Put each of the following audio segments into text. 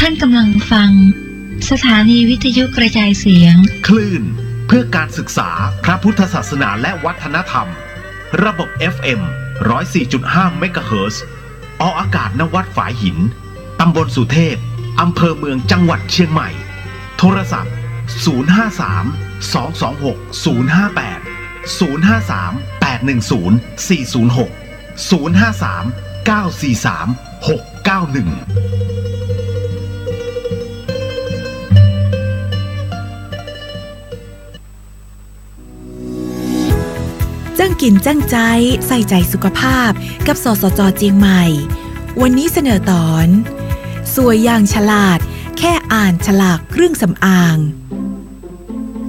ท่านกำลังฟังสถานีวิทยุกระจายเสียงคลื่นเพื่อการศึกษาพระพุทธศาสนาและวัฒนธรรมระบบ FM 104.5 เมกะเฮิรตซ์ออกอากาศณวัดฝายหินตำบลสุเทพอำเภอเมืองจังหวัดเชียงใหม่โทรศัพท์จ้างกินจ้างใจใส่ใจสุขภาพกับสสจ.เจียงใหม่วันนี้เสนอตอนสวยอย่างฉลาดแค่อ่านฉลากเครื่องสำอาง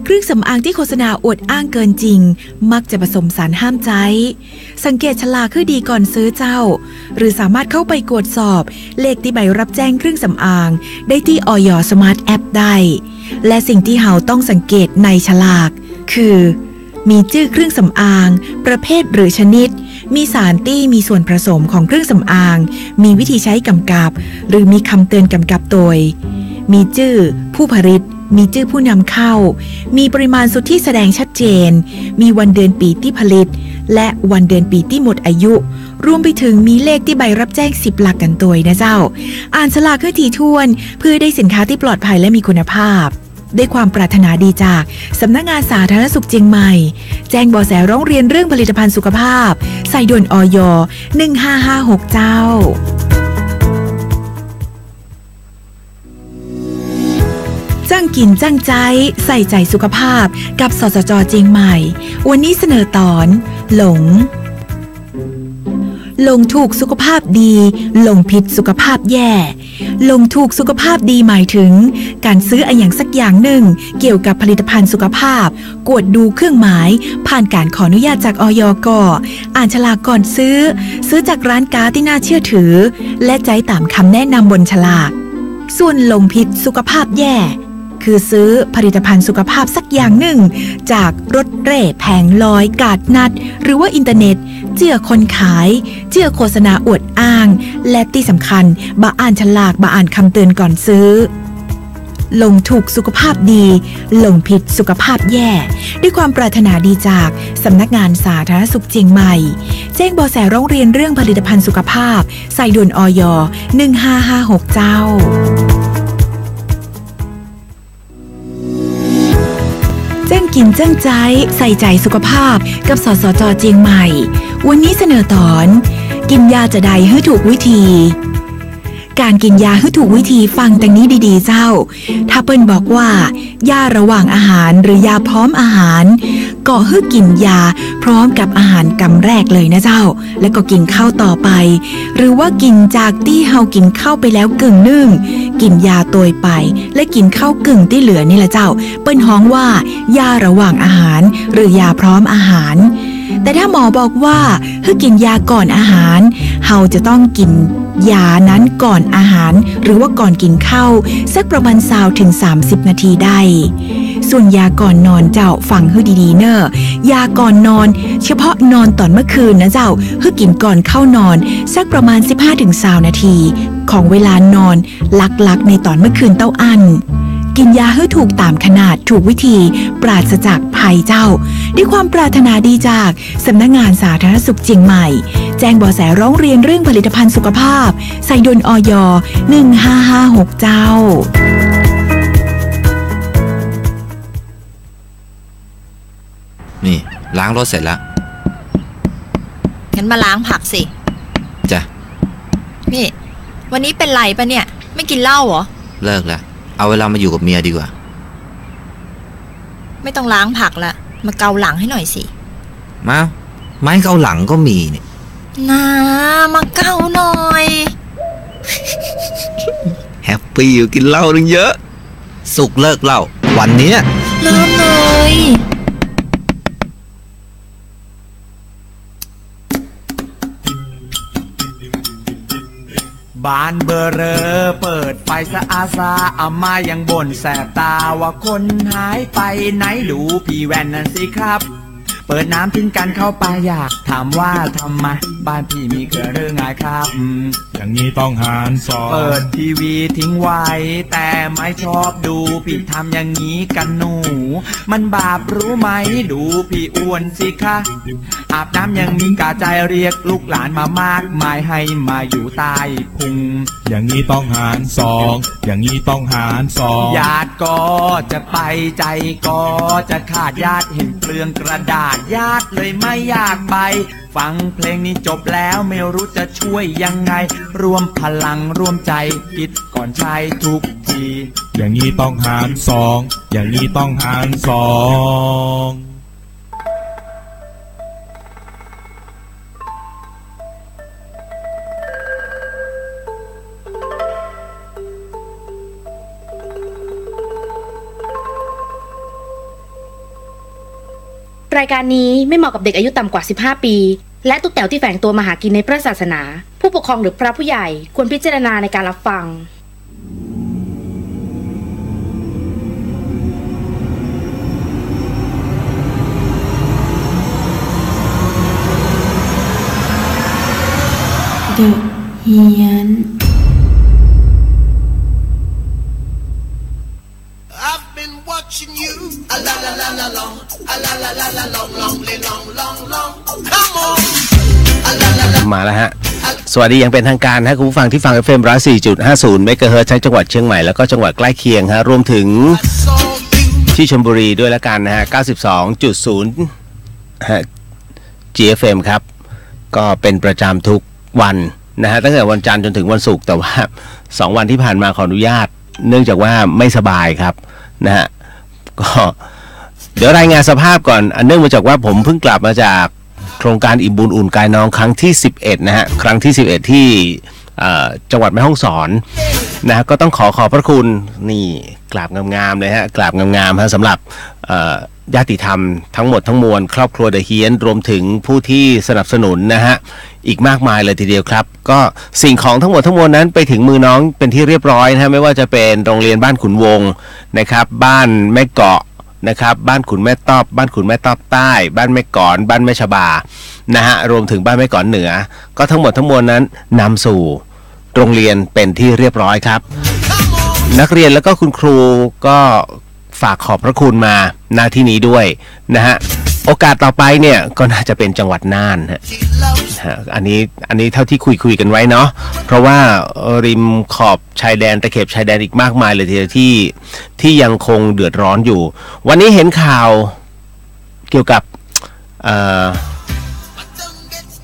เครื่องสำอางที่โฆษณาอวดอ้างเกินจริงมักจะผสมสารห้ามใจสังเกตฉลากให้ดีก่อนซื้อเจ้าหรือสามารถเข้าไปตรวจสอบเลขที่ใบรับแจ้งเครื่องสำอางได้ที่อย.สมาร์ทแอปได้และสิ่งที่เราต้องสังเกตในฉลากคือมีชื่อเครื่องสำอางประเภทหรือชนิดมีสารที่มีส่วนผสมของเครื่องสำอางมีวิธีใช้กำกับหรือมีคำเตือนกำกับโดยมีชื่อผู้ผลิตมีชื่อผู้นำเข้ามีปริมาณสุทธิแสดงชัดเจนมีวันเดือนปีที่ผลิตและวันเดือนปีที่หมดอายุรวมไปถึงมีเลขที่ใบรับแจ้ง10หลักกันตัวนะเจ้าอ่านฉลากให้ถี่ถ้วนเพื่อได้สินค้าที่ปลอดภัยและมีคุณภาพด้วยความปรารถนาดีจากสำนักงานสาธารณสุขเชียงใหม่แจ้งเบาะแสร้องเรียนเรื่องผลิตภัณฑ์สุขภาพใส่ด่วนอย 1556เจ้าจ้างกินจ้างใจใส่ใจสุขภาพกับสสจ.เชียงใหม่วันนี้เสนอตอนหลงถูกสุขภาพดีหลงผิดสุขภาพแย่หลงถูกสุขภาพดีหมายถึงการซื้ออะไรอย่างสักอย่างหนึ่งเกี่ยวกับผลิตภัณฑ์สุขภาพกวดดูเครื่องหมายผ่านการขออนุญาตจากอย.ก่ออ่านฉลากก่อนซื้อจากร้านค้าที่น่าเชื่อถือและใจตามคำแนะนำบนฉลากส่วนหลงผิดสุขภาพแย่คือซื้อผลิตภัณฑ์สุขภาพสักอย่างหนึ่งจากรถเร่แผงลอยกาดนัดหรือว่าอินเทอร์เน็ตเจื่อคนขายเจื่อโฆษณาอวดอ้างและที่สำคัญบ่อ่านฉลากบ่อ่านคำเตือนก่อนซื้อลงถูกสุขภาพดีลงผิดสุขภาพแย่ด้วยความปรารถนาดีจากสำนักงานสาธารณสุขเชียงใหม่แจ้งเบาะแสร้องเรียนเรื่องผลิตภัณฑ์สุขภาพใส่ด่วนอย 1556เจ้าจ้างกินจ้างใจใส่ใจสุขภาพกับสสจ.เชียงใหม่วันนี้เสนอตอนกินยาจะใดให้ถูกวิธีการกินยาให้ถูกวิธีฟังดังนี้ดีๆเจ้าถ้าเปิ้นบอกว่ายาระหว่างอาหารหรือยาพร้อมอาหารก็ให้กินยาพร้อมกับอาหารกำแรกเลยนะเจ้าแล้วก็กินข้าวต่อไปหรือว่ากินจากที่เฮากินข้าวไปแล้วกึ่งนึงกินยาตัวไปและกินข้าวกึ่งที่เหลือนี่แหละเจ้าเปิ้นฮ้องว่ายาระหว่างอาหารหรือยาพร้อมอาหารแต่ถ้าหมอบอกว่าให้กินยาก่อนอาหารเฮาจะต้องกินยานั้นก่อนอาหารหรือว่าก่อนกินข้าวสักประมาณ20-30 นาทีได้ส่วนยาก่อนนอนเจ้าฟังให้ดีๆเนอะยาก่อนนอนเฉพาะนอนตอนเมื่อคืนนะเจ้าให้กินก่อนเข้านอนสักประมาณ15-20 นาทีของเวลานอนลักๆในตอนเมื่อคืนเต้าอั้นกินยาให้ถูกตามขนาดถูกวิธีปราศจากภัยเจ้าด้วยความปรารถนาดีจากสำนักงานสาธารณสุขเชียงใหม่แจ้งเบาะแสร้องเรียนเรื่องผลิตภัณฑ์สุขภาพใส่ด่วนอย 1556เจ้านี่ล้างรถเสร็จแล้วงั้นมาล้างผักสิจ้ะนี่วันนี้เป็นไรปะเนี่ยไม่กินเหล้าเหรอเลิกแล้วเอาเวลามาอยู่กับเมียดีกว่าไม่ต้องล้างผักละมาเกาหลังให้หน่อยสิมาไม้เกาหลังก็มีนี่นะมาเกาหน่อยแฮปปี้อยู่กินเหล้านึงเยอะสุกเลิกเหล้าวันนี้เริ่มเลยบ้านเบอร์เรอเปิดไฟสะอาซาอามายังบ่นแสบตาว่าคนหายไปไหนดูพี่แว่นนั่นสิครับเปิดน้ำทิ้งกันเข้าไปอยากถามว่าทำไม บ้านพี่มีเกลือหรือไงครับ อย่างนี้ต้องหารสอง เปิดทีวีทิ้งไว้แต่ไม่ชอบดูพี่ทำอย่างนี้กันหนูมันบาปรู้ไหมดูพี่อ้วนสิคะอาบน้ำยังมีกาใจเรียกลูกหลานมามากมายให้มาอยู่ใต้พุง อย่างนี้ต้องหารสองอย่างนี้ต้องหารสอง ญาติก็จะไปใจก็จะขาดญาติเห็นเปลืองกระดาษญาติเลยไม่อยากไปฟังเพลงนี้จบแล้วไม่รู้จะช่วยยังไงรวมพลังร่วมใจคิดก่อนใช้ทุกทีอย่างนี้ต้องหารสองอย่างนี้ต้องหารสองรายการนี้ไม่เหมาะกับเด็กอายุต่ำกว่า15ปีและตุ๊กแต๋วที่แฝงตัวมาหากินในพระศาสนาผู้ปกครองหรือพระผู้ใหญ่ควรพิจารณาในการรับฟังเดอะเฮียนมาแล้วฮะสวัสดีอย่างเป็นทางการนะคุณผู้ฟังที่ฟัง FM 104.50 เมกะเฮิรตซ์ทั้งจังหวัดเชียงใหม่แล้วก็จังหวัดใกล้เคียงฮะรวมถึงที่ชลบุรีด้วยแล้วกันนะฮะ 92.0 ฮะ GFM ครับก็เป็นประจำทุกวันนะฮะตั้งแต่วันจันทร์จนถึงวันศุกร์แต่ว่า2วันที่ผ่านมาขออนุญาตเนื่องจากว่าไม่สบายครับนะฮะก็เดี๋ยวรายงานสภาพก่อนเนื่องมาจากว่าผมเพิ่งกลับมาจากโครงการอิ่มบุญอุ่นกายน้องครั้งที่11นะฮะครั้งที่11ที่จังหวัดแม่ฮ่องสอนนะฮะก็ต้องขอบพระคุณนี่กราบงามๆเลยฮะกราบงามๆฮะสำหรับญาติธรรมทั้งหมดทั้งมวลครอบครัวเดอะเฮียนรวมถึงผู้ที่สนับสนุนนะฮะอีกมากมายเลยทีเดียวครับก็สิ่งของทั้งหมดทั้งมวลนั้นไปถึงมือน้องเป็นที่เรียบร้อยนะฮะไม่ว่าจะเป็นโรงเรียนบ้านขุนวงนะครับบ้านแม่เกาะนะครับบ้านขุนแม่ตอบบ้านขุนแม่ตอบใต้บ้านแม่ก่อนบ้านแม่ชบานะฮะรวมถึงบ้านแม่ก่อนเหนือก็ทั้งหมดทั้งมวลนั้นนำสู่โรงเรียนเป็นที่เรียบร้อยครับนักเรียนแล้วก็คุณครูก็ฝากขอบพระคุณมาหน้าที่นี้ด้วยนะฮะโอกาสต่อไปเนี่ยก็น่าจะเป็นจังหวัดน่านฮะอันนี้เท่าที่คุยกันไว้เนาะเพราะว่าริมขอบชายแดนตะเข็บชายแดนอีกมากมายเลยทีเดียวที่ยังคงเดือดร้อนอยู่วันนี้เห็นข่าวเกี่ยวกับ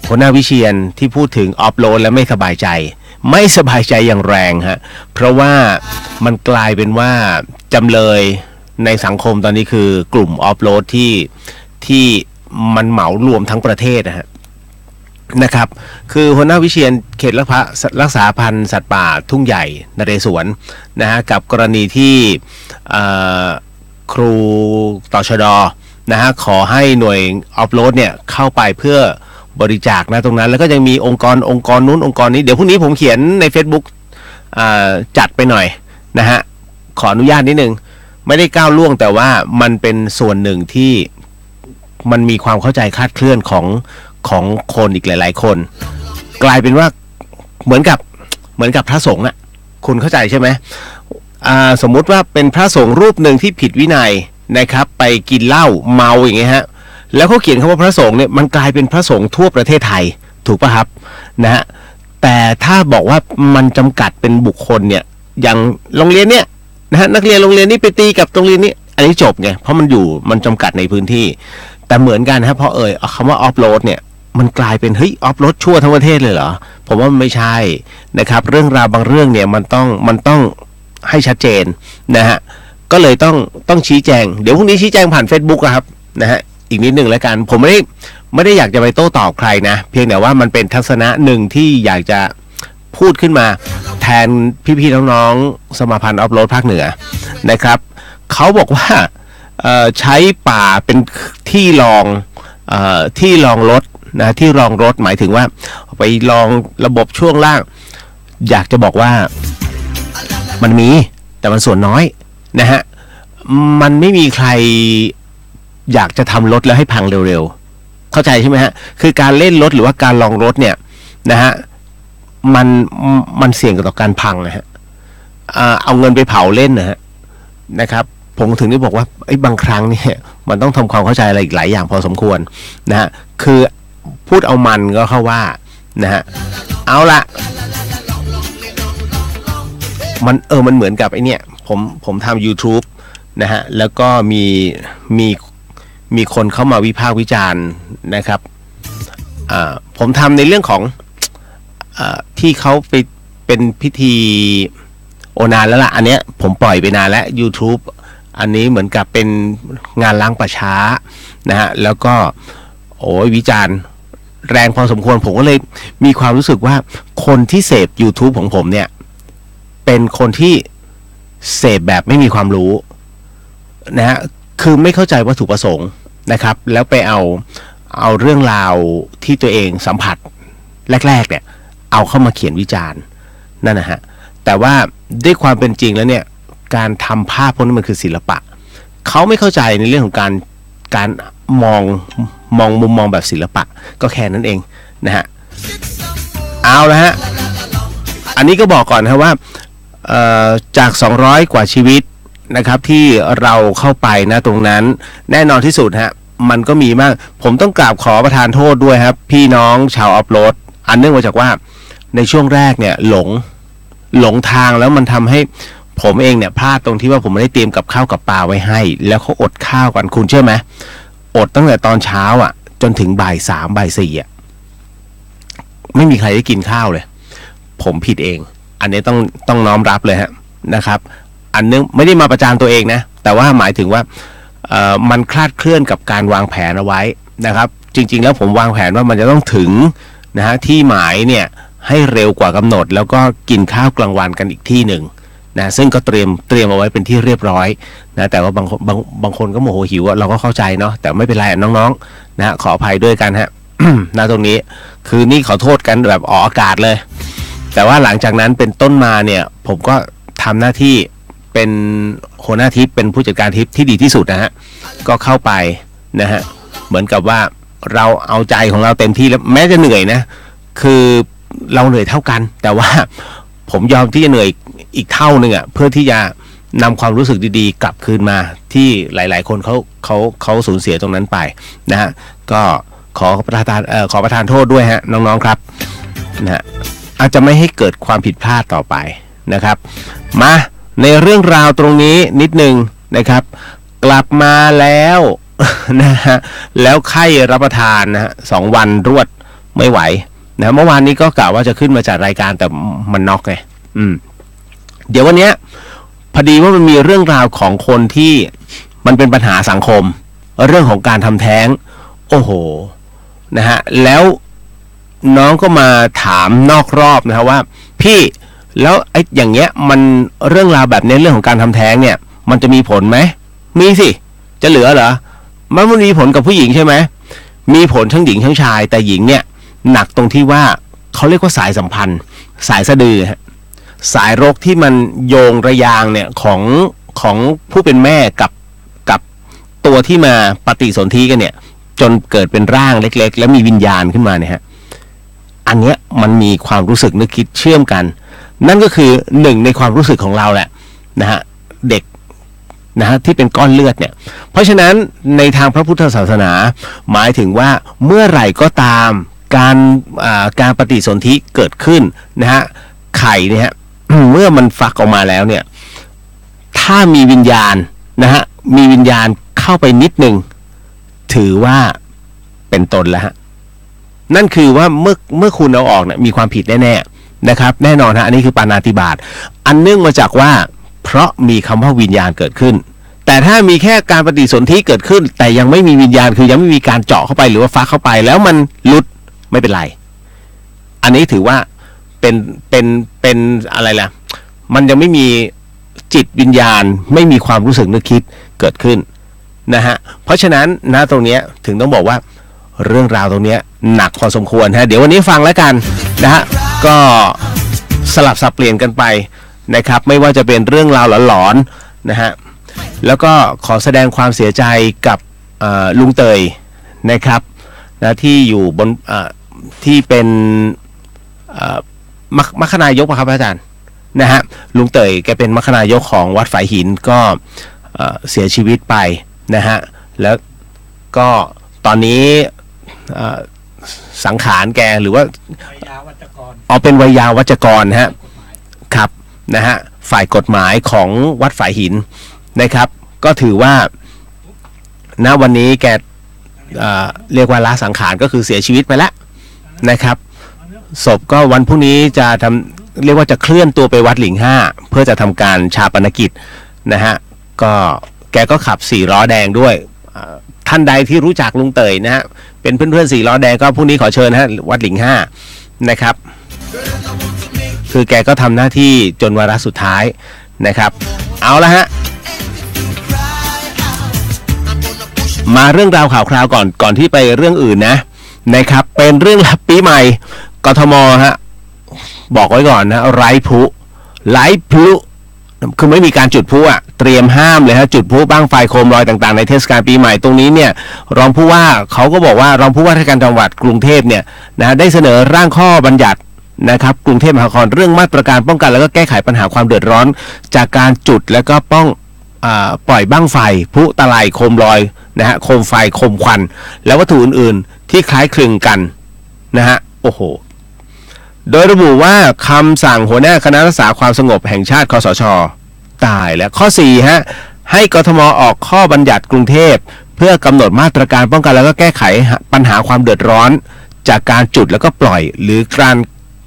หัวหน้าวิเชียรที่พูดถึงออฟโรดและไม่สบายใจอย่างแรงฮะเพราะว่ามันกลายเป็นว่าจำเลยในสังคมตอนนี้คือกลุ่มออฟโรดที่มันเหมารวมทั้งประเทศนะครับคือหัวหน้าวิเชียรเขตรักษาพันธุ์สัตว์ป่าทุ่งใหญ่นเรศวรนะฮะกับกรณีที่ครูตชด.นะฮะขอให้หน่วยออฟโรดเนี่ยเข้าไปเพื่อบริจาคนะตรงนั้นแล้วก็ยังมีองค์กรนู้นองค์กรนี้เดี๋ยวพรุ่งนี้ผมเขียนใน Facebook จัดไปหน่อยนะฮะขออนุญาตนิดนึงไม่ได้ก้าวล่วงแต่ว่ามันเป็นส่วนหนึ่งที่มันมีความเข้าใจคลาดเคลื่อนของคนอีกหลายๆคนกลายเป็นว่าเหมือนกับพระสงฆ์อ่ะคุณเข้าใจใช่ไหมสมมุติว่าเป็นพระสงฆ์รูปหนึ่งที่ผิดวินัยนะครับไปกินเหล้าเมาอย่างเงี้ยฮะแล้วเขาเขียนคำว่าพระสงฆ์เนี่ยมันกลายเป็นพระสงฆ์ทั่วประเทศไทยถูกป่ะครับนะฮะแต่ถ้าบอกว่ามันจำกัดเป็นบุคคลเนี่ยอย่างโรงเรียนเนี่ยนะฮะนักเรียนโรงเรียนนี้ไปตีกับโรงเรียนนี้อันนี้จบไงเพราะมันจำกัดในพื้นที่แต่เหมือนกันครับพอคำว่าออฟโรดเนี่ยมันกลายเป็นเฮ้ยออฟโรดชั่วทั้งประเทศเลยเหรอผมว่ามันไม่ใช่นะครับเรื่องราวบางเรื่องเนี่ยมันต้องให้ชัดเจนนะฮะก็เลยต้องชี้แจงเดี๋ยวพรุ่งนี้ชี้แจงผ่าน Facebook ครับนะฮะอีกนิดหนึ่งแล้วกันผมไม่ได้อยากจะไปโต้ตอบใครนะเพียงแต่ว่ามันเป็นทัศนะหนึ่งที่อยากจะพูดขึ้นมาแทนพี่ๆน้องๆสมาพันธ์ออฟโรดภาคเหนือนะครับเขาบอกว่าใช้ป่าเป็นที่รองรถนะที่รองรถหมายถึงว่าไปลองระบบช่วงล่างอยากจะบอกว่ามันมีแต่มันส่วนน้อยนะฮะมันไม่มีใครอยากจะทำรถแล้วให้พังเร็วๆ เข้าใจใช่ไหมฮะคือการเล่นรถหรือว่าการลองรถเนี่ยนะฮะมันเสี่ยงต่อการพังนะฮะเอาเงินไปเผาเล่นนะครับผมถึงได้บอกว่าบางครั้งเนี่ยมันต้องทำความเข้าใจอะไรอีกหลายอย่างพอสมควรนะฮะคือพูดเอามันก็เข้าว่านะฮะเอาละมันเหมือนกับไอ้เนี่ยผมทำ YouTube นะฮะแล้วก็มีคนเข้ามาวิพากษ์วิจารณ์นะครับผมทำในเรื่องของที่เขาไปเป็นพิธีโอนานแล้วล่ะอันเนี้ยผมปล่อยไปนานแล้ว YouTube อันนี้เหมือนกับเป็นงานล้างป่าช้านะฮะแล้วก็วิจารณ์แรงพอสมควรผมก็เลยมีความรู้สึกว่าคนที่เสพ YouTube ของผมเนี่ยเป็นคนที่เสพแบบไม่มีความรู้นะฮะคือไม่เข้าใจวัตถุประสงค์นะครับแล้วไปเอาเรื่องราวที่ตัวเองสัมผัสแรกๆเนี่ยเอาเข้ามาเขียนวิจารณ์นั่นนะฮะแต่ว่าด้วยความเป็นจริงแล้วเนี่ยการทำภาพพวกนี้มันคือศิลปะเขาไม่เข้าใจในเรื่องของการมองมุมมองแบบศิลปะก็แค่นั้นเองนะฮะเอาละฮะอันนี้ก็บอกก่อนนะว่าจาก200กว่าชีวิตนะครับที่เราเข้าไปนะตรงนั้นแน่นอนที่สุดฮะมันก็มีมากผมต้องกราบขอประทานโทษด้วยครับพี่น้องชาวอัพโหลดอันเนื่องมาจากว่าในช่วงแรกเนี่ยหลงทางแล้วมันทำให้ผมเองเนี่ยพลาดตรงที่ว่าผมไม่ได้เตรียมกับข้าวกับปลาไว้ให้แล้วเขาอดข้าวกันคุณเชื่อไหมอดตั้งแต่ตอนเช้าจนถึงบ่าย3บ่าย4ไม่มีใครได้กินข้าวเลยผมผิดเองอันนี้ต้องน้อมรับเลยฮะนะครับอันนึงไม่ได้มาประจานตัวเองนะแต่ว่าหมายถึงว่ามันคลาดเคลื่อนกับการวางแผนเอาไว้นะครับจริงๆแล้วผมวางแผนว่ามันจะต้องถึงนะฮะที่หมายเนี่ยให้เร็วกว่ากำหนดแล้วก็กินข้าวกลางวันกันอีกที่หนึ่งนะซึ่งก็เตรียมเอาไว้เป็นที่เรียบร้อยนะแต่ว่าบางคนก็โมโหหิวเราก็เข้าใจเนาะแต่ไม่เป็นไรน้องๆนะขออภัยด้วยกันฮะ นะตรงนี้คือนี่ขอโทษกันแบบออกอากาศเลยแต่ว่าหลังจากนั้นเป็นต้นมาเนี่ยผมก็ทำหน้าที่เป็นหัวหน้าทิปเป็นผู้จัดการทิปที่ดีที่สุดนะฮะก็เข้าไปนะฮะเหมือนกับว่าเราเอาใจของเราเต็มที่แล้วแม้จะเหนื่อยนะคือเราเหนื่อยเท่ากันแต่ว่าผมยอมที่จะเหนื่อยอีกเท่านึงเพื่อที่จะนำความรู้สึกดีๆกลับคืนมาที่หลายๆคนเขาสูญเสียตรงนั้นไปนะฮะก็ขอประทานโทษด้วยฮะน้องๆครับนะฮะอาจจะไม่ให้เกิดความผิดพลาดต่อไปนะครับมาในเรื่องราวตรงนี้นิดนึงนะครับกลับมาแล้วนะฮะแล้วไข้รับประทานนะฮะ2 วันรวดไม่ไหวนะเมื่อวานนี้ก็กะว่าจะขึ้นมาจัดรายการแต่มันน็อกไงเดี๋ยววันนี้พอดีว่ามันมีเรื่องราวของคนที่มันเป็นปัญหาสังคมเรื่องของการทำแท้งโอ้โหนะฮะแล้วน้องก็มาถามนอกรอบนะฮะว่าพี่แล้วไอ้อย่างเงี้ยมันเรื่องราวแบบนี้เรื่องของการทำแท้งเนี่ยมันจะมีผลไหมมีสิจะเหลือเหรอมันมีผลกับผู้หญิงใช่ไหมมีผลทั้งหญิงทั้งชายแต่หญิงเนี่ยหนักตรงที่ว่าเขาเรียกว่าสายสัมพันธ์สายสะดือฮะสายรกที่มันโยงระยางเนี่ยของผู้เป็นแม่กับตัวที่มาปฏิสนธิกันเนี่ยจนเกิดเป็นร่างเล็กๆแล้วมีวิญญาณขึ้นมาเนี่ยฮะอันเนี้ยมันมีความรู้สึกนึกคิดเชื่อมกันนั่นก็คือหนึ่งในความรู้สึกของเราแหละนะฮะเด็กนะฮะที่เป็นก้อนเลือดเนี่ยเพราะฉะนั้นในทางพระพุทธศาสนาหมายถึงว่าเมื่อไหร่ก็ตามการปฏิสนธิเกิดขึ้นนะฮะไข่เนี่ยฮะ เมื่อมันฟักออกมาแล้วเนี่ยถ้ามีวิญญาณนะฮะมีวิญญาณเข้าไปนิดนึงถือว่าเป็นตนแล้วฮะนั่นคือว่าเมื่อคุณเอาออกเนี่ยมีความผิดแน่ๆนะครับแน่นอนฮะอันนี้คือปาณาติบาตอันเนื่องมาจากว่าเพราะมีคำว่าวิญญาณเกิดขึ้นแต่ถ้ามีแค่การปฏิสนธิเกิดขึ้นแต่ยังไม่มีวิญญาณคือยังไม่มีการเจาะเข้าไปหรือว่าฟักเข้าไปแล้วมันหลุดไม่เป็นไรอันนี้ถือว่าเป็นอะไรล่ะมันยังไม่มีจิตวิญญาณไม่มีความรู้สึกนึกคิดเกิดขึ้นนะฮะเพราะฉะนั้นนะตรงนี้ถึงต้องบอกว่าเรื่องราวตรงนี้หนักพอสมควรฮะเดี๋ยววันนี้ฟังแล้วกันนะฮะก็สลับสับเปลี่ยนกันไปนะครับไม่ว่าจะเป็นเรื่องราวหลอนๆนะฮะแล้วก็ขอแสดงความเสียใจกับลุงเตยนะครับ นะที่อยู่บนที่เป็นมัคคณายกครับอาจารย์นะฮะลุงเตยแกเป็นมัคคณายกของวัดฝายหินก็เสียชีวิตไปนะฮะแล้วก็ตอนนี้สังขารแกหรือว่าเป็นวัยยาวัจกรฮะครับนะฮะฝ่ายกฎหมายของวัดฝายหินนะครับก็ถือว่าณวันนี้แกเรียกว่าละสังขารก็คือเสียชีวิตไปแล้วนะครับศพก็วันพรุ่งนี้จะเรียกว่าจะเคลื่อนตัวไปวัดหลิงห้าเพื่อจะทำการชาปนกิจนะฮะก็แกก็ขับ4ล้อแดงด้วยท่านใดที่รู้จักลุงเตยนะฮะเป็นเพื่อนๆ4ล้อแดงก็พรุ่งนี้ขอเชิญนะฮะวัดหลิงห้านะครับคือแกก็ทำหน้าที่จนวาระสุดท้ายนะครับเอาละฮะมาเรื่องราวข่าวคราวก่อนที่ไปเรื่องอื่นนะครับเป็นเรื่องรับปีใหม่กทมฮะบอกไว้ก่อนนะไร้พลุคือไม่มีการจุดพลุอ่ะเตรียมห้ามเลยฮะจุดพลุบั้งไฟโคมลอยต่างๆในเทศกาลปีใหม่ตรงนี้เนี่ยรองผู้ว่าเขาก็บอกว่ารองผู้ว่าราชการจังหวัดกรุงเทพเนี่ยนะได้เสนอร่างข้อบัญญัตินะครับกรุงเทพมหานครเรื่องมาตรการป้องกันแล้วก็แก้ไขปัญหาความเดือดร้อนจากการจุดแล้วก็ปล่อยบั้งไฟพลุตะไลโคมลอยนะฮะโคมไฟโคมควันแล้ววัตถุอื่นๆที่คล้ายคลึงกันนะฮะโอ้โหโดยระบุว่าคำสั่งหัวหน้าคณะรักษาความสงบแห่งชาติคสช.ตายแล้วข้อ4ฮะให้กทม.ออกข้อบัญญัติกรุงเทพเพื่อกำหนดมาตรการป้องกันแล้วก็แก้ไขปัญหาความเดือดร้อนจากการจุดแล้วก็ปล่อยหรือการ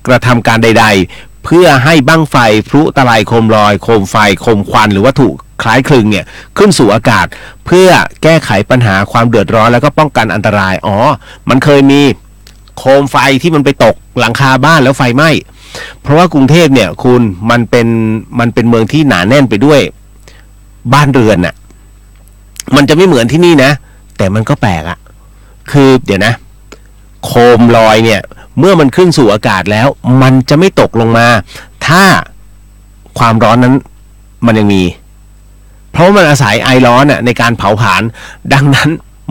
กระทำการใดๆเพื่อให้บั้งไฟพลุตะไลโคมลอยโคมไฟโคมควันหรือวัตถุคล้ายคลึงเนี่ยขึ้นสู่อากาศเพื่อแก้ไขปัญหาความเดือดร้อนแล้วก็ป้องกันอันตรายมันเคยมีโคมไฟที่มันไปตกหลังคาบ้านแล้วไฟไหม้เพราะว่ากรุงเทพเนี่ยคุณมันเป็นเมืองที่หนาแน่นไปด้วยบ้านเรือนน่ะมันจะไม่เหมือนที่นี่นะแต่มันก็แปลกอ่ะคือเดี๋ยวนะโคมลอยเนี่ยเมื่อมันขึ้นสู่อากาศแล้วมันจะไม่ตกลงมาถ้าความร้อนนั้นมันยังมีเพราะมันอาศัยไอร้อนน่ะในการเผาผลาญดังนั้น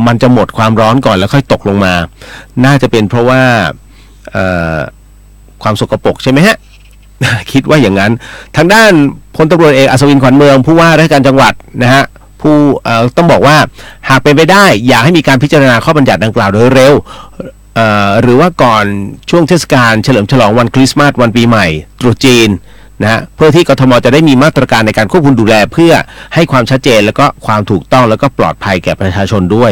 มันจะหมดความร้อนก่อนแล้วค่อยตกลงมาน่าจะเป็นเพราะว่าความสกปรกใช่ไหมฮะ คิดว่าอย่างนั้นทางด้านพลตำรวจเอกอัศวินขวัญเมืองผู้ว่าราชการจังหวัดนะฮะผู้ต้องบอกว่าหากเป็นไปได้อยากให้มีการพิจารณาข้อบัญญัติดังกล่าวโดยเร็วหรือว่าก่อนช่วงเทศกาลเฉลิมฉลองวันคริสต์มาสวันปีใหม่ตรุษจีนนะฮะเพื่อที่กทมจะได้มีมาตรการในการควบคุมดูแลเพื่อให้ความชัดเจนแล้วก็ความถูกต้องแล้วก็ปลอดภัยแก่ประชาชนด้วย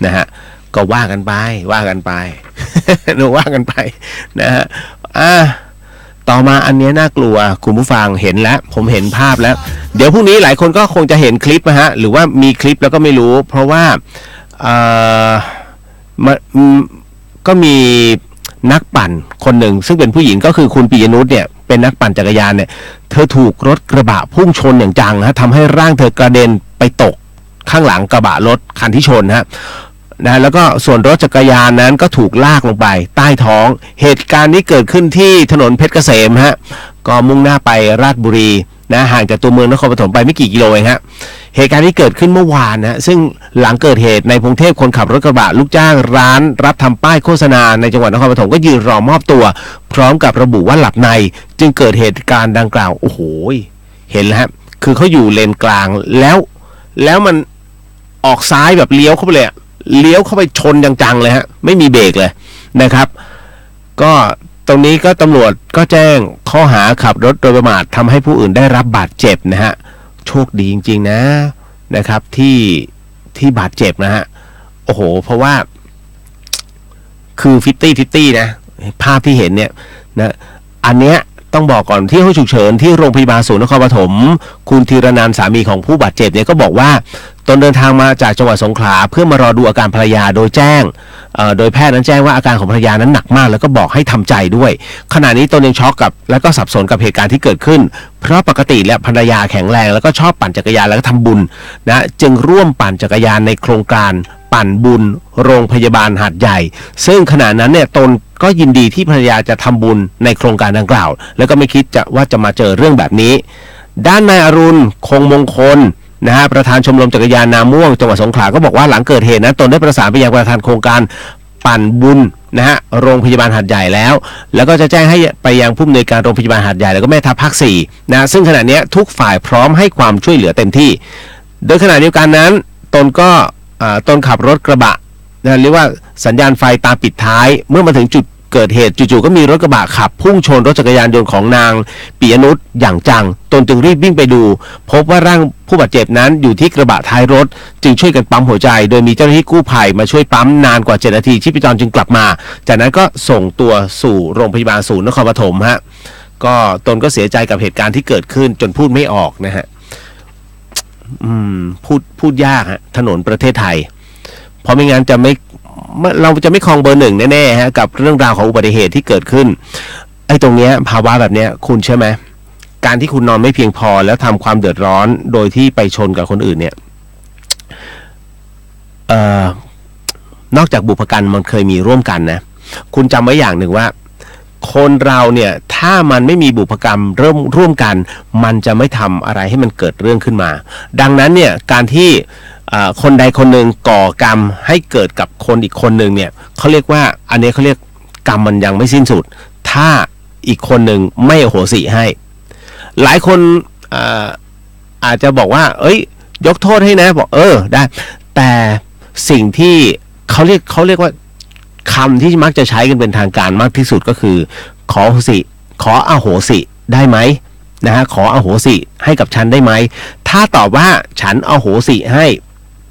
นะฮะก็ว่ากันไป ว่ากันไป นะฮะต่อมาอันนี้น่ากลัวคุณผู้ฟังเห็นแล้วผมเห็นภาพแล้วเดี๋ยวพรุ่งนี้หลายคนก็คงจะเห็นคลิปนะฮะหรือว่ามีคลิปแล้วก็ไม่รู้เพราะว่าก็มีนักปั่นคนหนึ่งซึ่งเป็นผู้หญิงก็คือคุณปิยนุชเนี่ยเป็นนักปั่นจักรยานเนี่ยเธอถูกรถกระบะพุ่งชนอย่างจังฮะทำให้ร่างเธอกระเด็นไปตกข้างหลังกระบะรถคันที่ชนฮะนะแล้วก็ส่วนรถจักรยานนั้นก็ถูกลากลงไปใต้ท้องเหตุการณ์นี้เกิดขึ้นที่ถนนเพชรเกษมฮะก็มุ่งหน้าไปราชบุรีนะห่างจากตัวเมืองนครปฐมไปไม่กี่กิโลเองฮะเหตุการณ์นี้เกิดขึ้นเมื่อวานนะซึ่งหลังเกิดเหตุในพงเทพคนขับรถกระบะลูกจ้างร้านรับทำป้ายโฆษณาในจังหวัดนครปฐมก็ยืนรอมอบตัวพร้อมกับระบุว่าหลับในจึงเกิดเหตุการณ์ดังกล่าวโอ้โหเห็นแล้วฮะคือเขาอยู่เลนกลางแล้วมันออกซ้ายแบบเลี้ยวเข้าไปเลยเลี้ยวเข้าไปชนจังๆเลยฮะไม่มีเบรกเลยนะครับก็ตรงนี้ก็ตำรวจก็แจ้งข้อหาขับรถโดยประมาททำให้ผู้อื่นได้รับบาดเจ็บนะฮะโชคดีจริงๆนะครับที่บาดเจ็บนะฮะโอ้โหเพราะว่าคือ50-50นะภาพที่เห็นเนี่ยนะอันเนี้ยต้องบอกก่อนที่ห้องฉุกเฉินที่โรงพยาบาลศูนย์นครปฐมคุณธีรนันท์สามีของผู้บาดเจ็บเนี่ยก็บอกว่าตนเดินทางมาจากจังหวัดสงขลาเพื่อมารอดูอาการภรรยาโดยแพทย์นั้นแจ้งว่าอาการของภรรยานั้นหนักมากแล้วก็บอกให้ทำใจด้วยขณะนี้ตนยังช็อกกับแล้วก็สับสนกับเหตุการณ์ที่เกิดขึ้นเพราะปกติแล้วภรรยาแข็งแรงแล้วก็ชอบปั่นจักรยานแล้วก็ทำบุญนะจึงร่วมปั่นจักรยานในโครงการปั่นบุญโรงพยาบาลหาดใหญ่ซึ่งขณะนั้นเนี่ยตนก็ยินดีที่ภรรยาจะทำบุญในโครงการดังกล่าวแล้วก็ไม่คิดว่าจะมาเจอเรื่องแบบนี้ด้านนายอรุณคงมงคล นะฮะประธานชมรมจักรยานนาม่วงจังหวัดสงขลาก็บอกว่าหลังเกิดเหตุนะตนได้ประสานไปยังประธานโครงการปั่นบุญนะฮะโรงพยาบาลหาดใหญ่แล้วก็จะแจ้งให้ไปยังผู้อำนวยการโรงพยาบาลหาดใหญ่แล้วก็แม่ทัพภาค4นะซึ่งขณะนี้ทุกฝ่ายพร้อมให้ความช่วยเหลือเต็มที่โดยขณะเดียวกันนั้นตนขับรถกระบะนะเรียกว่าสัญญาณไฟตามปิดท้ายเมื่อมาถึงจุดเกิดเหตุจู่ๆก็มีรถกระบะขับพุ่งชนรถจักรยานยนต์ของนางปิยนุชอย่างจังตนจึงรีบวิ่งไปดูพบว่าร่างผู้บาดเจ็บนั้นอยู่ที่กระบะท้ายรถจึงช่วยกันปั๊มหัวใจโดยมีเจ้าหน้าที่กู้ภัยมาช่วยปั๊มนานกว่า7 นาทีชีพจรจึงกลับมาจากนั้นก็ส่งตัวสู่โรงพยาบาลศูนย์นครปฐมฮะก็ตนก็เสียใจกับเหตุการณ์ที่เกิดขึ้นจนพูดไม่ออกนะฮะพูดยากฮะถนนประเทศไทยเพราะไม่งั้นเราจะไม่ครองเบอร์ 1แน่ๆฮะกับเรื่องราวของอุบัติเหตุที่เกิดขึ้นไอ้ตรงเนี้ยภาวะแบบเนี้ยคุณเชื่อไหมการที่คุณนอนไม่เพียงพอแล้วทำความเดือดร้อนโดยที่ไปชนกับคนอื่นเนี่ยนอกจากบุพการมันเคยมีร่วมกันนะคุณจำไว้อย่างหนึ่งว่าคนเราเนี่ยถ้ามันไม่มีบุพกรรมร่วมกันมันจะไม่ทำอะไรให้มันเกิดเรื่องขึ้นมาดังนั้นเนี่ยการที่คนใดคนหนึ่งก่อกรรมให้เกิดกับคนอีกคนหนึ่งเนี่ยเขาเรียกว่าอันนี้เขาเรียกกรรมมันยังไม่สิ้นสุดถ้าอีกคนหนึ่งไม่อโหสิให้หลายคนอาจจะบอกว่าเอ้ยยกโทษให้นะบอกได้แต่สิ่งที่เขาเรียกว่าคำที่มักจะใช้กันเป็นทางการมากที่สุดก็คือขออโหสิได้ไหมนะฮะขออโหสิให้กับฉันได้ไหมถ้าตอบว่าฉันอโหสิให้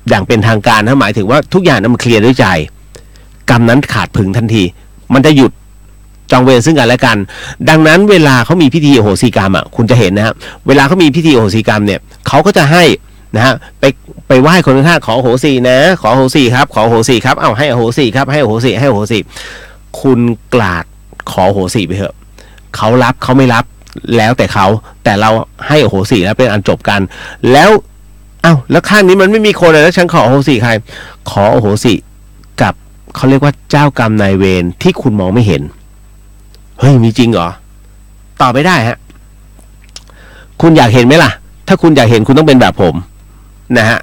อย่างเป็นทางการนะหมายถึงว่าทุกอย่างนั้นมันเคลียร์ด้วยใจกรรมนั้นขาดผึงทันทีมันจะหยุดจองเวรซึ่งกันและกันดังนั้นเวลาเขามีพิธีอโหสิกรรมคุณจะเห็นนะครับเวลาเขามีพิธีอโหสิกรรมเนี่ยเขาก็จะให้นะฮะไปไหว้คนข้างๆขออโหสินะขออโหสิครับขออโหสิครับให้อโหสิครับให้อโหสิคุณกราดขออโหสิไปเถอะเขารับเขาไม่รับแล้วแต่เขาแต่เราให้อโหสิแล้วเป็นอันจบกันแล้วแล้วข้างนี้มันไม่มีคนเลยแล้วฉันขออโหสิใครขออโหสิกับเขาเรียกว่าเจ้ากรรมนายเวรที่คุณมองไม่เห็นเฮ้ยมีจริงเหรอตอบไม่ได้ฮะคุณอยากเห็นไหมล่ะถ้าคุณอยากเห็นคุณต้องเป็นแบบผมนะฮะ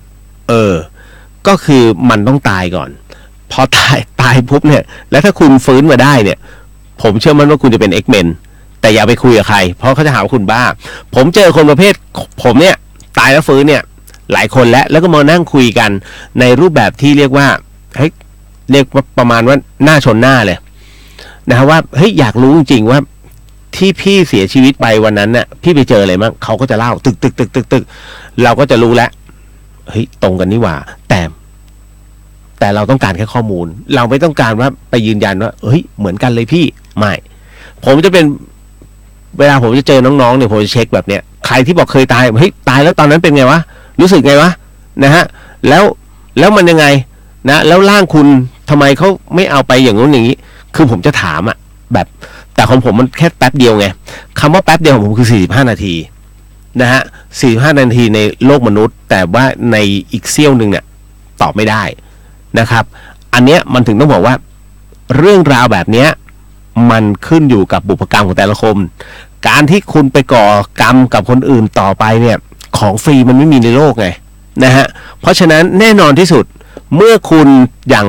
ก็คือมันต้องตายก่อนพอตายปุ๊บเนี่ยแล้วถ้าคุณฟื้นมาได้เนี่ยผมเชื่อมั่นว่าคุณจะเป็น X-Men แต่อย่าไปคุยกับใครเพราะเขาจะหาว่าคุณบ้าผมเจอคนประเภทผมเนี่ยตายแล้วฟื้นเนี่ยหลายคนแล้วก็มานั่งคุยกันในรูปแบบที่เรียกว่าเรียกว่าประมาณว่าหน้าชนหน้าเลยนะฮะว่าอยากรู้จริงๆว่าที่พี่เสียชีวิตไปวันนั้นน่ะพี่ไปเจออะไรมั้งเขาก็จะเล่าตึกเราก็จะรู้แล้วตรงกันนี่หว่าแต่เราต้องการแค่ข้อมูลเราไม่ต้องการว่าไปยืนยันว่าเหมือนกันเลยพี่ไม่ผมจะเป็นเวลาผมจะเจอน้องๆเนี่ยผมจะเช็คแบบเนี้ยใครที่บอกเคยตายตายแล้วตอนนั้นเป็นไงวะรู้สึกไงวะนะฮะแล้วมันยังไงนะแล้วร่างคุณทำไมเขาไม่เอาไปอย่างนู้นอย่างนี้คือผมจะถามแบบแต่ของผมมันแค่แป๊บเดียวไงคำว่าแป๊บเดียวของผมคือ45 นาทีนะฮะ45 นาทีในโลกมนุษย์แต่ว่าในอีกเสี้ยวนึงเนี่ยตอบไม่ได้นะครับอันเนี้ยมันถึงต้องบอกว่าเรื่องราวแบบเนี้ยมันขึ้นอยู่กับบุพกรรมของแต่ละคนการที่คุณไปก่อกรรมกับคนอื่นต่อไปเนี่ยของฟรีมันไม่มีในโลกไงนะฮะเพราะฉะนั้นแน่นอนที่สุดเมื่อคุณอย่าง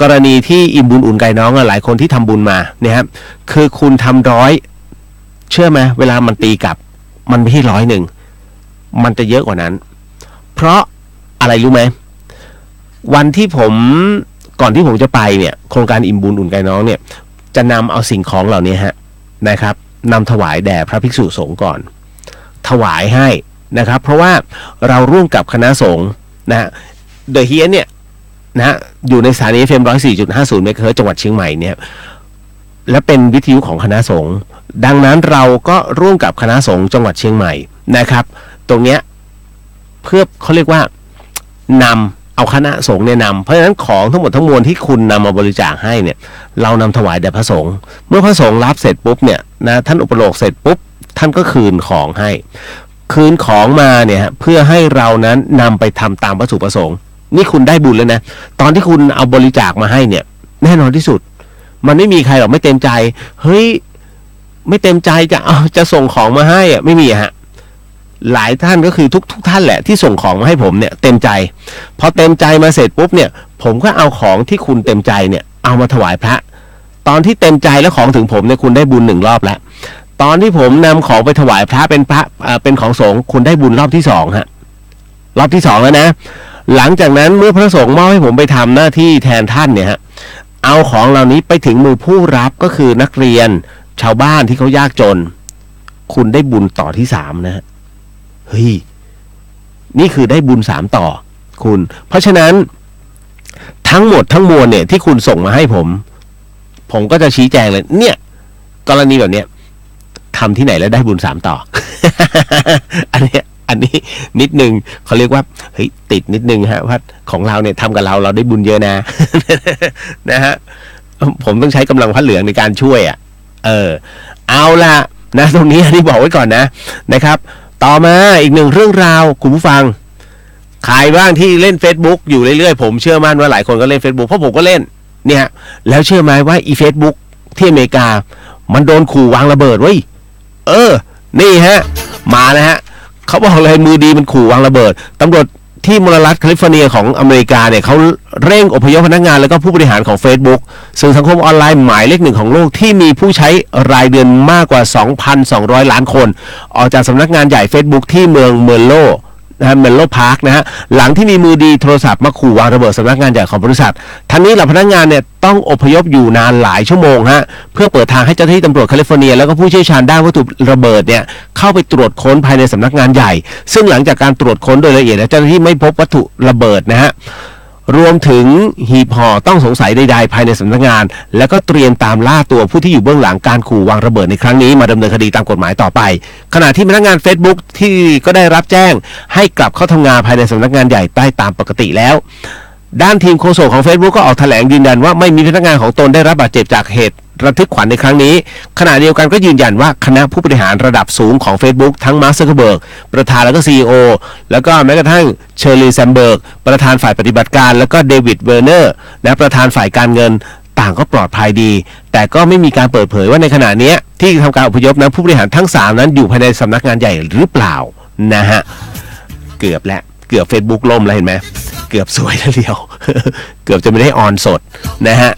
กรณีที่อิ่มบุญอุ่นไก่น้องหลายคนที่ทำบุญมาเนี่ยครับคือคุณทำ100เชื่อไหมเวลามันตีกลับมันไม่ใช่100มันจะเยอะกว่านั้นเพราะอะไรรู้ไหมวันที่ก่อนที่ผมจะไปเนี่ยโครงการอิ่มบุญอุ่นไก่น้องเนี่ยจะนำเอาสิ่งของเหล่านี้นะครับนำถวายแด่พระภิกษุสงฆ์ก่อนถวายให้นะครับเพราะว่าเราร่วมกับคณะสงฆ์นะฮะเดอะเฮียนเนี่ยนะอยู่ในสถานี FM 104.50 เมกะเฮิรตซ์จังหวัดเชียงใหม่เนี่ยและเป็นวิทยุของคณะสงฆ์ดังนั้นเราก็ร่วมกับคณะสงฆ์จังหวัดเชียงใหม่นะครับตรงเนี้ยเพื่อเขาเรียกว่านำเอาคณะสงฆ์เนี่ยนำเพราะฉะนั้นของทั้งหมดทั้งมวลที่คุณนำมาบริจาคให้เนี่ยเรานำถวายแด่พระสงฆ์เมื่อพระสงฆ์รับเสร็จปุ๊บเนี่ยนะท่านอุปโลกเสร็จปุ๊บท่านก็คืนของให้คืนของมาเนี่ยเพื่อให้เรานั้นนำไปทำตามวัตถุประสงค์นี่คุณได้บุญแล้วนะตอนที่คุณเอาบริจาคมาให้เนี่ยแน่นอนที่สุดมันไม่มีใครหรอกไม่เต็มใจไม่เต็มใจจะส่งของมาให้ไม่มีฮะ หลายท่านก็คือทุกท่านแหละที่ส่งของมาให้ผมเนี่ยเต็มใจพอเต็มใจมาเสร็จปุ๊บเนี่ยผมก็เอาของที่คุณเต็มใจเนี่ยเอามาถวายพระตอนที่เต็มใจแล้วของถึงผมเนี่ยคุณได้บุญ1 รอบแล้วตอนที่ผมนำของไปถวายพระเป็นของสงฆ์คุณได้บุญรอบที่2ฮะรอบที่2แล้วนะหลังจากนั้นเมื่อพระสงฆ์มอบให้ผมไปทำหน้าที่แทนท่านเนี่ยฮะเอาของเหล่านี้ไปถึงมือผู้รับก็คือนักเรียนชาวบ้านที่เขายากจนคุณได้บุญต่อที่3นะฮะเฮ้ยนี่คือได้บุญ3ต่อคุณเพราะฉะนั้นทั้งหมดทั้งมวลเนี่ยที่คุณส่งมาให้ผมก็จะชี้แจงเลยเนี่ยกรณีแบบเนี้ยทำที่ไหนแล้วได้บุญ3ต่อ อันนี้นิดนึงเขาเรียกว่าเฮ้ยติดนิดนึงฮะว่าของเราเนี่ยทำกับเราได้บุญเยอะนะ นะฮะผมต้องใช้กำลังพระเหลืองในการช่วยเอาล่ะนะตรงนี้อันนี้บอกไว้ก่อนนะครับต่อมาอีกหนึ่งเรื่องราวคุณผู้ฟังใครบ้างที่เล่น Facebook อยู่เรื่อยๆผมเชื่อมั่นว่าหลายคนก็เล่น Facebook เพราะผมก็เล่นเนี่ยแล้วเชื่อไหมว่าอี Facebook ที่อเมริกามันโดนขู่วางระเบิดเว้ยนี่ฮะมานะฮะเขาบอกเลยมือดีมันขู่วางระเบิดตำรวจที่มลรัฐแคลิฟอร์เนียของอเมริกาเนี่ยเขาเร่งอพยพพนักงานแล้วก็ผู้บริหารของ Facebook สื่อสังคมออนไลน์หมายเลข1ของโลกที่มีผู้ใช้รายเดือนมากกว่า 2,200 ล้านคนออกจากสำนักงานใหญ่ Facebook ที่เมืองเมอร์โลเมลโลพาร์คนะฮะหลังที่มีมือดีโทรศัพท์มาขู่วางระเบิดสำนักงานใหญ่ของบริษัททั้งนี้เหล่าพนักงานเนี่ยต้องอพยพอยู่นานหลายชั่วโมงฮะเพื่อเปิดทางให้เจ้าหน้าที่ตำรวจแคลิฟอร์เนียแล้วก็ผู้เชี่ยวชาญด้านวัตถุระเบิดเนี่ยเข้าไปตรวจค้นภายในสำนักงานใหญ่ซึ่งหลังจากการตรวจค้นโดยละเอียดเจ้าหน้าที่ไม่พบวัตถุระเบิดนะฮะรวมถึงหีบห่อต้องสงสัยใดๆภายในสำนักงานแล้วก็เตรียมตามล่าตัวผู้ที่อยู่เบื้องหลังการขู่วางระเบิดในครั้งนี้มาดำเนินคดีตามกฎหมายต่อไปขณะที่พนักงาน Facebook ที่ก็ได้รับแจ้งให้กลับเข้าทำงานภายในสำนักงานใหญ่ได้ตามปกติแล้วด้านทีมโฆษกของ Facebook ก็ออกแถลงยืนยันว่าไม่มีพนักงานของตนได้รับบาดเจ็บจากเหตุระทึกขวัญในครั้งนี้ขณะเดียวกันก็ยืนยันว่าคณะผู้บริหารระดับสูงของ Facebook ทั้งมาร์ค ซักเคอร์เบิร์กประธานแล้วก็ CEO แล้วก็แม้กระทั่งเชอร์ลี แซมเบิร์กประธานฝ่ายปฏิบัติการแล้วก็เดวิด เวอร์เนอร์และประธานฝ่ายการเงินต่างก็ปลอดภัยดีแต่ก็ไม่มีการเปิดเผยว่าในขณะนี้ที่ทำการอพยพนั้นผู้บริหารทั้ง3นั้นอยู่ภายในสำนักงานใหญ่หรือเปล่านะฮะเกือบ Facebook ล่มแล้วเห็นไหมเกือบสวยแล้วเดียว เกือบจะไม่ได้ออนสดนะฮะ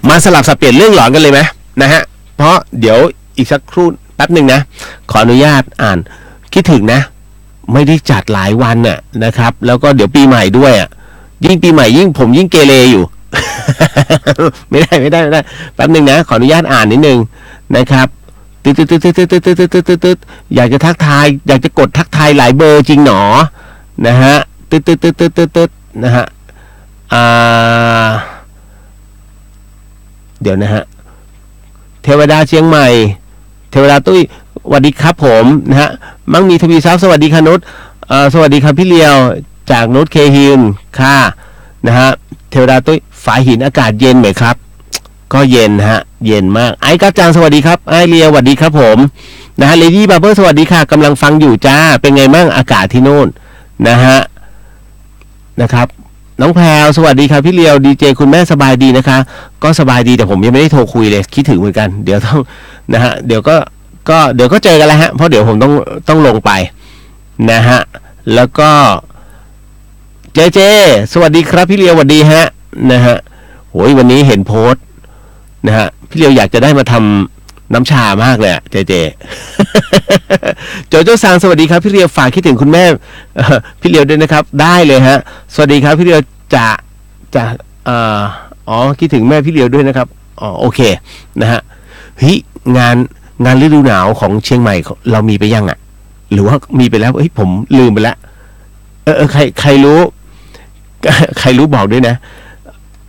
มาสลับสับเปลี่ยนเรื่องหลอนกันเลยไหมนะฮะเพราะเดี๋ยวอีกสักครู่แป๊บหนึ่งนะขออนุญาตอ่านคิดถึงนะไม่ได้จัดหลายวันน่ะนะครับแล้วก็เดี๋ยวปีใหม่ด้วยยิ่งปีใหม่ยิ่งผมยิ่งเกเรอยู่ ไม่ได้แป๊บหนึ่งนะขออนุญาตอ่านนิดนึงนะครับตึ๊ดอยากจะทักทายอยากจะกดทักทายหลายเบอร์จริงหนอนะฮะตึ๊ดนะฮะเดี๋ยวนะฮะเทวดาเชียงใหม่เทวดาตุ้ยสวัสดีครับผมนะฮะมั่งมีทวีทรัพย์สวัสดีค่ะนุชสวัสดีครับพี่เลียวจากนุชเคฮินค่ะนะฮะเทวดาตุ้ยฝายหินอากาศเย็นไหมครับก็เย็นฮะเย็นมากไอ้กัจจังสวัสดีครับไอ้เลียวสวัสดีครับผมนะฮะเลดี้บาร์เบอร์สวัสดีค่ะกำลังฟังอยู่จ้าเป็นไงมั่งอากาศที่โน่นนะฮะนะครับน้องแพรวสวัสดีครับพี่เลียวดีเจคุณแม่สบายดีนะคะก็สบายดีแต่ผมยังไม่ได้โทรคุยเลยคิดถึงเหมือนกันเดี๋ยวต้องนะฮะเดี๋ยวก็เจอกันแล้วฮะเพราะเดี๋ยวผมต้องลงไปนะฮะแล้วก็เจสวัสดีครับพี่เลียวสวัสดีฮะนะฮะโหยวันนี้เห็นโพสต์นะฮะพี่เลียวอยากจะได้มาทำน้ำชามากเลยเจโจโจ้ซังสวัสดีครับพี่เลียวฝากคิดถึงคุณแม่พี่เลียวด้วยนะครับได้เลยฮะสวัสดีครับพี่เลียวจะคิดถึงแม่พี่เลียวด้วยนะครับโอเคนะฮะเฮ้ยงานฤดูหนาวของเชียงใหม่เรามีไปยังหรือว่ามีไปแล้วเฮ้ยผมลืมไปแล้วใครรู้บอกด้วยนะ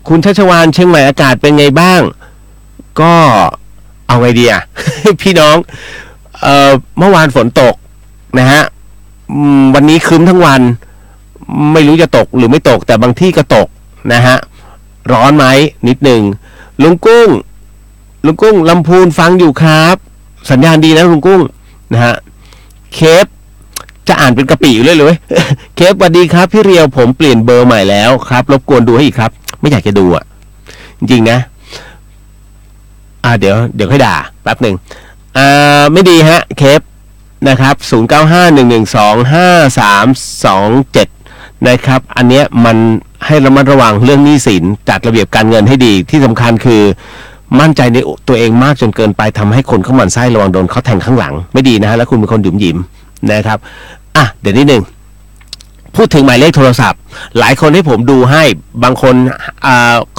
คุณชัชวาลเชียงใหม่อากาศเป็นไงบ้างก็เอาไงดีพี่น้องเมื่อวานฝนตกนะฮะวันนี้ครึ้มทั้งวันไม่รู้จะตกหรือไม่ตกแต่บางที่ก็ตกนะฮะร้อนไหมนิดหนึ่งลุงกุ้งลำพูนฟังอยู่ครับสัญญาณดีนะลุงกุ้งนะฮะเคฟจะอ่านเป็นกะปิอยู่เลยเคฟสวัสดีครับพี่เรียวผมเปลี่ยนเบอร์ใหม่แล้วครับรบกวนดูให้อีกครับไม่อยากจะดูจริงๆนะเดี๋ยวค่อยด่าแป๊บหนึ่งไม่ดีฮะเคฟ นะครับ0951125327นะครับอันเนี้ยมันให้ระมัดระวังเรื่องหนี้สินจัดระเบียบการเงินให้ดีที่สำคัญคือมั่นใจในตัวเองมากจนเกินไปทำให้คนเข้าหมั่นไส้ระวังโดนเขาแทงข้างหลังไม่ดีนะฮะแล้วคุณเป็นคนหยุมหยิมนะครับเดี๋ยวนิดนึงพูดถึงหมายเลขโทรศัพท์หลายคนให้ผมดูให้บางคน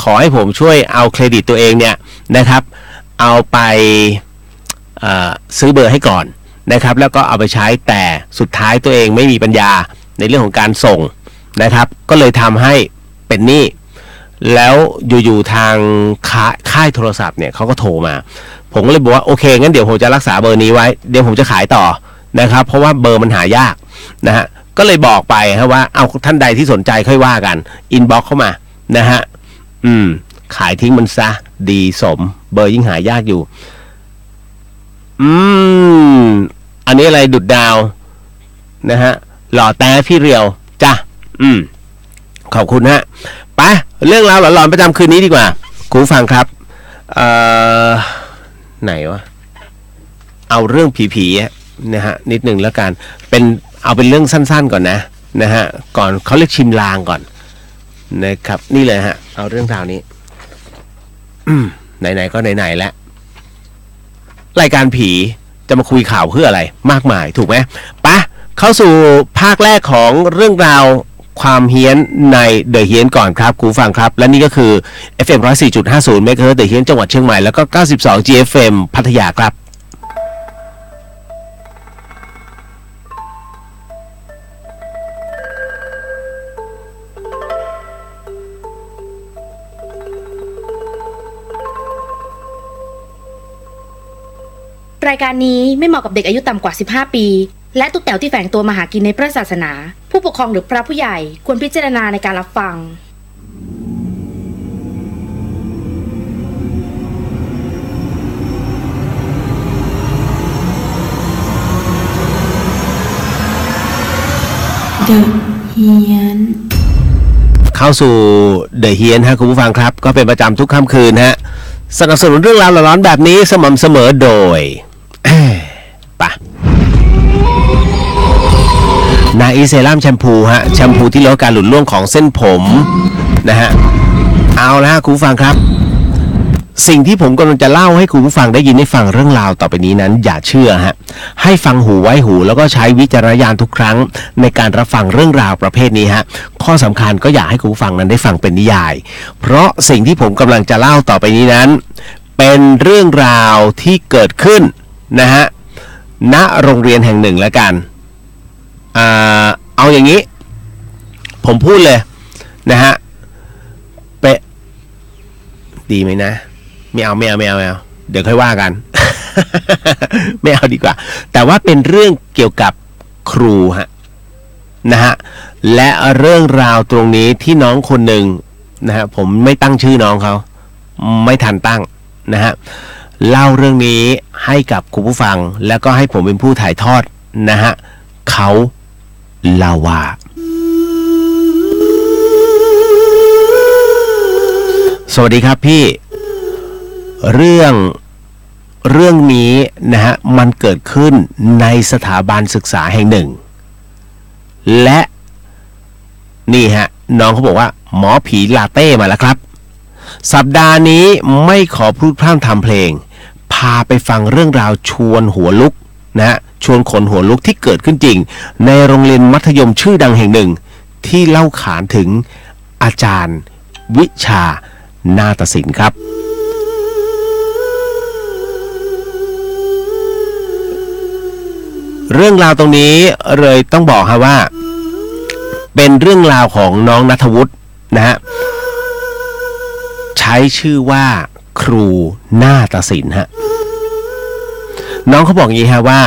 ขอให้ผมช่วยเอาเครดิตตัวเองเนี่ยนะครับเอาไปซื้อเบอร์ให้ก่อนนะครับแล้วก็เอาไปใช้แต่สุดท้ายตัวเองไม่มีปัญญาในเรื่องของการส่งนะครับก็เลยทำให้เป็นหนี้แล้วอยู่ๆทางค่ายโทรศัพท์เนี่ยเขาก็โทรมาผมก็เลยบอกว่าโอเคงั้นเดี๋ยวผมจะรักษาเบอร์นี้ไว้เดี๋ยวผมจะขายต่อนะครับเพราะว่าเบอร์มันหายากนะฮะก็เลยบอกไปว่าเอาท่านใดที่สนใจค่อยว่ากันอินบ็อกเข้ามานะฮะขายทิ้งมันซะดีสมเบอร์ยิ่งหายากอยู่อันนี้อะไรดุดดาวนะฮะหล่อแต่พี่เรียวจ้ะขอบคุณฮะไปเรื่องราวหลอนๆประจำคืนนี้ดีกว่าคุณฟังครับไหนวะเอาเรื่องผีๆนะฮะนิดหนึ่งแล้วกันเอาเป็นเรื่องสั้นๆก่อนนะฮะก่อนเขาเรียกชิมลางก่อนนะครับนี่เลยฮะเอาเรื่องราวนี้ไหนๆก็ไหนๆแล้วรายการผีจะมาคุยข่าวเพื่ออะไรมากมายถูกไหมปะเข้าสู่ภาคแรกของเรื่องราวความเฮี้ยนในเดอะเฮี้ยนก่อนครับคุณฟังครับและนี่ก็คือ FM 104.50 เมกะเฮิรตซ์เดอะเฮี้ยนจังหวัดเชียงใหม่แล้วก็92 GFM พัทยาครับรายการนี้ไม่เหมาะกับเด็กอายุต่ำกว่า15ปีและตุ๊กแต๋วที่แฝงตัวมาหากินในพระศาสนาผู้ปกครองหรือพระผู้ใหญ่ควรพิจารณาในการรับฟังเดอะเฮียนเข้าสู่เดอะเฮียนฮะคุณผู้ฟังครับก็เป็นประจำทุกค่ำคืนฮะสนับสนุนเรื่องราวหลอนๆแบบนี้สม่ำเสมอโดยนาอีเซรั่มแชมพูฮะแชมพูที่ลดการหลุดร่วงของเส้นผมนะฮะเอาละคุณผู้ฟังครับสิ่งที่ผมกำลังจะเล่าให้คุณผู้ฟังได้ยินได้ฟังเรื่องราวต่อไปนี้นั้นอย่าเชื่อฮะให้ฟังหูไว้หูแล้วก็ใช้วิจารณญาณทุกครั้งในการรับฟังเรื่องราวประเภทนี้ฮะข้อสำคัญก็อยากให้คุณผู้ฟังนั้นได้ฟังเป็นนิยายเพราะสิ่งที่ผมกำลังจะเล่าต่อไปนี้นั้นเป็นเรื่องราวที่เกิดขึ้นนะฮะณโรงเรียนแห่งหนึ่งแล้วกันเอาอย่างนี้ผมพูดเลยนะฮะเป๊ะดีไหมนะไม่เอาเดี๋ยวค่อยว่ากัน ไม่เอาดีกว่าแต่ว่าเป็นเรื่องเกี่ยวกับครูฮะนะฮะและเรื่องราวตรงนี้ที่น้องคนหนึ่งนะฮะผมไม่ตั้งชื่อน้องเขาไม่ทันตั้งนะฮะเล่าเรื่องนี้ให้กับคุณผู้ฟังแล้วก็ให้ผมเป็นผู้ถ่ายทอดนะฮะเขาเล่าว่าสวัสดีครับพี่เรื่องนี้นะฮะมันเกิดขึ้นในสถาบันศึกษาแห่งหนึ่งและนี่ฮะน้องเขาบอกว่าหมอผีลาเต้มาแล้วครับสัปดาห์นี้ไม่ขอพูดพร่ำทำเพลงพาไปฟังเรื่องราวชวนหัวลุกนะฮะชวนขนหัวลุกที่เกิดขึ้นจริงในโรงเรียนมัธยมชื่อดังแห่งหนึ่งที่เล่าขานถึงอาจารย์วิชานาฏศิลป์ครับเรื่องราวตรงนี้เลยต้องบอกฮะว่าเป็นเรื่องราวของน้องณัฐวุฒินะฮะใช้ชื่อว่าครูนาฏศิลป์ฮะน้องเขาบอกอย่างนี้ฮะว่า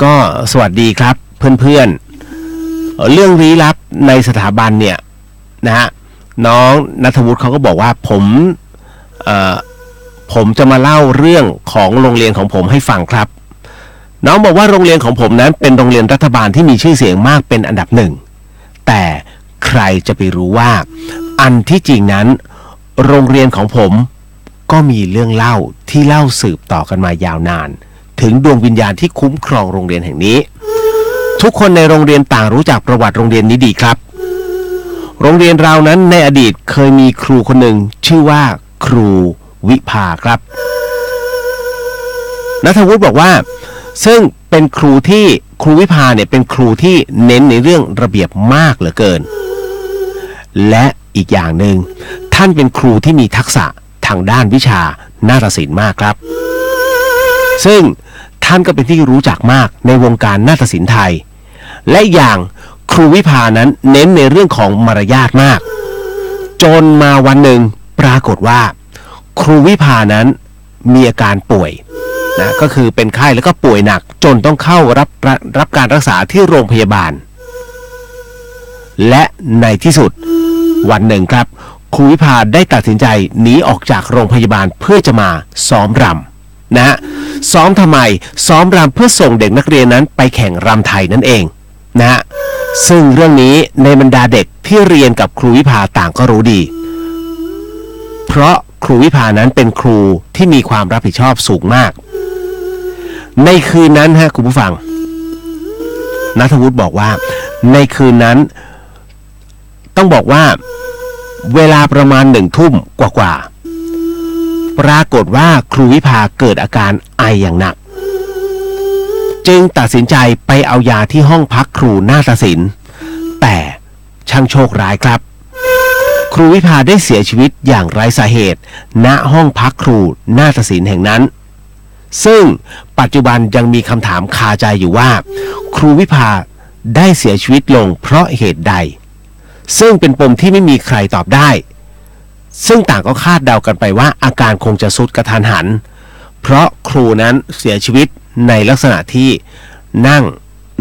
ก็สวัสดีครับเพื่อนๆเรื่องลี้ลับในสถาบันเนี่ยนะฮะน้องณัฐวุฒิเขาก็บอกว่าผมจะมาเล่าเรื่องของโรงเรียนของผมให้ฟังครับน้องบอกว่าโรงเรียนของผมนั้นเป็นโรงเรียนรัฐบาลที่มีชื่อเสียงมากเป็นอันดับหนึ่งแต่ใครจะไปรู้ว่าอันที่จริงนั้นโรงเรียนของผมก็มีเรื่องเล่าที่เล่าสืบต่อกันมายาวนานถ ถึงดวงวิญญาณที่คุ้มครองโรงเรียนแห่งนี้ทุกคนในโรงเรียนต่างรู้จักประวัติโรงเรียนนี้ดีครับโรงเรียนเรานั้นในอดีตเคยมีครูคนหนึ่งชื่อว่าครูวิภาครับณัฐวุฒิบอกว่าซึ่งเป็นครูวิภาเนี่ยเป็นครูที่เน้นในเรื่องระเบียบมากเหลือเกินและอีกอย่างหนึ่งท่านเป็นครูที่มีทักษะทางด้านวิชานาฏศิลป์มากครับซึ่งท่านก็เป็นที่รู้จักมากในวงการนาฏศิลป์ไทยและอย่างครูวิภานั้นเน้นในเรื่องของมารยาทมากจนมาวันหนึ่งปรากฏว่าครูวิภานั้นมีอาการป่วยนะก็คือเป็นไข้แล้วก็ป่วยหนักจนต้องเข้ารับการรักษาที่โรงพยาบาลและในที่สุดวันหนึ่งครับครูวิภาได้ตัดสินใจหนีออกจากโรงพยาบาลเพื่อจะมาซ้อมรำนะฮะซ้อมทำไมซ้อมรำเพื่อส่งเด็กนักเรียนนั้นไปแข่งรำไทยนั่นเองนะฮะซึ่งเรื่องนี้ในบรรดาเด็กที่เรียนกับครูวิภาต่างก็รู้ดีเพราะครูวิภานั้นเป็นครูที่มีความรับผิดชอบสูงมากในคืนนั้นฮะคุณผู้ฟังณัฐวุฒิบอกว่าในคืนนั้นต้องบอกว่าเวลาประมาณ1 ทุ่มกว่าปรากฏว่าครูวิภาเกิดอาการไออย่างหนักจึงตัดสินใจไปเอายาที่ห้องพักครูนาฏศิลป์แต่ช่างโชคร้ายครับครูวิภาได้เสียชีวิตอย่างไร้สาเหตุณห้องพักครูนาฏศิลป์แห่งนั้นซึ่งปัจจุบันยังมีคำถามคาใจอยู่ว่าครูวิภาได้เสียชีวิตลงเพราะเหตุใดซึ่งเป็นปมที่ไม่มีใครตอบได้ซึ่งต่างก็คาดเดากันไปว่าอาการคงจะทรุดกระทันหันเพราะครูนั้นเสียชีวิตในลักษณะที่นั่ง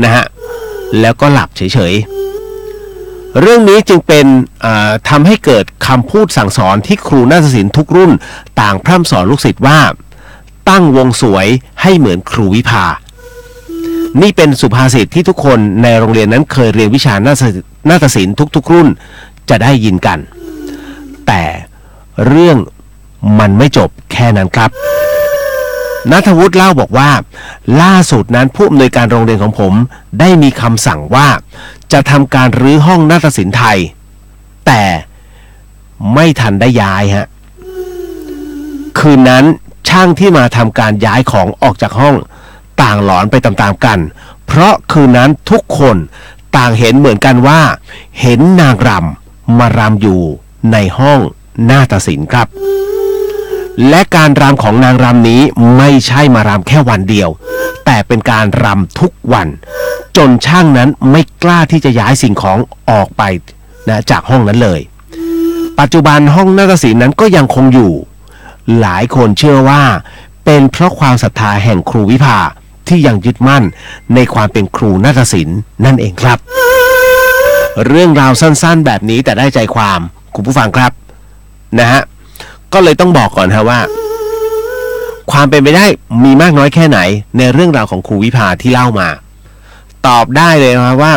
นะฮะแล้วก็หลับเฉยๆเรื่องนี้จึงเป็นทำให้เกิดคำพูดสั่งสอนที่ครูนาฏศิลป์ทุกรุ่นต่างพร่ำสอนลูกศิษย์ว่าตั้งวงสวยให้เหมือนครูวิภานี่เป็นสุภาษิตที่ทุกคนในโรงเรียนนั้นเคยเรียนวิชานาฏศิลป์ทุกๆรุ่นจะได้ยินกันแต่เรื่องมันไม่จบแค่นั้นครับณัฐวุฒิเล่าบอกว่าล่าสุดนั้นผู้อำนวยการโรงเรียนของผมได้มีคำสั่งว่าจะทำการรื้อห้องนาฏศิลป์ไทยแต่ไม่ทันได้ย้ายฮะคืนนั้นช่างที่มาทำการย้ายของออกจากห้องต่างหลอนไปตามๆกันเพราะคืนนั้นทุกคนต่างเห็นเหมือนกันว่าเห็นนางรำมารำอยู่ในห้องนาฏศิลป์ครับและการรำของนางรำนี้ไม่ใช่มารำแค่วันเดียวแต่เป็นการรำทุกวันจนช่างนั้นไม่กล้าที่จะย้ายสิ่งของออกไปนะจากห้องนั้นเลยปัจจุบันห้องนาฏศิลป์นั้นก็ยังคงอยู่หลายคนเชื่อว่าเป็นเพราะความศรัทธาแห่งครูวิภาที่ยังยึดมั่นในความเป็นครูนาฏศิลป์นั่นเองครับเรื่องราวสั้นๆแบบนี้แต่ได้ใจความคุณผู้ฟังครับนะฮะก็เลยต้องบอกก่อนฮะว่าความเป็นไปได้มีมากน้อยแค่ไหนในเรื่องราวของครูวิภาที่เล่ามาตอบได้เลยนะว่า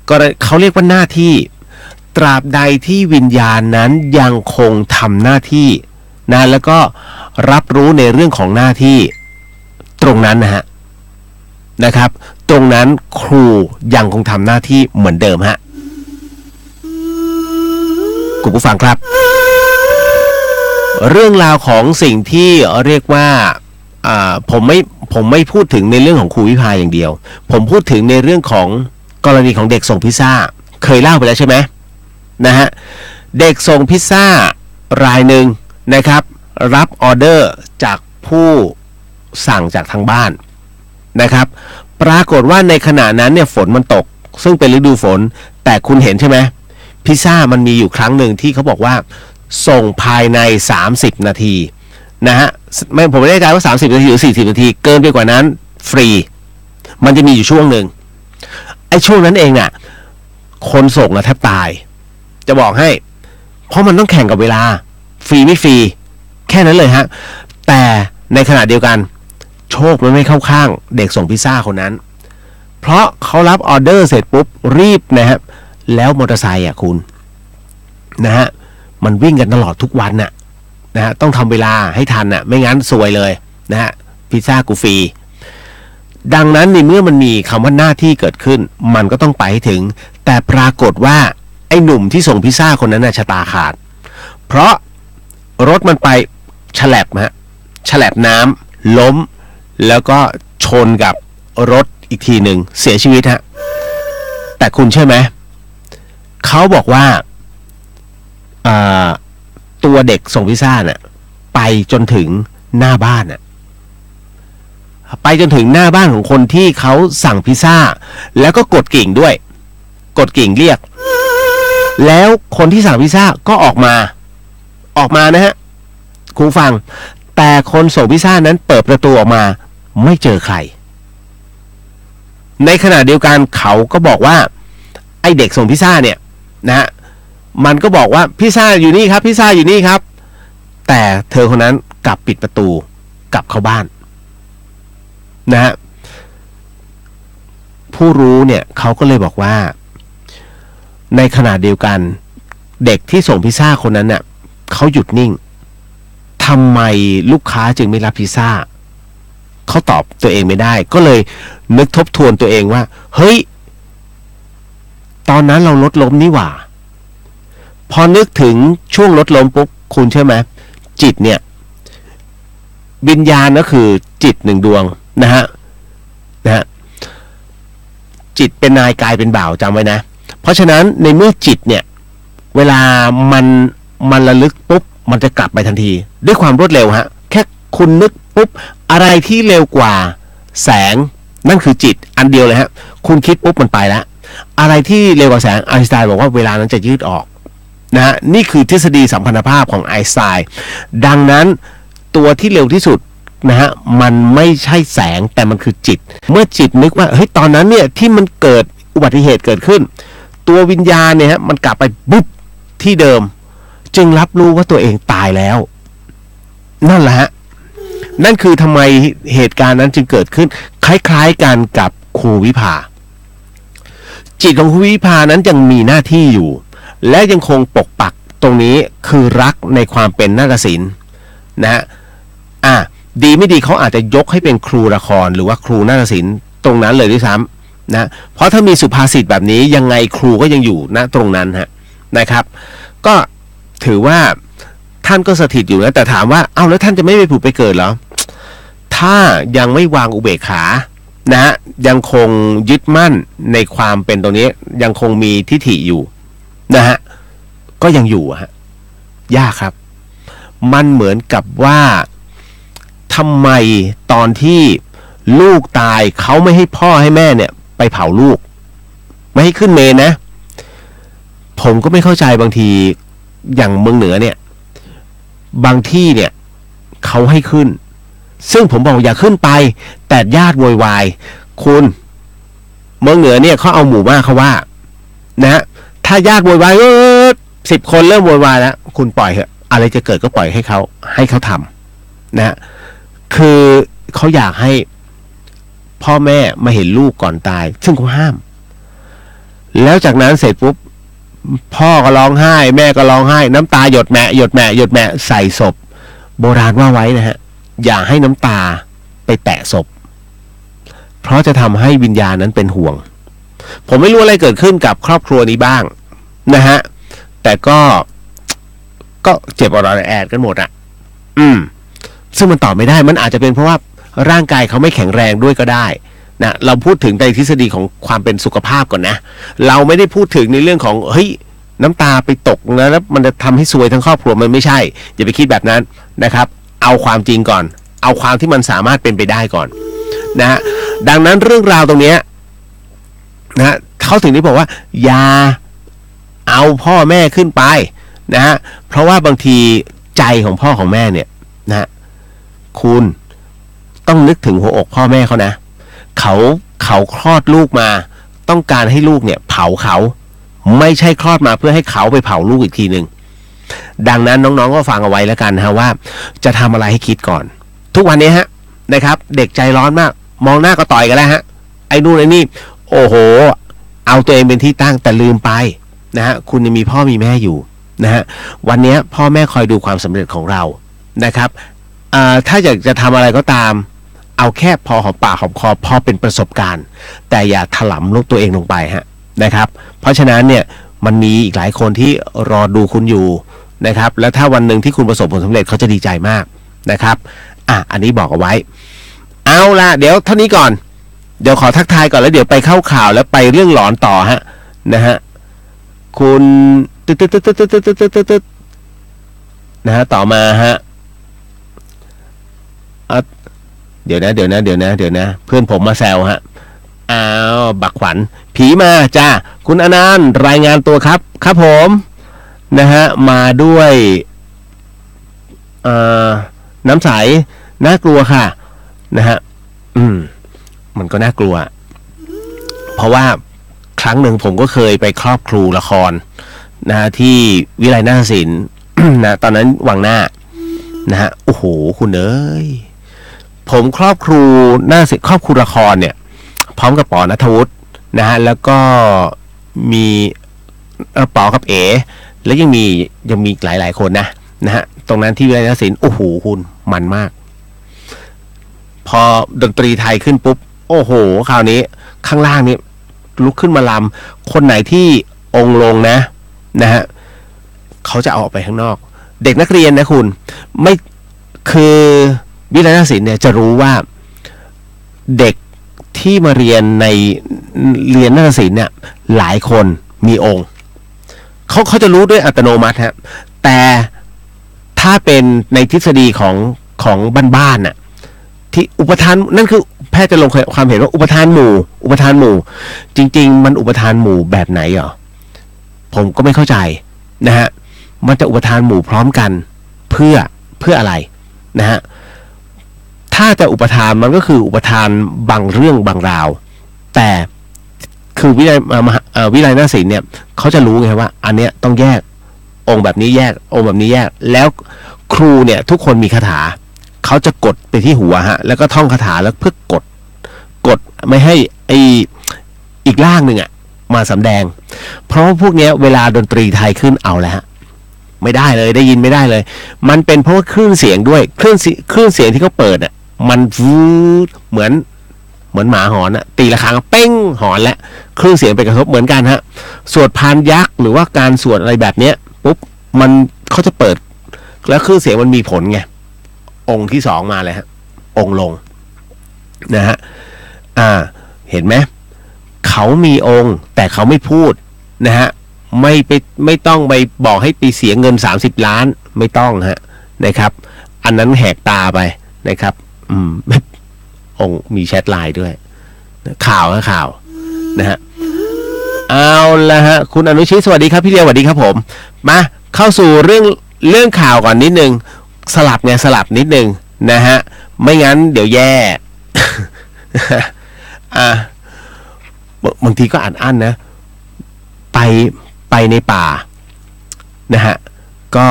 ก็เขาเรียกว่าหน้าที่ตราบใดที่วิญญาณนั้นยังคงทำหน้าที่นะแล้วก็รับรู้ในเรื่องของหน้าที่ตรงนั้นนะครับตรงนั้นครูยังคงทำหน้าที่เหมือนเดิมฮะคุณผู้ฟังครับเรื่องราวของสิ่งที่เรียกว่าผมไม่พูดถึงในเรื่องของครูวิภาอย่างเดียวผมพูดถึงในเรื่องของกรณีของเด็กส่งพิซซ่าเคยเล่าไปแล้วใช่ไหมนะฮะเด็กส่งพิซซ่ารายหนึ่งนะครับรับออเดอร์จากผู้สั่งจากทางบ้านนะครับปรากฏว่าในขณะนั้นเนี่ยฝนมันตกซึ่งเป็นฤดูฝนแต่คุณเห็นใช่ไหมพิซซ่ามันมีอยู่ครั้งหนึ่งที่เขาบอกว่าส่งภายใน30นาทีนะฮะผมไม่แน่ใจว่า30นาทีหรือ40นาทีเกินไปกว่านั้นฟรีมันจะมีอยู่ช่วงหนึ่งไอ้ช่วงนั้นเองอ่ะคนส่งแทบตายจะบอกให้เพราะมันต้องแข่งกับเวลาฟรีไม่ฟรีแค่นั้นเลยฮะแต่ในขณะเดียวกันโชคมันไม่เข้าข้างเด็กส่งพิซซ่าคนนั้นเพราะเขารับออเดอร์เสร็จปุ๊บรีบนะครับแล้วมอเตอร์ไซค์คุณนะฮะมันวิ่งกันตลอดทุกวันน่ะนะฮะต้องทำเวลาให้ทันน่ะไม่งั้นซวยเลยนะฮะพิซซ่ากูฟรี ดังนั้นในเมื่อมันมีคำว่าหน้าที่เกิดขึ้นมันก็ต้องไปให้ถึงแต่ปรากฏว่าไอ้หนุ่มที่ส่งพิซซ่าคนนั้นน่ะชะตาขาดเพราะรถมันไปฉลับน้ำล้มแล้วก็ชนกับรถอีกทีหนึ่งเสียชีวิตฮะแต่คุณเชื่อไหมเขาบอกว่าตัวเด็กส่งพิซซ่าเนี่ยไปจนถึงหน้าบ้านน่ะไปจนถึงหน้าบ้านของคนที่เขาสั่งพิซซ่าแล้วก็กดกิ่งด้วยกดกิ่งเรียกแล้วคนที่สั่งพิซซ่าก็ออกมานะฮะคุณฟังแต่คนส่งพิซซ่านั้นเปิดประตูออกมาไม่เจอใครในขณะเดียวกันเขาก็บอกว่าไอเด็กส่งพิซซ่าเนี่ยนะฮะมันก็บอกว่าพิซซ่าอยู่นี่ครับพิซซ่าอยู่นี่ครับแต่เธอคนนั้นกลับปิดประตูกลับเข้าบ้านนะฮะผู้รู้เนี่ยเขาก็เลยบอกว่าในขณะเดียวกันเด็กที่ส่งพิซซ่าคนนั้นเนี่ยเขาหยุดนิ่งทำไมลูกค้าจึงไม่รับพิซซ่าเขาตอบตัวเองไม่ได้ก็เลยนึกทบทวนตัวเองว่าเฮ้ยตอนนั้นเรารถล้มนี่หว่าพอนึกถึงช่วงรถล้มปุ๊บคุณเชื่อไหมจิตเนี่ยวิญญาณก็คือจิตหนึ่งดวงนะฮะจิตเป็นนายกายเป็นบ่าวจำไว้นะเพราะฉะนั้นในเมื่อจิตเนี่ยเวลามันระลึกปุ๊บมันจะกลับไปทันทีด้วยความรวดเร็วฮะแค่คุณนึกปุ๊บอะไรที่เร็วกว่าแสงนั่นคือจิตอันเดียวเลยฮะคุณคิดปุ๊บมันไปแล้วอะไรที่เร็วกว่าแสงไอน์สไตน์บอกว่าเวลานั้นจะยืดออกนะฮะนี่คือทฤษฎีสัมพันธภาพของไอน์สไตน์ดังนั้นตัวที่เร็วที่สุดนะฮะมันไม่ใช่แสงแต่มันคือจิตเมื่อจิตนึกว่าเฮ้ยตอนนั้นเนี่ยที่มันเกิดอุบัติเหตุเกิดขึ้นตัววิญญาณเนี่ยฮะมันกลับไปบุ๊บที่เดิมจึงรับรู้ว่าตัวเองตายแล้วนั่นแหละฮะนั่นคือทำไมเหตุการณ์นั้นจึงเกิดขึ้นคล้ายๆกันกับครูวิภาจิตของครูวิภานั้นยังมีหน้าที่อยู่และยังคงปกปักตรงนี้คือรักในความเป็นนาฏศิลป์นะฮะดีไม่ดีเขาอาจจะยกให้เป็นครูละครหรือว่าครูนาฏศิลป์ตรงนั้นเลยด้วยซ้ำนะเพราะถ้ามีสุภาษิตแบบนี้ยังไงครูก็ยังอยู่ณตรงนั้นฮะนะครับก็ถือว่าท่านก็สถิตอยู่นะแต่ถามว่าเอาแล้วท่านจะไม่ไปผุดไปเกิดเหรอถ้ายังไม่วางอุเบกขานะฮะยังคงยึดมั่นในความเป็นตรงนี้ยังคงมีทิฏฐิอยู่นะฮะก็ยังอยู่ฮะยากครับมันเหมือนกับว่าทำไมตอนที่ลูกตายเขาไม่ให้พ่อให้แม่เนี่ยไปเผาลูกไม่ให้ขึ้นเมนนะผมก็ไม่เข้าใจบางทีอย่างเมืองเหนือเนี่ยบางที่เนี่ยเขาให้ขึ้นซึ่งผมบอกอย่าขึ้นไปแต่ญาติโวยวายคุณเมืองเหนือเนี่ยเขาเอาหมู่บ้านเขาว่านะถ้าญาติโวยวาย10 คนเริ่มโวยวายแล้วคุณปล่อยเถอะอะไรจะเกิดก็ปล่อยให้เขาทำนะคือเขาอยากให้พ่อแม่มาเห็นลูกก่อนตายซึ่งเขาห้ามแล้วจากนั้นเสร็จปุ๊บพ่อก็ร้องไห้แม่ก็ร้องไห้น้ำตาหยดแหมะใส่ศพโบราณว่าไว้นะฮะอย่าให้น้ำตาไปแตะศพเพราะจะทำให้วิญญาณนั้นเป็นห่วงผมไม่รู้อะไรเกิดขึ้นกับครอบครัวนี้บ้างนะฮะแต่ก็เจ็บออดแอดกันหมดอ่ะซึ่งมันตอบไม่ได้มันอาจจะเป็นเพราะว่าร่างกายเขาไม่แข็งแรงด้วยก็ได้นะเราพูดถึงในทฤษฎีของความเป็นสุขภาพก่อนนะเราไม่ได้พูดถึงในเรื่องของเฮ้ยน้ำตาไปตกนะแล้วมันจะทำให้ซวยทั้งครอบครัวมันไม่ใช่อย่าไปคิดแบบนั้นนะครับเอาความจริงก่อนเอาความที่มันสามารถเป็นไปได้ก่อนนะฮะดังนั้นเรื่องราวตรงนี้นะเขาถึงได้บอกว่าอย่าเอาพ่อแม่ขึ้นไปนะฮะเพราะว่าบางทีใจของพ่อของแม่เนี่ยนะคุณต้องนึกถึงหัวอกพ่อแม่เขานะเขาคลอดลูกมาต้องการให้ลูกเนี่ยเผาเขาไม่ใช่คลอดมาเพื่อให้เขาไปเผาลูกอีกทีหนึ่งดังนั้นน้องๆก็ฟังเอาไว้แล้วกันฮะว่าจะทำอะไรให้คิดก่อนทุกวันนี้ฮะนะครับเด็กใจร้อนมากมองหน้าก็ต่อยกันแล้วฮะไอ้นู่นไอ้นี่โอ้โหเอาตัวเองเป็นที่ตั้งแต่ลืมไปนะฮะคุณยังมีพ่อมีแม่อยู่นะฮะวันนี้พ่อแม่คอยดูความสำเร็จของเรานะครับถ้าอยากจะทำอะไรก็ตาม เอาแค่พอหอมปากหอมคอพอเป็นประสบการณ์แต่อย่าถลำตัวเองลงไปฮะนะครับเพราะฉะนั้นเนี่ยมันมีอีกหลายคนที่รอดูคุณอยู่นะครับแล้วถ้าวันหนึ่งที่คุณประสบผลสำเร็จเขาจะดีใจมากนะครับอันนี้บอกเอาไว้เอาล่ะเดี๋ยวเท่านี้ก่อนเดี๋ยวขอทักทายก่อนแล้วเดี๋ยวไปเข้าข่าวแล้วไปเรื่องหลอนต่อฮะนะฮะคุณตึ๊ดนะฮะต่อมาฮะเดี๋ยวนะเพื่อนผมมาแซวฮะบักขวัญผีมาจ้าคุณอนันต์รายงานตัวครับผมนะฮะมาด้วยน้ำใสน่ากลัวค่ะนะฮะมันก็น่ากลัวเพราะว่าครั้งหนึ่งผมก็เคยไปครอบครูละครนะฮะที่วิไลนาฏศิลป์ นะตอนนั้นวังหน้านะฮะโอ้โหคุณเอ้ยผมครอบครูหน้าศิลป์ครอบครูละครเนี่ยพร้อมกับป๋อณัฐวุฒินะฮะแล้วก็มีป๋อกับเอ๋แล้วยังมีหลายคนนะฮะตรงนั้นที่วิไลนาฏศิลป์โอ้โหคุณมันมากพอดนตรีไทยขึ้นปุ๊บโอ้โหคราวนี้ข้างล่างนี้ลุกขึ้นมาลำคนไหนที่องค์ลงนะฮะเขาจะเอาออกไปข้างนอกเด็กนักเรียนนะคุณไม่คือวิไลนาฏศิลป์เนี่ยจะรู้ว่าเด็กที่มาเรียนนาฏศิลป์เนี่ยหลายคนมีองค์เขาจะรู้ด้วยอัตโนมัติฮะแต่ถ้าเป็นในทฤษฎีของบ้านๆน่ะที่อุปทานนั่นคือแพทย์จะลงความเห็นว่าอุปทานหมู่จริงๆมันอุปทานหมู่แบบไหนเหรอผมก็ไม่เข้าใจนะฮะมันจะอุปทานหมู่พร้อมกันเพื่ออะไรนะฮะถ้าจะอุปทานมันก็คืออุปทานบางเรื่องบางราวแต่คือวิไลนาฏศิลป์เนี่ยเขาจะรู้ไงว่าอันเนี้ยต้องแยกองค์แบบนี้แยกองค์แบบนี้แยกแล้วครูเนี่ยทุกคนมีคาถาเขาจะกดไปที่หัวฮะแล้วก็ท่องคาถาแล้วเพื่อกดไม่ให้อีกร่างหนึ่งมาสำแดงเพราะว่าพวกเนี้ยเวลาดนตรีไทยขึ้นเอาแล้วฮะไม่ได้เลยได้ยินไม่ได้เลยมันเป็นเพราะว่าคลื่นเสียงด้วยคลื่นเสียงที่เขาเปิดมันเหมือนหมาหอนตีระฆังเป้งหอนและคลื่นเสียงไปกระทบเหมือนกันฮะสวดพานยักษ์หรือว่าการสวดอะไรแบบเนี้ยปุ๊บมันเขาจะเปิดแล้วคลื่นเสียงมันมีผลไงองค์ที่สองมาเลยฮะองค์ลงนะฮะเห็นไหมเขามีองค์แต่เขาไม่พูดนะฮะไม่ต้องไปบอกให้ไปเสียเงิน30 ล้านไม่ต้องฮะนะครับอันนั้นแหกตาไปนะครับองค์มีแชทไลน์ด้วยข่าวนะฮะเอาละฮะคุณอนุชิตสวัสดีครับพี่เดียวสวัสดีครับผมมาเข้าสู่เรื่องข่าวก่อนนิดนึงสลับนิดนึงนะฮะไม่งั้นเดี๋ยวแย่ บางทีก็อั้นนะไปในป่านะฮะก็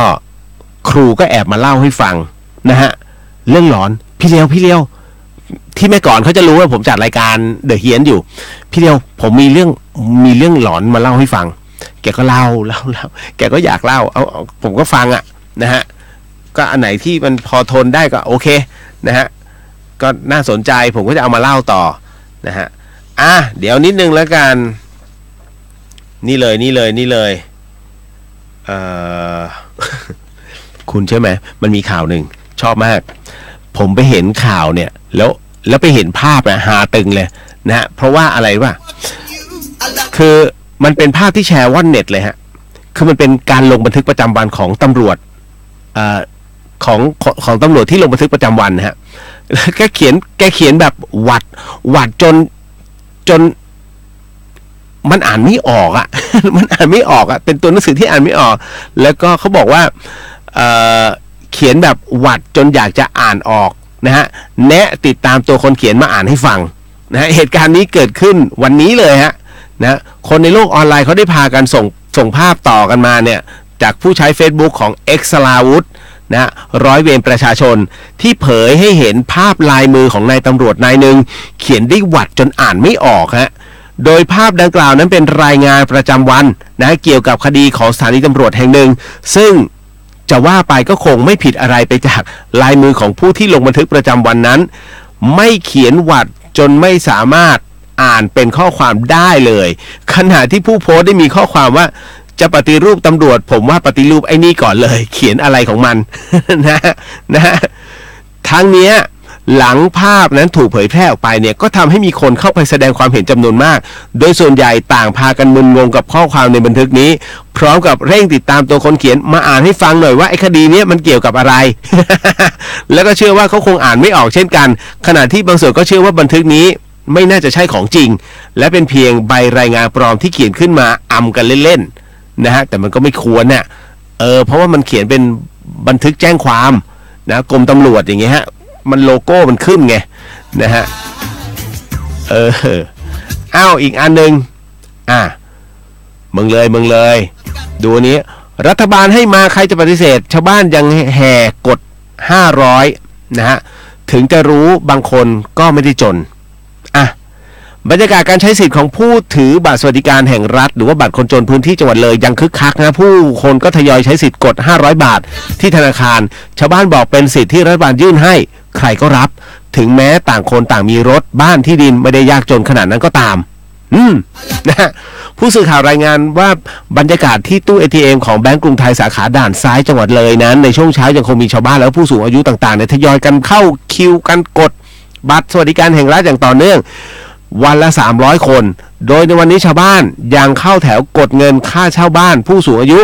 ครูก็แอบมาเล่าให้ฟังนะฮะเรื่องหลอนพี่เลียวที่แม่ก่อนเขาจะรู้ว่าผมจัดรายการเดอะเฮียนอยู่พี่เลียวผมมีเรื่องหลอนมาเล่าให้ฟังแกก็เล่าแกก็อยากเล่าเอาผมก็ฟังนะฮะก็อันไหนที่มันพอทนได้ก็โอเคนะฮะก็น่าสนใจผมก็จะเอามาเล่าต่อนะฮะเดี๋ยวนิดนึงแล้วกันนี่เลยคุณใช่ไหมมันมีข่าวหนึ่งชอบมากผมไปเห็นข่าวเนี่ยแล้วไปเห็นภาพหาตึงเลยนะฮะเพราะว่าอะไรวะคือมันเป็นภาพที่แชร์ว่อนเน็ตเลยฮะคือมันเป็นการลงบันทึกประจำวันของตำรวจของตำรวจที่ลงบันทึกประจำวันนะฮะแกเขียนแบบหวัดจนมันอ่านไม่ออกมันอ่านไม่ออกเป็นตัวหนังสือที่อ่านไม่ออกแล้วก็เขาบอกว่าเขียนแบบหวัดจนอยากจะอ่านออกนะฮะแนะติดตามตัวคนเขียนมาอ่านให้ฟังนะฮะเหตุการณ์นี้เกิดขึ้นวันนี้เลยฮะนะคนในโลกออนไลน์เขาได้พากันส่งภาพต่อกันมาเนี่ยจากผู้ใช้ Facebook ของ X สลาวุธนะร้อยเวรประชาชนที่เผยให้เห็นภาพลายมือของนายตำรวจนายหนึ่งเขียนได้หวัดจนอ่านไม่ออกฮะโดยภาพดังกล่าวนั้นเป็นรายงานประจำวันนะเกี่ยวกับคดีของสถานีตำรวจแห่งหนึ่งซึ่งจะว่าไปก็คงไม่ผิดอะไรไปจากลายมือของผู้ที่ลงบันทึกประจำวันนั้น ไม่เขียนหวัดจนไม่สามารถอ่านเป็นข้อความได้เลยขณะที่ผู้โพสต์ได้มีข้อความว่าจะปฏิรูปตำรวจผมว่าปฏิรูปไอ้นี่ก่อนเลยเขียนอะไรของมัน นะทั้งเนี้ยหลังภาพนั้นถูกเผยแพร่ออกไปเนี่ยก็ทำให้มีคนเข้าไปแสดงความเห็นจำนวนมากโดยส่วนใหญ่ต่างพากันมึนงงกับข้อความในบันทึกนี้พร้อมกับเร่งติดตามตัวคนเขียนมาอ่านให้ฟังหน่อยว่าไอ้คดีนี้มันเกี่ยวกับอะไร แล้วก็เชื่อว่าเขาคงอ่านไม่ออกเช่นกันขณะที่บางส่วนก็เชื่อว่าบันทึกนี้ไม่น่าจะใช่ของจริงและเป็นเพียงใบรายงานปลอมที่เขียนขึ้นมาอำกันเล่นๆนะฮะแต่มันก็ไม่ควรเนี่ยเพราะว่ามันเขียนเป็นบันทึกแจ้งความนะกรมตำรวจอย่างเงี้ยฮะมันโลโก้มันขึ้นไงนะฮะอีกอันนึงมึงเลยดูนี้รัฐบาลให้มาใครจะปฏิเสธชาวบ้านยังแห่กด500นะฮะถึงจะรู้บางคนก็ไม่ได้จนบรรยากาศการใช้สิทธิ์ของผู้ถือบัตรสวัสดิการแห่งรัฐหรือว่าบัตรคนจนพื้นที่จังหวัดเลยยังคึกคักนะผู้คนก็ทยอยใช้สิทธิ์กด500 บาทที่ธนาคารชาวบ้านบอกเป็นสิทธิ์ที่รัฐบาลยื่นให้ใครก็รับถึงแม้ต่างคนต่างมีรถบ้านที่ดินไม่ได้ยากจนขนาดนั้นก็ตามนะฮะผู้สื่อข่าวรายงานว่าบรรยากาศที่ตู้ ATM ของแบงก์กรุงไทยสาขาด่านซ้ายจังหวัดเลยนั้นในช่วงเช้ายังคงมีชาวบ้านและผู้สูงอายุต่างๆเนี่ยทยอยกันเข้าคิวกันกดบัตรสวัสดิการแห่งรัฐอย่างต่อเนื่องวันละ300 คนโดยในวันนี้ชาวบ้านยังเข้าแถวกดเงินค่าเช่าบ้านผู้สูงอายุ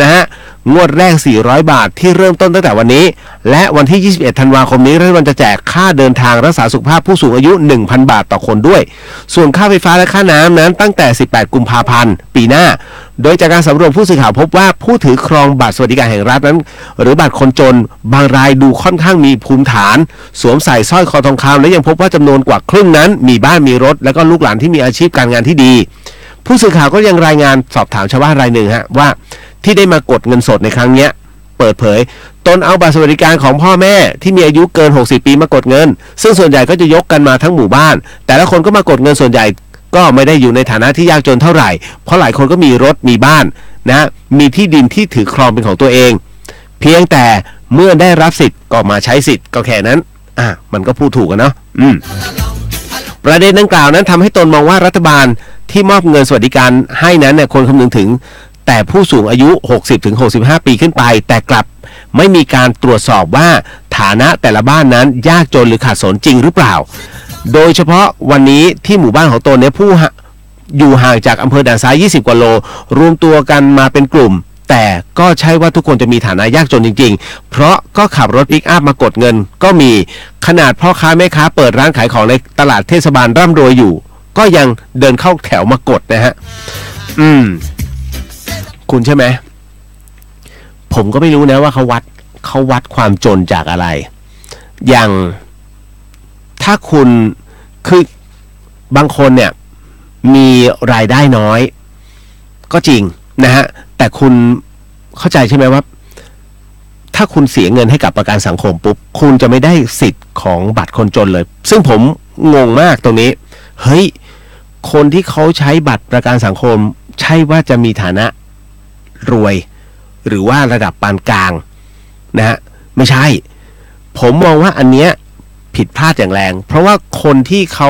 นะฮะงวดแรก400 บาทที่เริ่มต้นตั้งแต่วันนี้และวันที่21ธันวาคมนี้รัฐบาลจะแจกค่าเดินทางรักษาสุขภาพผู้สูงอายุ 1,000 บาทต่อคนด้วยส่วนค่าไฟฟ้าและค่าน้ำนั้นตั้งแต่18กุมภาพันธ์ปีหน้าโดยจากการสำรวจผู้สื่อข่าวพบว่าผู้ถือครองบัตรสวัสดิการแห่งรัฐนั้นหรือบัตรคนจนบางรายดูค่อนข้างมีภูมิฐานสวมใส่สร้อยคอทองคำและยังพบว่าจำนวนกว่าครึ่งนั้นมีบ้านมีรถและก็ลูกหลานที่มีอาชีพการงานที่ดีผู้สื่อข่าวก็ยังรายงานสอบถามชาวบ้านรายหนึ่งฮะว่าที่ได้มากดเงินสดในครั้งนี้เปิดเผยตนเอาบัตรสวัสดิการของพ่อแม่ที่มีอายุเกิน60 ปีมากดเงินซึ่งส่วนใหญ่ก็จะยกกันมาทั้งหมู่บ้านแต่ละคนก็มากดเงินส่วนใหญ่ก็ไม่ได้อยู่ในฐานะที่ยากจนเท่าไหร่เพราะหลายคนก็มีรถมีบ้านนะมีที่ดินที่ถือครองเป็นของตัวเองเพียงแต่เมื่อได้รับสิทธิ์ก็มาใช้สิทธิ์ก็แค่นั้นมันก็พูดถูกกันเนาะประเด็นดังกล่าวนั้นทำให้ตนมองว่ารัฐบาลที่มอบเงินสวัสดิการให้นั้นเนี่ยควรคำนึงถึงแต่ผู้สูงอายุ 60-65 ปีขึ้นไปแต่กลับไม่มีการตรวจสอบว่าฐานะแต่ละบ้านนั้นยากจนหรือขาดสนจริงหรือเปล่าโดยเฉพาะวันนี้ที่หมู่บ้านของตนเนี่ยผู้อยู่ห่างจากอำเภอด่านซ้าย20 กว่าโลรวมตัวกันมาเป็นกลุ่มแต่ก็ใช่ว่าทุกคนจะมีฐานะยากจนจริงๆเพราะก็ขับรถปิกอัพมากดเงินก็มีขนาดพ่อค้าแม่ค้าเปิดร้านขายของในตลาดเทศบาลร่ำรวยอยู่ก็ยังเดินเข้าแถวมากดนะฮะคุณใช่ไหมผมก็ไม่รู้นะว่าเขาวัดความจนจากอะไรอย่างถ้าคุณคือบางคนเนี่ยมีรายได้น้อยก็จริงนะฮะแต่คุณเข้าใจใช่ไหมว่าถ้าคุณเสียเงินให้กับประกันสังคมปุ๊บคุณจะไม่ได้สิทธิ์ของบัตรคนจนเลยซึ่งผมงงมากตรงนี้เฮ้ยคนที่เขาใช้บัตรประกันสังคมใช่ว่าจะมีฐานะรวยหรือว่าระดับปานกลางนะฮะไม่ใช่ผมมองว่าอันเนี้ยผิดพลาดอย่างแรงเพราะว่าคนที่เขา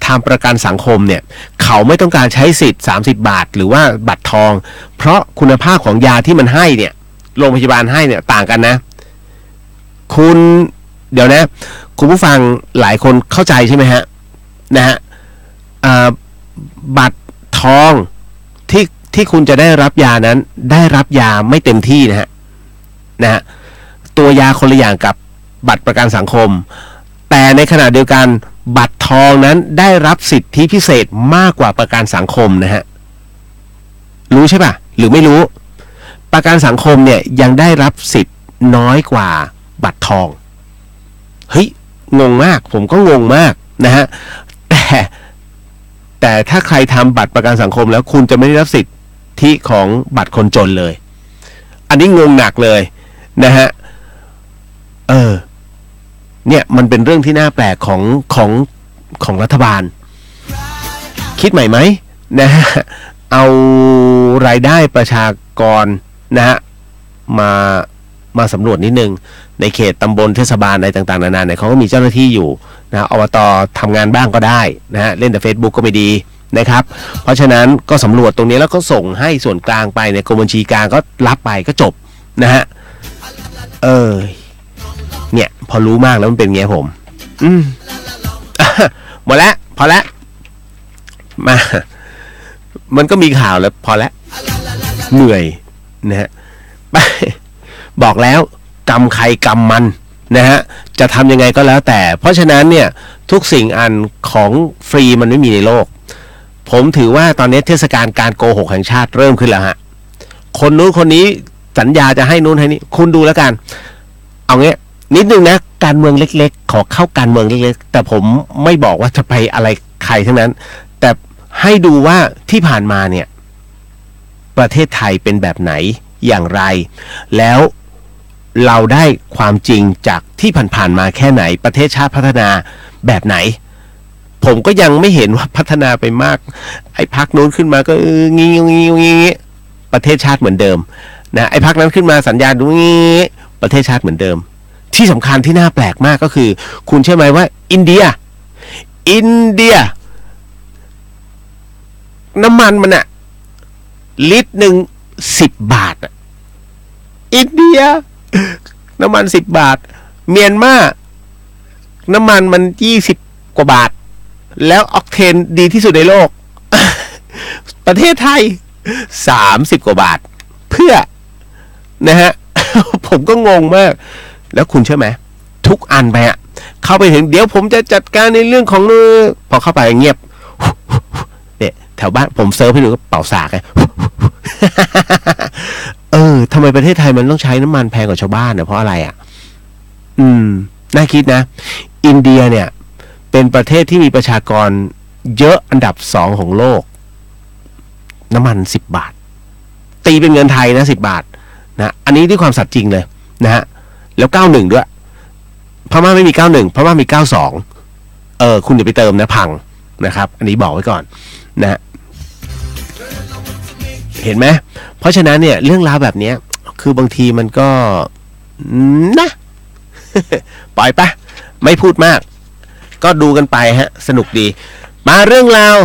ทำประกันสังคมเนี่ยเขาไม่ต้องการใช้สิทธิ์30 บาทหรือว่าบัตรทองเพราะคุณภาพของยาที่มันให้เนี่ยโรงพยาบาลให้เนี่ยต่างกันนะคุณเดี๋ยวนะคุณผู้ฟังหลายคนเข้าใจใช่ไหมฮะนะฮะบัตรทองที่คุณจะได้รับยานั้นได้รับยาไม่เต็มที่นะฮะตัวยาคนละอย่างกับบัตรประกันสังคมแต่ในขณะเดียวกันบัตรทองนั้นได้รับสิทธิพิเศษมากกว่าประกันสังคมนะฮะรู้ใช่ป่ะหรือไม่รู้ประกันสังคมเนี่ยยังได้รับสิทธิ์น้อยกว่าบัตรทองเฮ้ยงงมากผมก็งงมากนะฮะแต่ถ้าใครทำบัตรประกันสังคมแล้วคุณจะไม่ได้รับสิทธิของบัตรคนจนเลยอันนี้งงหนักเลยนะฮะเนี่ยมันเป็นเรื่องที่น่าแปลกของรัฐบาลคิดใหม่ไหมนะฮะเอารายได้ประชากรนะฮะมาสำรวจนิดนึงในเขตตำบลเทศบาลอะไรต่างๆนานาเนี่ยเขาก็มีเจ้าหน้าที่อยู่ นะอบตทำงานบ้างก็ได้นะฮะเล่นแต่ Facebook ก็ไม่ดีนะครับเพราะฉะนั้นก็สำรวจตรงนี้แล้วก็ส่งให้ส่วนกลางไปในกรมบัญชีกลางก็รับไปก็จบนะฮะเนี่ยพอรู้มากแล้วมันเป็นไงผมหมดแล้วพอแล้วมามันก็มีข่าวแล้วพอแล้วเหนื่อยนะฮะไปบอกแล้วกรรมใครกรรมมันนะฮะจะทำยังไงก็แล้วแต่เพราะฉะนั้นเนี่ยทุกสิ่งอันของฟรีมันไม่มีในโลกผมถือว่าตอนนี้เทศกาลการโกหกแห่งชาติเริ่มขึ้นแล้วฮะคนนู้นคนนี้สัญญาจะให้นู้นให้นี้คุณดูแล้วกันเอางี้นิดนึงนะการเมืองเล็กๆขอเข้าการเมืองเล็กๆแต่ผมไม่บอกว่าจะไปอะไรใครทั้งนั้นแต่ให้ดูว่าที่ผ่านมาเนี่ยประเทศไทยเป็นแบบไหนอย่างไรแล้วเราได้ความจริงจากที่ผ่านๆมาแค่ไหนประเทศชาติพัฒนาแบบไหนผมก็ยังไม่เห็นว่าพัฒนาไปมากไอ้พรรคนู้นขึ้นมาก็งี้ประเทศชาติเหมือนเดิมนะไอ้พรรคนั้นขึ้นมาสัญญาณดูงี้ประเทศชาติเหมือนเดิมที่สำคัญที่น่าแปลกมากก็คือคุณเชื่อไหมว่าอินเดียน้ำมันมันอะลิตรหนึ่ง10 บาทอะอินเดียน้ำมัน10 บาทเมียนมาน้ำมันมัน20 กว่าบาทแล้วออกเทนดีที่สุดในโลก ประเทศไทย30 กว่าบาทเพื่อนะฮะ ผมก็งงมากแล้วคุณเชื่อไหมทุกอันไปอะเข้าไปถึงเดี๋ยวผมจะจัดการในเรื่องของพอเข้าไปเงียบเนี่ยแถวบ้านผมเซิร์ฟให้ดูก็เป่าสากไง ทำไมประเทศไทยมันต้องใช้น้ำมันแพงกว่าชาวบ้านเนี่ยเพราะอะไรอ่ะน่าคิดนะอินเดียเนี่ยเป็นประเทศที่มีประชากรเยอะอันดับ2ของโลกน้ำมัน10 บาทตีเป็นเงินไทยนะ10 บาทนะอันนี้ด้วยความสัตย์จริงเลยนะฮะแล้ว91ด้วยพม่าไม่มี91พม่ามี92คุณอย่าไปเติมนะพังนะครับอันนี้บอกไว้ก่อนนะฮะเห็นไหมเพราะฉะนั้นเนี่ยเรื่องราวแบบนี้คือบางทีมันก็นะ ปล่อยปะไม่พูดมากก็ดูกันไปฮะสนุกดีมาเรื่องราว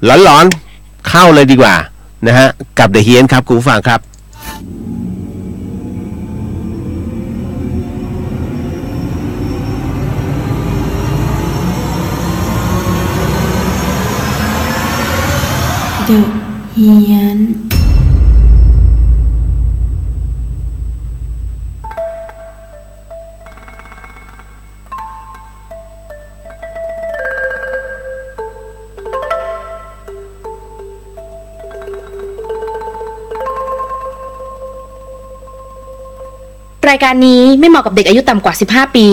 หลอนๆเข้าเลยดีกว่านะฮะกับเดอะเฮียนครับคุณผู้ฟังครับเดอะเฮียนรายการนี้ไม่เหมาะกับเด็กอายุต่ำกว่า15 ปี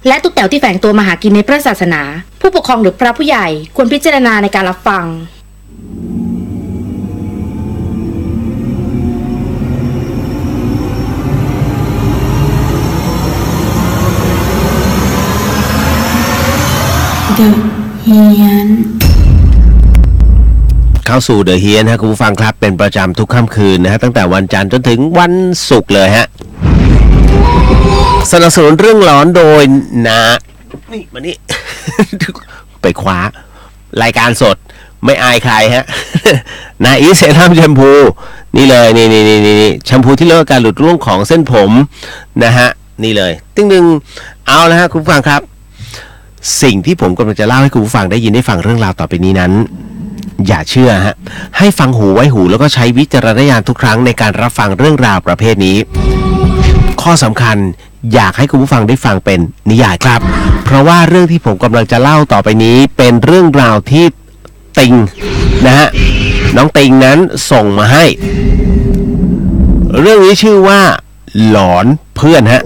และตุ๊กแต๋วที่แฝงตัวมาหากินในพระศาสนาผู้ปกครองหรือพระผู้ใหญ่ควรพิจารณาในการรับฟังเดอะเฮียนเข้าสู่เดอะเฮียนฮะคุณผู้ฟังครับเป็นประจำทุกค่ำคืนนะฮะตั้งแต่วันจันทร์จนถึงวันศุกร์เลยฮะสนับสนุนเรื่องร้อนโดยนะนี่มานี่ ไปคว้ารายการสดไม่อายใครฮะ นาอีเซรั่มแชมพูนี่เลยนี่แชมพูที่ลดการหลุดร่วงของเส้นผมนะฮะนี่เลยตึงเอาละฮะคุณผู้ฟังครับสิ่งที่ผมกำลังจะเล่าให้คุณผู้ฟังได้ยินได้ฟังเรื่องราวต่อไปนี้นั้นอย่าเชื่อฮะให้ฟังหูไว้หูแล้วก็ใช้วิจารณญาณทุกครั้งในการรับฟังเรื่องราวประเภทนี้ข้อสำคัญอยากให้คุณผู้ฟังได้ฟังเป็นนิยายครับเพราะว่าเรื่องที่ผมกำลังจะเล่าต่อไปนี้เป็นเรื่องราวที่ติงนะฮะน้องติงนั้นส่งมาให้เรื่องนี้ชื่อว่าหลอนเพื่อนฮะ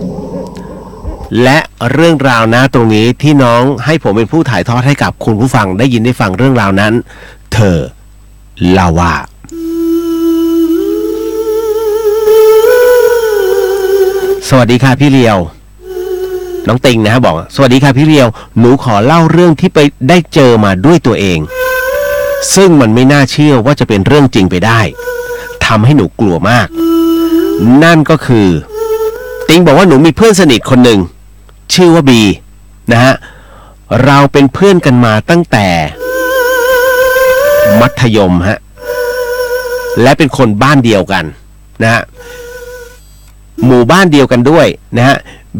และเรื่องราวนะตรงนี้ที่น้องให้ผมเป็นผู้ถ่ายทอดให้กับคุณผู้ฟังได้ยินได้ฟังเรื่องราวนั้นเธอเล่าว่าสวัสดีค่ะพี่เลียวน้องติงนะฮะบอกสวัสดีค่ะพี่เลียวหนูขอเล่าเรื่องที่ไปได้เจอมาด้วยตัวเองซึ่งมันไม่น่าเชื่อว่าจะเป็นเรื่องจริงไปได้ทำให้หนูกลัวมากนั่นก็คือติงบอกว่าหนูมีเพื่อนสนิทคนหนึ่งชื่อว่าบีนะฮะ เราเป็นเพื่อนกันมาตั้งแต่มัธยมฮะและเป็นคนบ้านเดียวกันนะฮะหมู่บ้านเดียวกันด้วยนะฮะ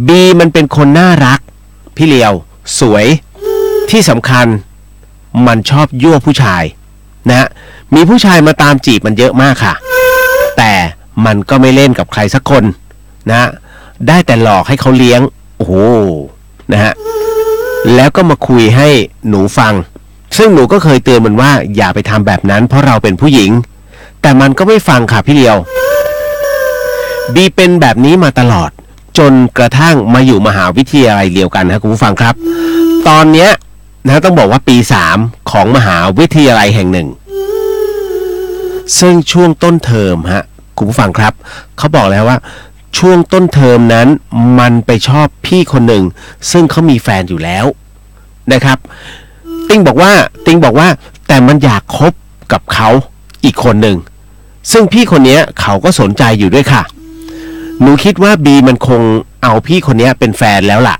บีมันเป็นคนน่ารักพี่เลียวสวยที่สำคัญมันชอบยั่วผู้ชายนะฮะมีผู้ชายมาตามจีบมันเยอะมากค่ะแต่มันก็ไม่เล่นกับใครสักคนนะฮะได้แต่หลอกให้เขาเลี้ยงโอ้โหนะฮะแล้วก็มาคุยให้หนูฟังซึ่งหนูก็เคยเตือนมันว่าอย่าไปทำแบบนั้นเพราะเราเป็นผู้หญิงแต่มันก็ไม่ฟังค่ะพี่เลียวบีเป็นแบบนี้มาตลอดจนกระทั่งมาอยู่มหาวิทยาลัยเดียวกันนะคุณผู้ฟังครับตอนเนี้ยนะต้องบอกว่าปี3ของมหาวิทยาลัยแห่งหนึ่งซึ่งช่วงต้นเทอมฮะคุณผู้ฟังครับเขาบอกแล้วว่าช่วงต้นเทอมนั้นมันไปชอบพี่คนหนึ่งซึ่งเขามีแฟนอยู่แล้วนะครับติงบอกว่าแต่มันอยากคบกับเขาอีกคนหนึ่งซึ่งพี่คนนี้เขาก็สนใจอยู่ด้วยค่ะหนูคิดว่าบีมันคงเอาพี่คนนี้เป็นแฟนแล้วล่ะ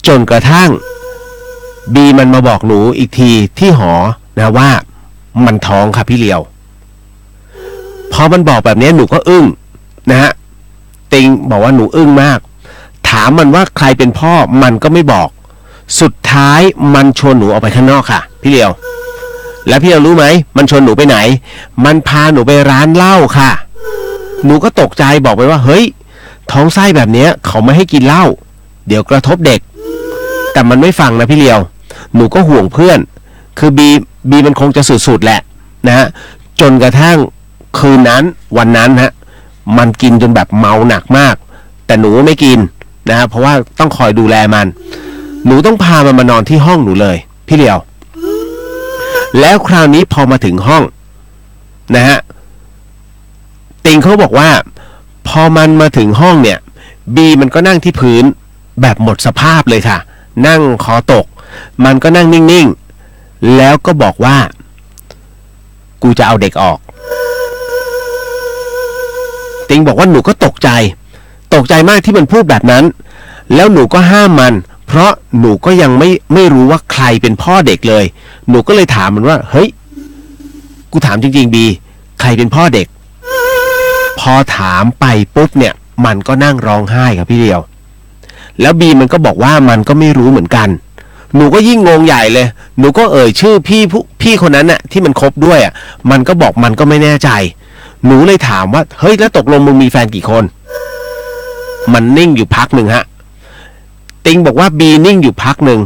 จนกระทั่งบีมันมาบอกหนูอีกทีที่หอนะว่ามันท้องค่ะพี่เลียวพอมันบอกแบบนี้หนูก็อึ้งนะฮะติงบอกว่าหนูอึ้งมากถามมันว่าใครเป็นพ่อมันก็ไม่บอกสุดท้ายมันชวนหนูออกไปข้างนอกค่ะพี่เลียวแล้วพี่เลียวรู้ไหมมันชวนหนูไปไหนมันพาหนูไปร้านเหล้าค่ะหนูก็ตกใจบอกไปว่าเฮ้ยท้องไส้แบบนี้เขาไม่ให้กินเหล้าเดี๋ยวกระทบเด็กแต่มันไม่ฟังนะพี่เลียวหนูก็ห่วงเพื่อนคือบีมันคงจะสุดๆแหละนะฮะจนกระทั่งคืนนั้นวันนั้นฮะมันกินจนแบบเมาหนักมากแต่หนูไม่กินนะฮะเพราะว่าต้องคอยดูแลมันหนูต้องพามันมานอนที่ห้องหนูเลยพี่เลียวแล้วคราวนี้พอมาถึงห้องนะฮะติงเขาบอกว่าพอมันมาถึงห้องเนี่ยบีมันก็นั่งที่พื้นแบบหมดสภาพเลยค่ะนั่งคอตกมันก็นั่งนิ่งๆแล้วก็บอกว่ากูจะเอาเด็กออกติงบอกว่าหนูก็ตกใจมากที่มันพูดแบบนั้นแล้วหนูก็ห้ามมันเพราะหนูก็ยังไม่รู้ว่าใครเป็นพ่อเด็กเลยหนูก็เลยถามมันว่าเฮ้ยกูถามจริงๆบีใครเป็นพ่อเด็กพอถามไปปุ๊บเนี่ยมันก็นั่งร้องไห้ครับพี่เดียวแล้วบีมันก็บอกว่ามันก็ไม่รู้เหมือนกันหนูก็ยิ่งงงใหญ่เลยหนูก็เอ่ยชื่อพี่คนนั้นน่ะที่มันคบด้วยอ่ะมันก็บอกมันก็ไม่แน่ใจหนูเลยถามว่าเฮ้ยแล้วตกลงมึงมีแฟนกี่คนมันนิ่งอยู่พักหนึ่งฮะติงบอกว่าบีนิ่งอยู่พักหนึ่ง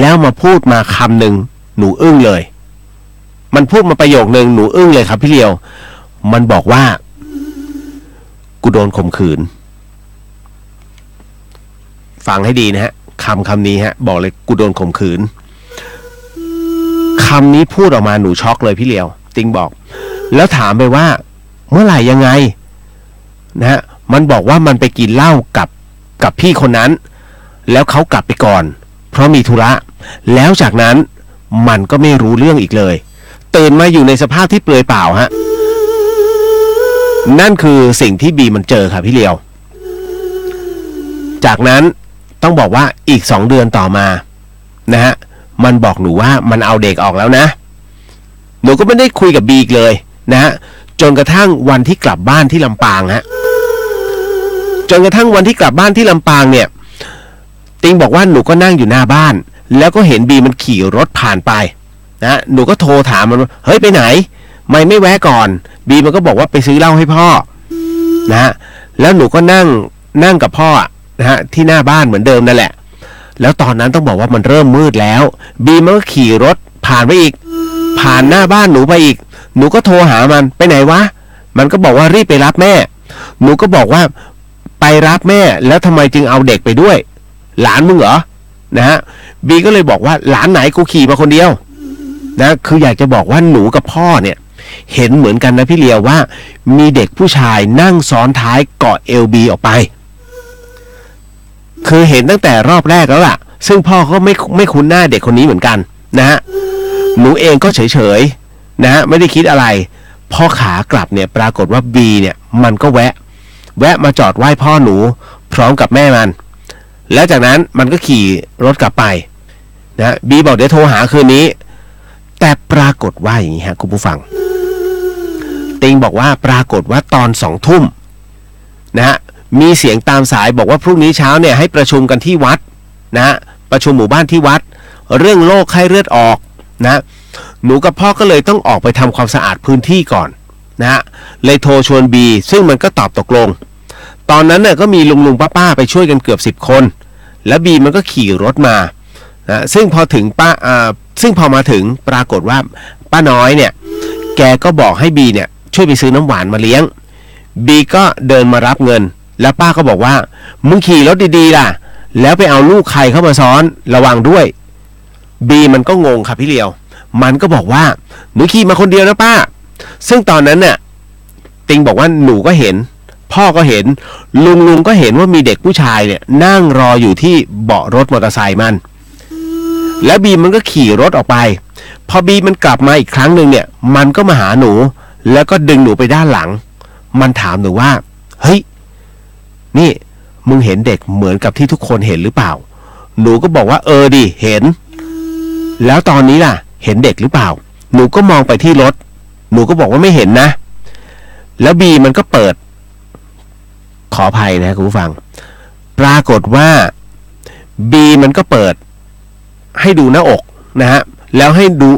แล้วมาพูดมาคำหนึ่งหนูอึ้งเลยมันพูดมาประโยคนึงหนูอึ้งเลยครับพี่เลียวมันบอกว่ากูโดนข่มขืนฟังให้ดีนะฮะคำนี้ฮะบอกเลยกูโดนข่มขืนคำนี้พูดออกมาหนูช็อกเลยพี่เลียวติงบอกแล้วถามไปว่าเมื่อไหร่ยังไงนะฮะมันบอกว่ามันไปกินเหล้ากับพี่คนนั้นแล้วเขากลับไปก่อนเพราะมีธุระแล้วจากนั้นมันก็ไม่รู้เรื่องอีกเลยตื่นมาอยู่ในสภาพที่เปลือยเปล่าฮะนั่นคือสิ่งที่บีมันเจอค่ะพี่เลียวจากนั้นต้องบอกว่าอีก2 เดือนต่อมานะฮะมันบอกหนูว่ามันเอาเด็กออกแล้วนะหนูก็ไม่ได้คุยกับบีอีกเลยนะฮะจนกระทั่งวันที่กลับบ้านที่ลำปางฮะจนกระทั่งวันที่กลับบ้านที่ลำปางเนี่ยติงบอกว่าหนูก็นั่งอยู่หน้าบ้านแล้วก็เห็นบีมันขี่รถผ่านไปนะหนูก็โทรถามมันว่าเฮ้ยไปไหนไม่แวะก่อนบีมันก็บอกว่าไปซื้อเหล้าให้พ่อนะฮะแล้วหนูก็นั่งกับพ่อนะฮะที่หน้าบ้านเหมือนเดิมนั่นแหละแล้วตอนนั้นต้องบอกว่ามันเริ่มมืดแล้วบีมันก็ขี่รถผ่านไปอีกผ่านหน้าบ้านหนูไปอีกหนูก็โทรหามันไปไหนวะมันก็บอกว่ารีบไปรับแม่หนูก็บอกว่าไปรับแม่แล้วทำไมจึงเอาเด็กไปด้วยหลานมึงเหรอนะฮะบีก็เลยบอกว่าหลานไหนกูขี่มาคนเดียวนะคืออยากจะบอกว่าหนูกับพ่อเนี่ยเห็นเหมือนกันนะพี่เลียวว่ามีเด็กผู้ชายนั่งซ้อนท้ายเกาะเอวบีออกไปคือเห็นตั้งแต่รอบแรกแล้วล่ะซึ่งพ่อก็ไม่คุ้นหน้าเด็กคนนี้เหมือนกันนะฮะหนูเองก็เฉยนะฮะไม่ได้คิดอะไรพอขากลับเนี่ยปรากฏว่าบีเนี่ยมันก็แวะมาจอดไหว้พ่อหนูพร้อมกับแม่มันแล้วจากนั้นมันก็ขี่รถกลับไป นะบีบอกเดี๋ยวโทรหาคืนนี้แต่ปรากฏว่าอย่างนี้ฮะคุณผู้ฟังติงบอกว่าปรากฏว่าตอน2 ทุ่มนะฮะมีเสียงตามสายบอกว่าพรุ่งนี้เช้าเนี่ยให้ประชุมกันที่วัดนะฮะประชุมหมู่บ้านที่วัดเรื่องโรคไข้เลือดออกนะหนูกับพ่อก็เลยต้องออกไปทำความสะอาดพื้นที่ก่อนนะฮะเลยโทรชวนบีซึ่งมันก็ตอบตกลงตอนนั้นเนี่ยก็มีลุงป้าไปช่วยกันเกือบ10 คนแล้วบีมันก็ขี่รถมานะซึ่งพอมาถึงปรากฏว่าป้าน้อยเนี่ยแกก็บอกให้บีเนี่ยช่วยไปซื้อน้ำหวานมาเลี้ยงบีก็เดินมารับเงินแล้วป้าก็บอกว่ามึงขี่รถดีๆล่ะแล้วไปเอาลูกใครเข้ามาซ้อนระวังด้วยบีมันก็งงครับพี่เลียวมันก็บอกว่าหนูขี่มาคนเดียวนะป้าซึ่งตอนนั้นเนี่ยติงบอกว่าหนูก็เห็นพ่อก็เห็นลุงก็เห็นว่ามีเด็กผู้ชายเนี่ยนั่งรออยู่ที่เบาะรถมอเตอร์ไซค์มันแล้วบีมันก็ขี่รถออกไปพอบีมันกลับมาอีกครั้งหนึ่งเนี่ยมันก็มาหาหนูแล้วก็ดึงหนูไปด้านหลังมันถามหนูว่าเฮ้ยนี่มึงเห็นเด็กเหมือนกับที่ทุกคนเห็นหรือเปล่าหนูก็บอกว่าดิเห็นแล้วตอนนี้ล่ะเห็นเด็กหรือเปล่าหนูก็มองไปที่รถหนูก็บอกว่าไม่เห็นนะแล้วบีมันก็เปิดขออภัยนะคุณผู้ฟังปรากฏว่าบีมันก็เปิดให้ดูหน้าอกนะฮะแล้วให้ดู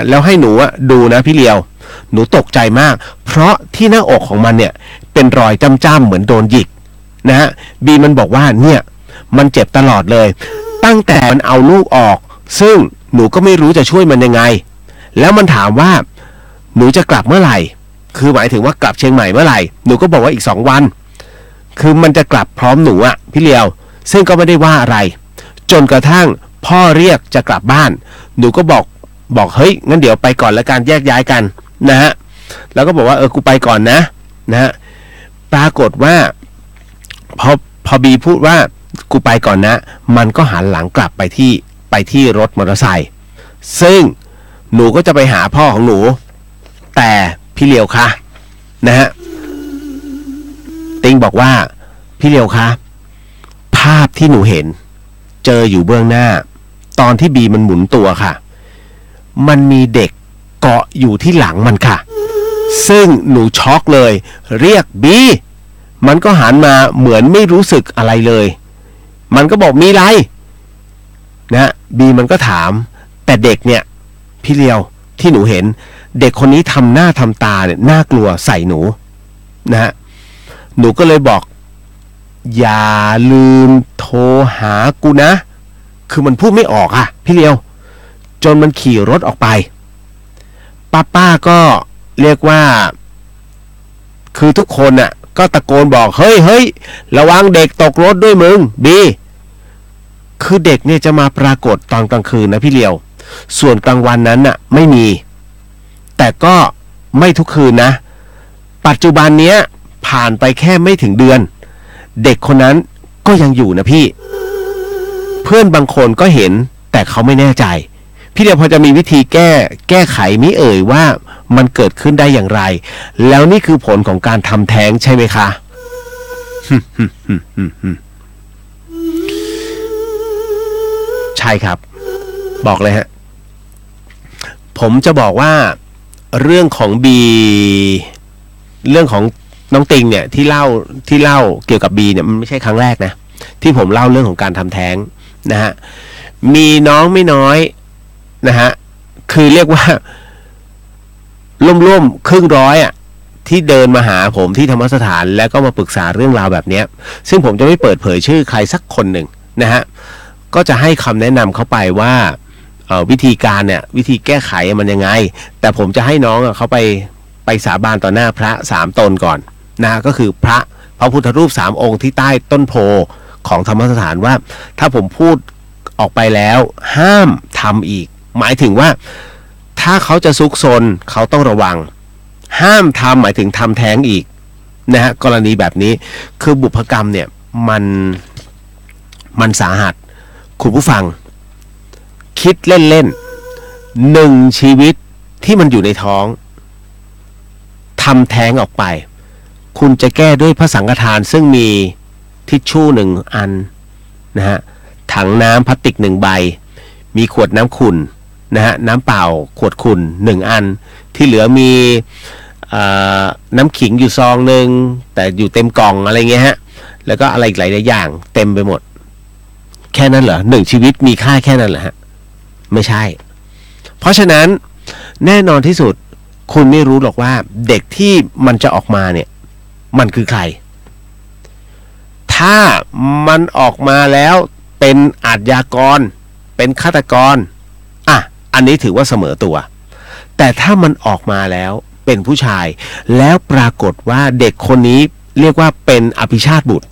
แล้วให้หนูดูนะพี่เลียวหนูตกใจมากเพราะที่หน้าอกของมันเนี่ยเป็นรอยจ้ำๆเหมือนโดนหยิกนะฮะบีมันบอกว่าเนี่ยมันเจ็บตลอดเลยตั้งแต่มันเอาลูกออกซึ่งหนูก็ไม่รู้จะช่วยมันยังไงแล้วมันถามว่าหนูจะกลับเมื่อไหร่คือหมายถึงว่ากลับเชียงใหม่เมื่อไหร่หนูก็บอกว่าอีก2 วันคือมันจะกลับพร้อมหนูพี่เลียวซึ่งก็ไม่ได้ว่าอะไรจนกระทั่งพ่อเรียกจะกลับบ้านหนูก็บอกเฮ้ยงั้นเดี๋ยวไปก่อนแล้วกันแยกย้ายกันนะฮะแล้วก็บอกว่ากูไปก่อนนะฮะปรากฏว่าพอบีพูดว่ากูไปก่อนนะมันก็หันหลังกลับไปที่รถมอเตอร์ไซค์ซึ่งหนูก็จะไปหาพ่อของหนูแต่พี่เลียวคะนะฮะติงบอกว่าพี่เลียวคะภาพที่หนูเห็นเจออยู่เบื้องหน้าตอนที่บีมันหมุนตัวค่ะมันมีเด็กเกาะอยู่ที่หลังมันค่ะซึ่งหนูช็อกเลยเรียกบีมันก็หันมาเหมือนไม่รู้สึกอะไรเลยมันก็บอกมีไรนะบีมันก็ถามแต่เด็กเนี่ยพี่เลียวที่หนูเห็นเด็กคนนี้ทำหน้าทำตาเนี่ยน่ากลัวใส่หนูนะฮะหนูก็เลยบอกอย่าลืมโทรหากูนะคือมันพูดไม่ออกพี่เลียวจนมันขี่รถออกไปป้าก็เรียกว่าคือทุกคนก็ตะโกนบอกเฮ้ยระวังเด็กตกรถด้วยมึงบีคือเด็กเนี่ยจะมาปรากฏตอนกลางคืนนะพี่เลียวส่วนกลางวันนั้นไม่มีแต่ก็ไม่ทุกคืนนะปัจจุบันเนี้ยผ่านไปแค่ไม่ถึงเดือนเด็กคนนั้นก็ยังอยู่นะพี่เพื่อนบางคนก็เห็นแต่เขาไม่แน่ใจพี่เดียวพอจะมีวิธีแก้ไขมิเอ่ยว่ามันเกิดขึ้นได้อย่างไรแล้วนี่คือผลของการทำแท้งใช่ไหมคะ ใช่ครับบอกเลยฮะผมจะบอกว่าเรื่องของบีเรื่องของน้องติงเนี่ยที่เล่าเกี่ยวกับบีเนี่ยมันไม่ใช่ครั้งแรกนะที่ผมเล่าเรื่องของการทำแท้งนะฮะมีน้องไม่น้อยนะฮะคือเรียกว่าร่วมครึ่งร้อยที่เดินมาหาผมที่ธรรมสถานแล้วก็มาปรึกษาเรื่องราวแบบนี้ซึ่งผมจะไม่เปิดเผยชื่อใครสักคนหนึ่งนะฮะก็จะให้คำแนะนำเขาไปว่าวิธีการเนี่ยวิธีแก้ไขมันยังไงแต่ผมจะให้น้องเขาไปสาบานต่อหน้าพระ3 ตนก่อนนะก็คือพระพุทธรูป3 องค์ที่ใต้ต้นโพของธรรมสถานว่าถ้าผมพูดออกไปแล้วห้ามทำอีกหมายถึงว่าถ้าเขาจะซุกซนเขาต้องระวังห้ามทำหมายถึงทำแท้งอีกนะฮะกรณีแบบนี้คือบุพกรรมเนี่ยมันสาหัสคุณผู้ฟังคิดเล่น1 ชีวิตที่มันอยู่ในท้องทำแท้งออกไปคุณจะแก้ด้วยพระสังฆทานซึ่งมีทิชชู่1 อันนะฮะถังน้ำพลาสติก1 ใบ มีขวดน้ำขุ่นนะฮะน้ำเปล่าขวดขุ่น1 อันที่เหลือมีน้ำขิงอยู่ซองนึงแต่อยู่เต็มกล่องอะไรเงี้ยฮะแล้วก็อะไรอีกหลายอย่างเต็มไปหมดแค่นั้นเหรอ1 ชีวิตมีค่าแค่นั้นเหรอฮะไม่ใช่เพราะฉะนั้นแน่นอนที่สุดคุณไม่รู้หรอกว่าเด็กที่มันจะออกมาเนี่ยมันคือใครถ้ามันออกมาแล้วเป็นอาชญากรเป็นฆาตกรอันนี้ถือว่าเสมอตัวแต่ถ้ามันออกมาแล้วเป็นผู้ชายแล้วปรากฏว่าเด็กคนนี้เรียกว่าเป็นอภิชาติบุตร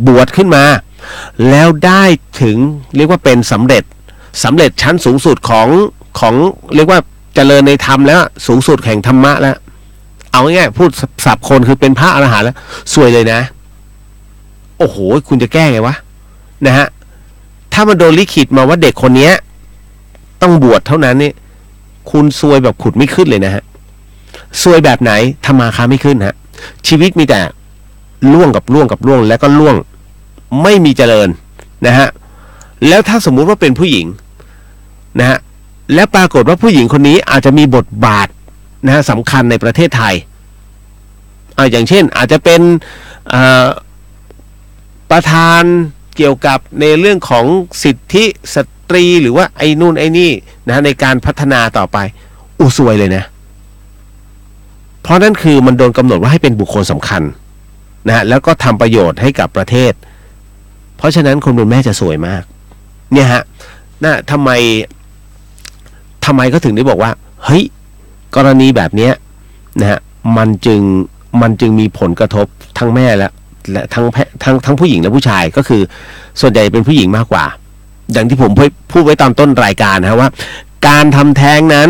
บวชขึ้นมาแล้วได้ถึงเรียกว่าเป็นสำเร็จชั้นสูงสุดของเรียกว่าเจริญในธรรมแล้วสูงสุดแห่งธรรมะแล้วเอาง่ายๆพูดศัพท์คนคือเป็นพระอรหันต์แล้วสวยเลยนะโอ้โหคุณจะแก้ไงวะนะฮะถ้ามันโดนลิขิตมาว่าเด็กคนนี้ต้องบวชเท่านั้นนี่คุณซวยแบบขุดไม่ขึ้นเลยนะฮะซวยแบบไหนทำมาค้าไม่ขึ้นฮะชีวิตมีแต่ล่วงกับล่วงแล้วก็ล่วงไม่มีเจริญนะฮะแล้วถ้าสมมุติว่าเป็นผู้หญิงนะฮะและปรากฏว่าผู้หญิงคนนี้อาจจะมีบทบาทนะฮะสำคัญในประเทศไทยอย่างเช่นอาจจะเป็นประธานเกี่ยวกับในเรื่องของสิทธิสตรีหรือว่าไอ้นู่นไอ้นี่นะในการพัฒนาต่อไปซวยเลยนะเพราะนั่นคือมันโดนกำหนดว่าให้เป็นบุคคลสำคัญนะฮะแล้วก็ทำประโยชน์ให้กับประเทศเพราะฉะนั้นคนเป็นแม่จะสวยมากเนี่ยฮะทำไมก็ถึงได้บอกว่าเฮ้ยกรณีแบบนี้นะฮะมันจึงมีผลกระทบทั้งแม่และทั้งผู้หญิงและผู้ชายก็คือส่วนใหญ่เป็นผู้หญิงมากกว่าอย่างที่ผมพูดไว้ตอนต้นรายการนะว่าการทำแท้งนั้น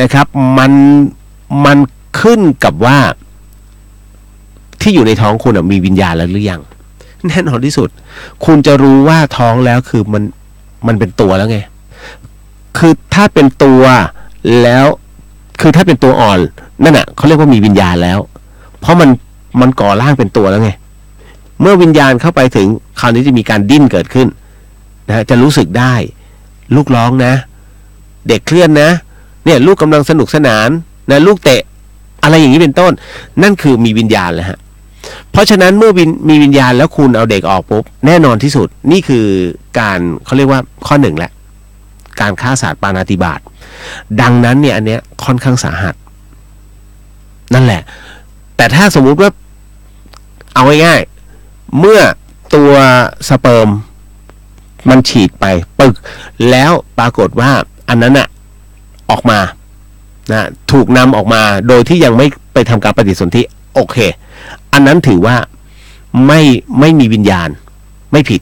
นะครับมันขึ้นกับว่าที่อยู่ในท้องคุณมีวิญญาณแล้วหรือยังแน่นอนที่สุดคุณจะรู้ว่าท้องแล้วคือมันเป็นตัวแล้วไงคือถ้าเป็นตัวแล้วคือถ้าเป็นตัวอ่อนนั่นน่ะเขาเรียกว่ามีวิญญาณแล้วเพราะมันก่อร่างเป็นตัวแล้วไงเมื่อวิญญาณเข้าไปถึงคราวนี้จะมีการดิ้นเกิดขึ้นนะจะรู้สึกได้ลูกร้องนะเด็กเคลื่อนนะเนี่ยลูกกำลังสนุกสนานนะลูกเตะอะไรอย่างนี้เป็นต้นนั่นคือมีวิญญาณแล้วฮะเพราะฉะนั้นเมื่อมีวิญญาณแล้วคุณเอาเด็กออกปุ๊บแน่นอนที่สุดนี่คือการเขาเรียกว่าข้อ1แหละการฆ่าสัตว์ปาณาติบาตดังนั้นเนี่ยอันเนี้ยค่อนข้างสาหัสนั่นแหละแต่ถ้าสมมุติว่าเอาง่ายๆเมื่อตัวสเปิร์มมันฉีดไปปึกแล้วปรากฏว่าอันนั้นน่ะออกมานะถูกนำออกมาโดยที่ยังไม่ไปทำการปฏิสนธิโอเคอันนั้นถือว่าไม่มีวิญญาณไม่ผิด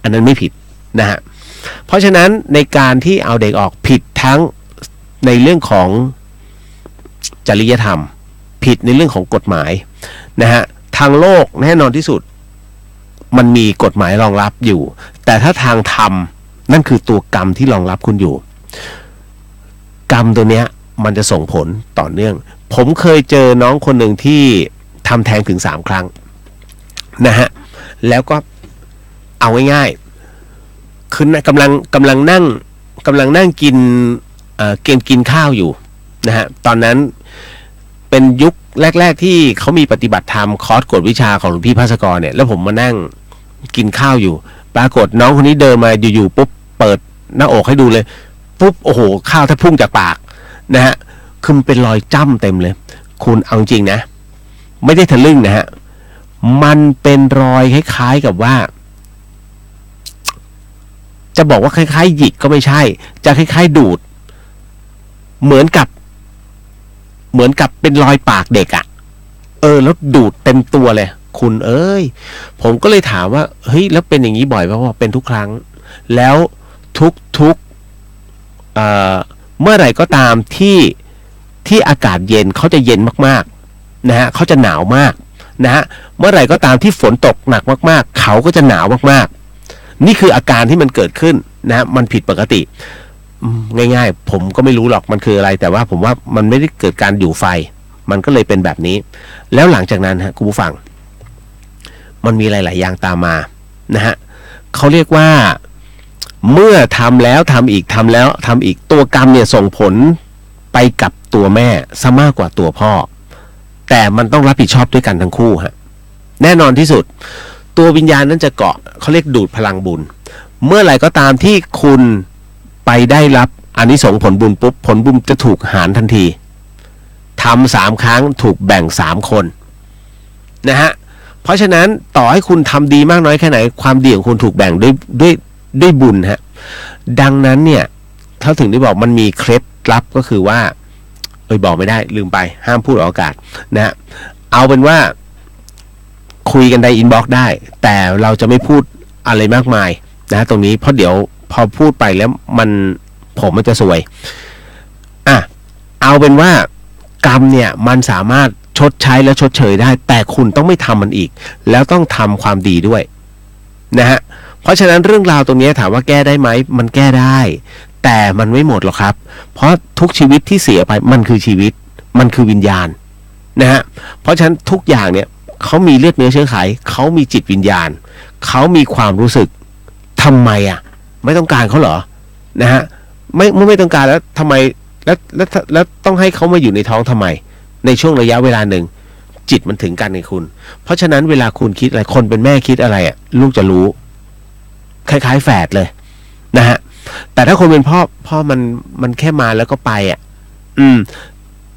อันนั้นไม่ผิดนะฮะเพราะฉะนั้นในการที่เอาเด็กออกผิดทั้งในเรื่องของจริยธรรมผิดในเรื่องของกฎหมายนะฮะทางโลกแน่นอนที่สุดมันมีกฎหมายรองรับอยู่แต่ถ้าทางธรรมนั่นคือตัวกรรมที่รองรับคุณอยู่กรรมตัวเนี้ยมันจะส่งผลต่อเนื่องผมเคยเจอน้องคนหนึ่งที่ทำแท้งถึง3 ครั้งนะฮะแล้วก็เอาง่ายๆคือกำลังนั่งกินข้าวอยู่นะฮะตอนนั้นเป็นยุคแรกๆที่เขามีปฏิบัติธรรมคอร์สกวดวิชาของหลวงพี่ภาสกรเนี่ยแล้วผมมานั่งกินข้าวอยู่ปรากฏน้องคนนี้เดินมาอยู่ๆปุ๊บเปิดหน้าอกให้ดูเลยปุ๊บโอ้โหข้าวแทบพุ่งจากปากนะฮะคือมันเป็นรอยจ้ำเต็มเลยคุณเอาจริงนะไม่ได้ทะลึ่งนะฮะมันเป็นรอยคล้ายๆกับว่าจะบอกว่าคล้ายๆหยิกก็ไม่ใช่จะคล้ายๆดูดเหมือนกับเป็นรอยปากเด็กอะแล้วดูดเต็มตัวเลยคุณเอ้ยผมก็เลยถามว่าเฮ้ยแล้วเป็นอย่างนี้บ่อยป่ะว่าเป็นทุกครั้งแล้วทุกเมื่อไหร่ก็ตามที่อากาศเย็นเขาจะเย็นมากๆนะฮะเขาจะหนาวมากนะฮะเมื่อไหร่ก็ตามที่ฝนตกหนักมากๆเขาก็จะหนาวมากๆนี่คืออาการที่มันเกิดขึ้นนะฮะมันผิดปกติง่ายๆผมก็ไม่รู้หรอกมันคืออะไรแต่ว่าผมว่ามันไม่ได้เกิดการอยู่ไฟมันก็เลยเป็นแบบนี้แล้วหลังจากนั้นฮะคุณผู้ฟังมันมีหลายๆอย่างตามมานะฮะเขาเรียกว่า เมื่อทำแล้วทำอีกทำแล้วทำอีกตัวกรรมเนี่ยส่งผลไปกับตัวแม่ซะมากกว่าตัวพ่อแต่มันต้องรับผิดชอบด้วยกันทั้งคู่ฮะแน่นอนที่สุดตัววิญญาณนั้นจะเกาะเขาเรียกดูดพลังบุญเมื่อไหร่ก็ตามที่คุณไปได้รับอานิสงส์ผลบุญปุ๊บผลบุญจะถูกหารทันทีทำ3 ครั้งถูกแบ่ง3 คนนะฮะเพราะฉะนั้นต่อให้คุณทำดีมากน้อยแค่ไหนความดีของคุณถูกแบ่งด้วยบุญฮะดังนั้นเนี่ยถ้าถึงได้บอกมันมีเคล็ดลับก็คือว่าบอกไม่ได้ลืมไปห้ามพูดออกอากาศนะฮะเอาเป็นว่าคุยกันในอินบ็อกซ์ได้แต่เราจะไม่พูดอะไรมากมายนะตรงนี้เพราะเดี๋ยวพอพูดไปแล้วผมจะซวยเอาเป็นว่ากรรมเนี่ยมันสามารถชดใช้และชดเชยได้แต่คุณต้องไม่ทำมันอีกแล้วต้องทำความดีด้วยนะฮะเพราะฉะนั้นเรื่องราวตรงนี้ถามว่าแก้ได้ไหมมันแก้ได้แต่มันไม่หมดหรอกครับเพราะทุกชีวิตที่เสียไปมันคือชีวิตมันคือวิญญาณนะฮะเพราะฉะนั้นทุกอย่างเนี่ยเขามีเลือดเนื้อเชื้อไขเขามีจิตวิญญาณเขามีความรู้สึกทำไมไม่ต้องการเขาเหรอนะฮะไม่ต้องการแล้วทำไมแล้วต้องให้เขามาอยู่ในท้องทำไมในช่วงระยะเวลาหนึ่งจิตมันถึงกันไงคุณเพราะฉะนั้นเวลาคุณคิดอะไรคนเป็นแม่คิดอะไรลูกจะรู้คล้ายๆแฝดเลยนะฮะแต่ถ้าคนเป็นพ่อมันแค่มาแล้วก็ไป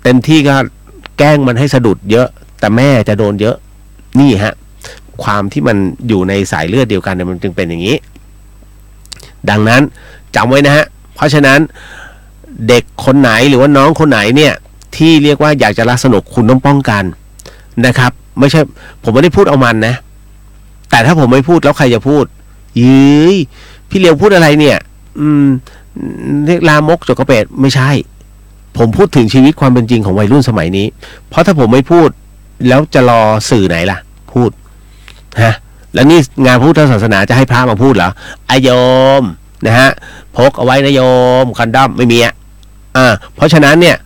เต็มที่ก็แกล้งมันให้สะดุดเยอะแต่แม่จะโดนเยอะนี่ฮะความที่มันอยู่ในสายเลือดเดียวกันเนี่ยมันจึงเป็นอย่างนี้ดังนั้นจำไว้นะฮะเพราะฉะนั้นเด็กคนไหนหรือว่าน้องคนไหนเนี่ยที่เรียกว่าอยากจะรักสนุกคุณต้องป้องกันนะครับไม่ใช่ผมไม่ได้พูดเอามันนะแต่ถ้าผมไม่พูดแล้วใครจะพูดพี่เลียวพูดอะไรเนี่ยเรียกลามกจกกระเปดไม่ใช่ผมพูดถึงชีวิตความเป็นจริงของวัยรุ่นสมัยนี้เพราะถ้าผมไม่พูดแล้วจะรอสื่อไหนล่ะพูดฮะแล้วนี่งานพุทธศาสนาจะให้พระมาพูดเหรอโยมนะฮะพกเอาไว้นะโยมคอนดอมไม่มีเพราะฉะนั้นเนี่ย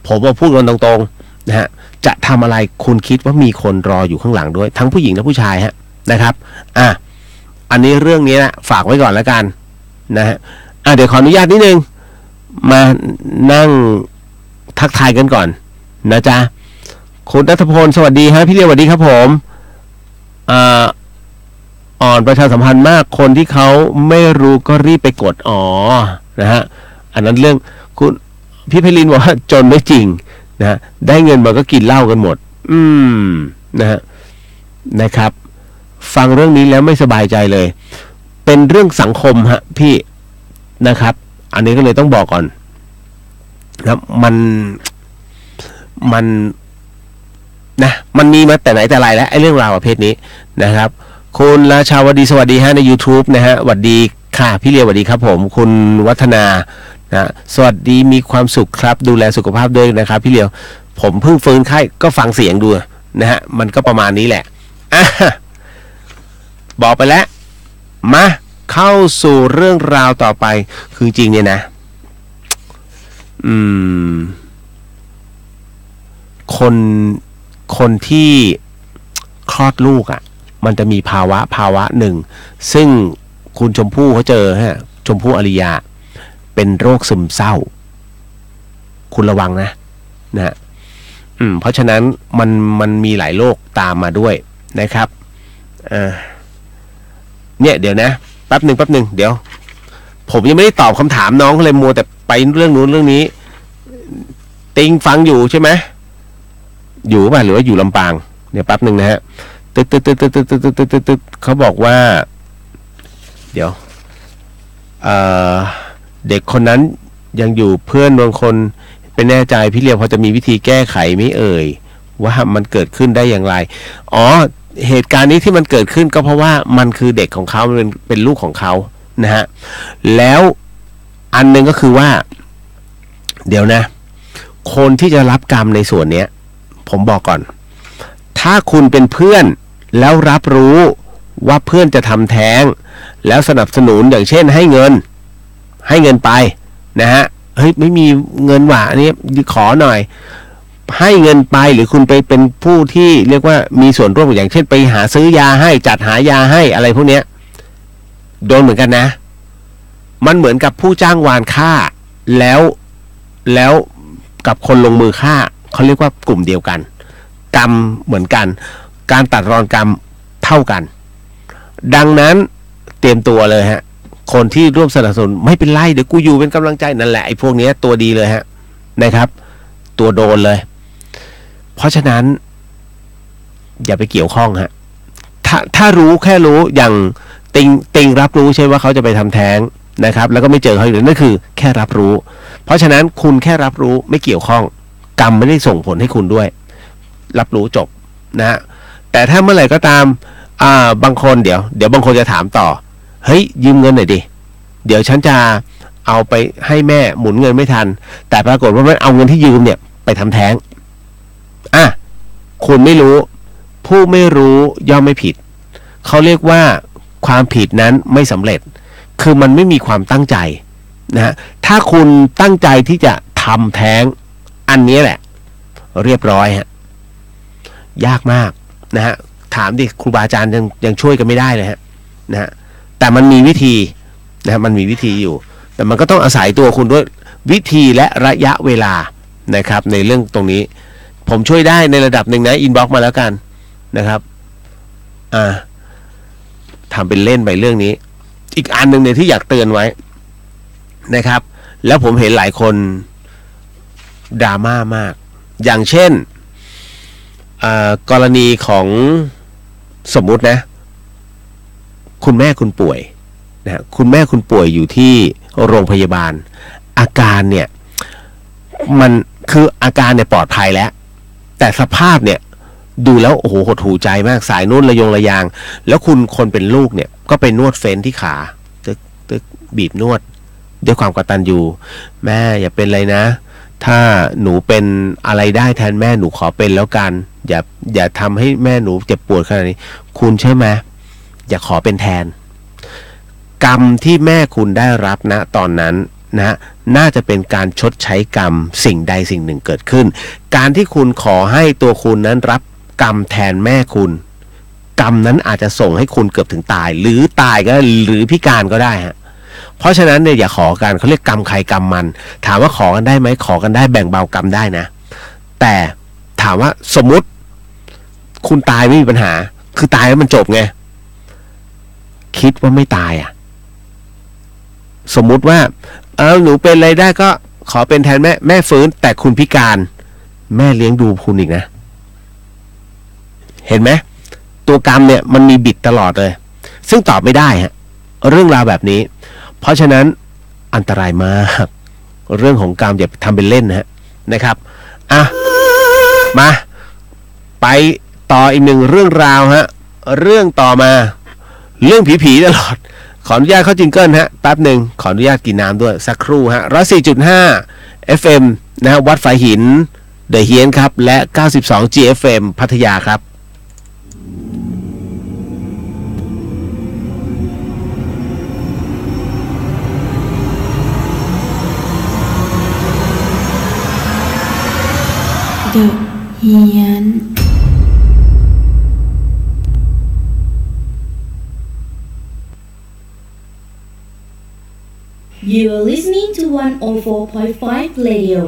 ผมมาพูดกันตรงๆนะฮะจะทำอะไรคุณคิดว่ามีคนรออยู่ข้างหลังด้วยทั้งผู้หญิงและผู้ชายฮะนะครับอันนี้เรื่องนี้นะฝากไว้ก่อนแล้วกันนะฮะเดี๋ยวขออนุญาตนิดนึงมานั่งทักทายกันก่อนนะจ๊ะคุณณัฐพลสวัสดีฮะพี่เรียวสวัสดีครับผมอ่อนประชาสัมพันธ์มากคนที่เขาไม่รู้ก็รีบไปกดนะฮะอันนั้นเรื่องคุณพี่เพลินบอกว่าจนไม่จริงนะได้เงินมาก็กินเหล้ากันหมดนะครับฟังเรื่องนี้แล้วไม่สบายใจเลยเป็นเรื่องสังคมฮะพี่นะครับอันนี้ก็เลยต้องบอกก่อนนะมันมีมาแต่ไหนแต่ไรแล้วไอ้เรื่องราวประเภทนี้นะครับคุณราชาวดีสวัสดีฮะใน YouTube นะฮะสวัสดีค่ะพี่เลียวสวัสดีครับผมคุณวัฒนานะสวัสดีมีความสุขครับดูแลสุขภาพด้วยนะครับพี่เลียวผมเพิ่งฟื้นไข้ก็ฟังเสียงดูนะฮะมันก็ประมาณนี้แหละบอกไปแล้วมาเข้าสู่เรื่องราวต่อไปคือจริงเนี่ยนะคนที่คลอดลูกมันจะมีภาวะหนึ่งซึ่งคุณชมพู่เขาเจอฮะชมพู่อริยาเป็นโรคซึมเศร้าคุณระวังนะเพราะฉะนั้นมันมีหลายโรคตามมาด้วยนะครับเนี่ยเดี๋ยวนะแป๊บหนึ่งเดี๋ยวผมยังไม่ได้ตอบคำถามน้องเลยมัวแต่ไปเรื่องนู้นเรื่องนี้ติงฟังอยู่ใช่ไหมอยู่ป่ะหรือว่าอยู่ลำปางเนี่ยแป๊บหนึ่งนะฮะตึ๊ดเขาบอกว่าเดี๋ยวเด็กคนนั้นยังอยู่เพื่อนบางคนเป็นแน่ใจพี่เลียวพอจะมีวิธีแก้ไขไหมเอ่ยว่ามันเกิดขึ้นได้อย่างไรเหตุการณ์นี้ที่มันเกิดขึ้นก็เพราะว่ามันคือเด็กของเขาเป็นลูกของเขานะฮะแล้วอันนึงก็คือว่าเดี๋ยวนะคนที่จะรับกรรมในส่วนนี้ผมบอกก่อนถ้าคุณเป็นเพื่อนแล้วรับรู้ว่าเพื่อนจะทำแท้งแล้วสนับสนุนอย่างเช่นให้เงินไปนะฮะเฮ้ยไม่มีเงินว่ะอันนี้ขอหน่อยให้เงินไปหรือคุณไปเป็นผู้ที่เรียกว่ามีส่วนร่วมอย่างเช่นไปหาซื้อยาให้จัดหายาให้อะไรพวกเนี้ยโดนเหมือนกันนะ มันเหมือนกับผู้จ้างวานฆ่าแล้วกับคนลงมือฆ่าเขาเรียกว่ากลุ่มเดียวกันกรรมเหมือนกันการตัดรอนกรรมเท่ากันดังนั้นเตรียมตัวเลยฮะคนที่ร่วมสนับสนุนไม่เป็นไรเดี๋ยวกูอยู่เป็นกำลังใจนั่นแหละไอ้พวกนี้ตัวดีเลยฮะนะครับตัวโดนเลยเพราะฉะนั้นอย่าไปเกี่ยวข้องฮะถ้ารู้แค่รู้อย่างติงรับรู้ใช่ว่าเขาจะไปทำแท้งนะครับแล้วก็ไม่เจอเขาอีกนั่นคือแค่รับรู้เพราะฉะนั้นคุณแค่รับรู้ไม่เกี่ยวข้องกรรมไม่ได้ส่งผลให้คุณด้วยรับรู้จบนะฮะแต่ถ้าเมื่อไหร่ก็ตามบางคนเดี๋ยวบางคนจะถามต่อเฮ้ยยืมเงินหน่อยดิเดี๋ยวฉันจะเอาไปให้แม่หมุนเงินไม่ทันแต่ปรากฏว่ามันเอาเงินที่ยืมเนี่ยไปทำแท้งคุณไม่รู้ผู้ไม่รู้ย่อมไม่ผิดเขาเรียกว่าความผิดนั้นไม่สำเร็จคือมันไม่มีความตั้งใจนะฮะถ้าคุณตั้งใจที่จะทำแท้งอันนี้แหละเรียบร้อยฮะยากมากนะฮะถามดิครูบาอาจารย์ยังช่วยกันไม่ได้เลยฮะนะฮะแต่มันมีวิธีนะฮะมันมีวิธีอยู่แต่มันก็ต้องอาศัยตัวคุณด้วยวิธีและระยะเวลานะครับในเรื่องตรงนี้ผมช่วยได้ในระดับหนึ่งนะอินบ็อกซ์มาแล้วกันนะครับทำเป็นเล่นไปเรื่องนี้อีกอันหนึ่งเนี่ยที่อยากเตือนไว้นะครับแล้วผมเห็นหลายคนดราม่ามากอย่างเช่นกรณีของสมมุตินะคุณแม่คุณป่วยนะคุณแม่คุณป่วยอยู่ที่โรงพยาบาลอาการเนี่ยมันคืออาการเนี่ยปลอดภัยแล้วแต่สภาพเนี่ยดูแล้วโอ้โหหดหูใจมากสายนุ่นระยงระยางแล้วคุณคนเป็นลูกเนี่ยก็ไปนวดเฟ้นที่ขาตึกบีบนวดด้วยความกตัญญูแม่อย่าเป็นไรนะถ้าหนูเป็นอะไรได้แทนแม่หนูขอเป็นแล้วกันอย่าทำให้แม่หนูเจ็บปวดขนาดนี้คุณใช่ไหมอย่าขอเป็นแทนกรรมที่แม่คุณได้รับนะตอนนั้นนะน่าจะเป็นการชดใช้กรรมสิ่งใดสิ่งหนึ่งเกิดขึ้นการที่คุณขอให้ตัวคุณนั้นรับกรรมแทนแม่คุณกรรมนั้นอาจจะส่งให้คุณเกือบถึงตายหรือตายก็หรือพิการก็ได้ฮะเพราะฉะนั้นเนี่ยอย่าขอกันเขาเรียกกรรมใครกรรมมันถามว่าขอกันได้ไหมขอกันได้แบ่งเบากรรมได้นะแต่ถามว่าสมมุติคุณตายไม่มีปัญหาคือตายแล้วมันจบไงคิดว่าไม่ตายสมมุติว่าหนูเป็นอะไรได้ก็ขอเป็นแทนแม่ฟื้นแต่คุณพิการแม่เลี้ยงดูคุณอีกนะเห็นไหมตัวกรรมเนี่ยมันมีบิดตลอดเลยซึ่งตอบไม่ได้ฮะเรื่องราวแบบนี้เพราะฉะนั้นอันตรายมากเรื่องของกรรมอย่าทำเป็นเล่นนะครับมาไปต่ออีกหนึ่งเรื่องราวฮะเรื่องต่อมาเรื่องผีๆตลอดขออนุญาตเข้าจิงเกิลฮะแป๊บหนึ่งขออนุญาตกินน้ำด้วยสักครู่ฮะ 104.5 FM นะฮะวัดฝายหินเดอะเฮียนครับและ92 GFM พัทยาครับเดอะเฮียนYou are listening to 104.5 Radio.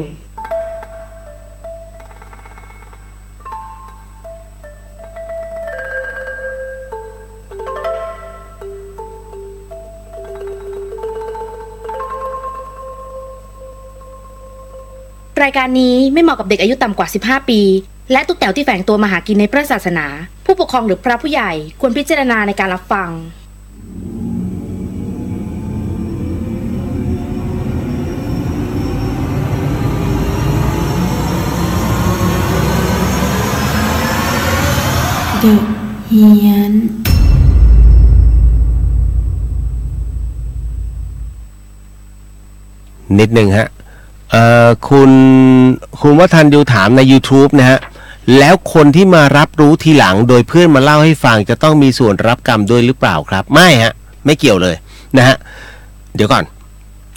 รายการนี้ไม่เหมาะกับเด็กอายุต่ำกว่า 15 ปี และตุ๊กแต๋วที่แฝงตัวมาหากินในพระศาสนา ผู้ปกครองหรือพระผู้ใหญ่ควรพิจารณาในการรับฟังเดอะเฮียนนิดนึงฮะคุณวัฒนยูถามใน YouTube นะฮะแล้วคนที่มารับรู้ทีหลังโดยเพื่อนมาเล่าให้ฟังจะต้องมีส่วนรับกรรมด้วยหรือเปล่าครับไม่ฮะไม่เกี่ยวเลยนะฮะเดี๋ยวก่อน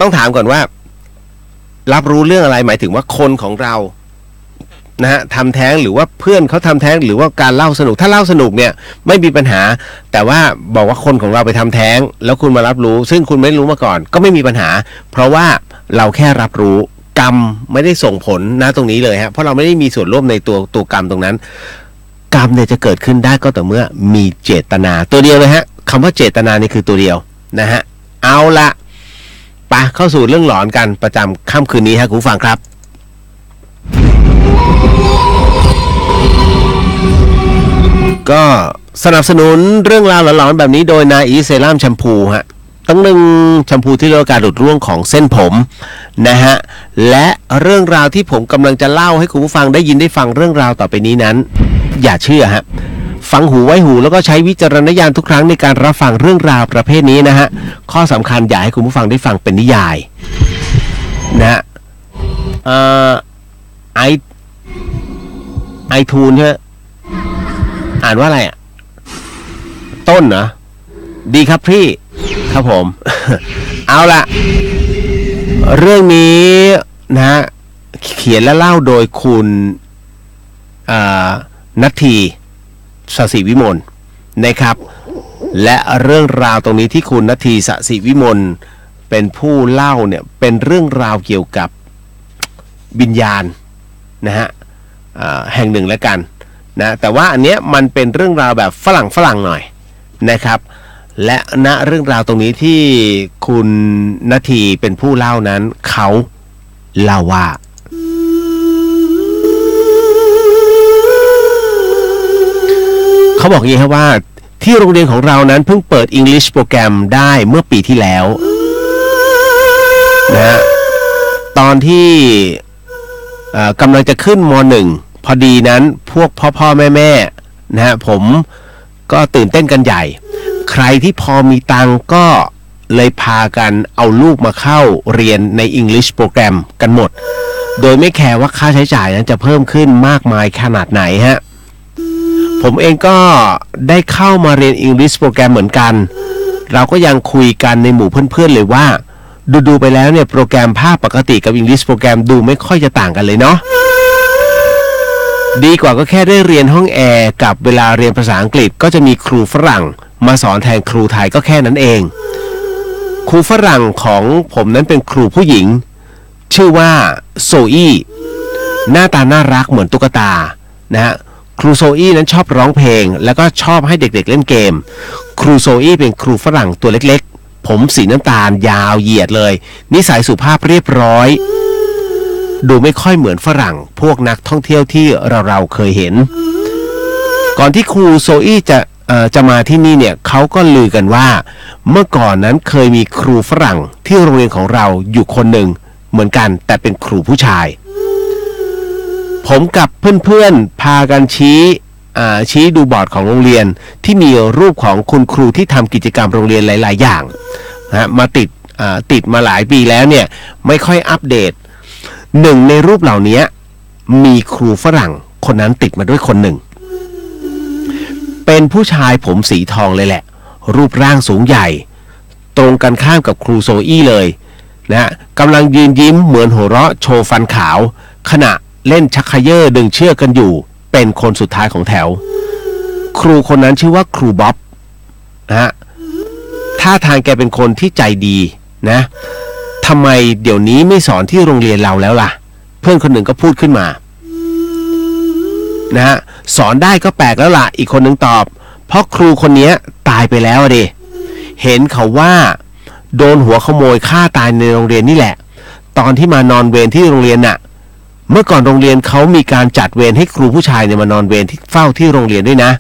ต้องถามก่อนว่ารับรู้เรื่องอะไรหมายถึงว่าคนของเรา นะฮะทำแท้งหรือว่าเพื่อนเขาทำแท้งหรือว่าการเล่าสนุกถ้าเล่าสนุกเนี่ยไม่มีปัญหาแต่ว่าบอกว่าคนของเราไปทำแท้งแล้วคุณมารับรู้ซึ่งคุณไม่รู้มาก่อนก็ไม่มีปัญหาเพราะว่าเราแค่รับรู้กรรมไม่ได้ส่งผลนะตรงนี้เลยฮะเพราะเราไม่ได้มีส่วนร่วมในตัวกรรมตรงนั้นกรรมเนี่ยจะเกิดขึ้นได้ก็ต่อเมื่อมีเจตนาตัวเดียวเลยฮะคำว่าเจตนานี่คือตัวเดียวนะฮะเอาละไปเข้าสู่เรื่องหลอนกันประจำค่ำคืนนี้ฮะคุณผู้ฟังครับก็สนับสนุนเรื่องราวหลอนๆแบบนี้โดยนาอีเซรั่มแชมพูฮะตั้งหนึ่งแชมพูที่ลดการหลุดร่วงของเส้นผมนะฮะและเรื่องราวที่ผมกำลังจะเล่าให้คุณผู้ฟังได้ยินได้ฟังเรื่องราวต่อไปนี้นั้นอย่าเชื่อฮะฟังหูไว้หูแล้วก็ใช้วิจารณญาณทุกครั้งในการรับฟังเรื่องราวประเภทนี้นะฮะข้อสำคัญอยากให้คุณผู้ฟังได้ฟังเป็นนิยายนะฮะไอทูนใช่ไหมอ่านว่าอะไรอ่ะต้นเหรอดีครับพี่ครับผม เอาละเรื่องนี้นะฮะเขียนและเล่าโดยคุณณัฐีสศิวิมลนะครับและเรื่องราวตรงนี้ที่คุณณัฐีสศิวิมลเป็นผู้เล่าเนี่ยเป็นเรื่องราวเกี่ยวกับวิญญาณนะฮะแห่งหนึ่งแล้วกันนะแต่ว่าอันเนี้ยมันเป็นเรื่องราวแบบฝรั่งหน่อยนะครับและณเรื่องราวตรงนี้ที่คุณณัฐีเป็นผู้เล่านั้นเขาเล่าว่าเขาบอกอย่างนี้ครับว่าที่โรงเรียนของเรานั้นเพิ่งเปิด English โปรแกรมได้เมื่อปีที่แล้วนะตอนที่กำลังจะขึ้นม.1 พอดีนั้นพวกพ่อแม่นะฮะผมก็ตื่นเต้นกันใหญ่ใครที่พอมีตังก็เลยพากันเอาลูกมาเข้าเรียนใน English โปรแกรมกันหมดโดยไม่แคร์ว่าค่าใช้จ่ายนั้นจะเพิ่มขึ้นมากมายขนาดไหนฮะผมเองก็ได้เข้ามาเรียน English โปรแกรมเหมือนกันเราก็ยังคุยกันในหมู่เพื่อนๆเลยว่าดูไปแล้วเนี่ยโปรแกรมภาคปกติกับ English โปรแกรมดูไม่ค่อยจะต่างกันเลยเนาะดีกว่าก็แค่ได้เรียนห้องแอร์กับเวลาเรียนภาษาอังกฤษก็จะมีครูฝรั่งมาสอนแทนครูไทยก็แค่นั้นเองครูฝรั่งของผมนั้นเป็นครูผู้หญิงชื่อว่าโซอี้หน้าตาน่ารักเหมือนตุ๊กตานะฮะครูโซอี้นั้นชอบร้องเพลงแล้วก็ชอบให้เด็กๆเล่นเกมครูโซอี้เป็นครูฝรั่งตัวเล็กๆผมสีน้ำตาลยาวเหยียดเลยนิสัยสุภาพเรียบร้อยดูไม่ค่อยเหมือนฝรั่งพวกนักท่องเที่ยวที่เราเคยเห็นก่อนที่ครูโซอี้จะมาที่นี่เนี่ยเขาก็ลือกันว่าเมื่อก่อนนั้นเคยมีครูฝรั่งที่โรงเรียนของเราอยู่คนหนึ่งเหมือนกันแต่เป็นครูผู้ชายผมกับเพื่อนๆพากันชี้ดูบอร์ดของโรงเรียนที่มีรูปของคุณครูที่ทำกิจกรรมโรงเรียนหลายๆอย่างนะมาติดมาหลายปีแล้วเนี่ยไม่ค่อยอัปเดตหนึ่งในรูปเหล่านี้มีครูฝรั่งคนนั้นติดมาด้วยคนหนึ่งเป็นผู้ชายผมสีทองเลยแหละรูปร่างสูงใหญ่ตรงกันข้ามกับครูโซอี้เลยนะกำลังยืนยิ้มเหมือนหัวเราะโชว์ฟันขาวขณะเล่นชักเขย่อดึงเชือกกันอยู่เป็นคนสุดท้ายของแถวครูคนนั้นชื่อว่าครูบ๊อบนะฮะท่าทางแกเป็นคนที่ใจดีนะทำไมเดี๋ยวนี้ไม่สอนที่โรงเรียนเราแล้วล่ะเพื่อนคนหนึ่งก็พูดขึ้นมานะฮะสอนได้ก็แปลกแล้วล่ะอีกคนหนึ่งตอบเพราะครูคนนี้ตายไปแล้วดิเห็นเขาว่าโดนหัวขโมยฆ่าตายในโรงเรียนนี่แหละตอนที่มานอนเวรที่โรงเรียนน่ะเมื่อก่อนโรงเรียนเขามีการจัดเวรให้ครูผู้ชายเนี่ยมานอนเวรที่เฝ้าที่โรงเรียนด้วยนะ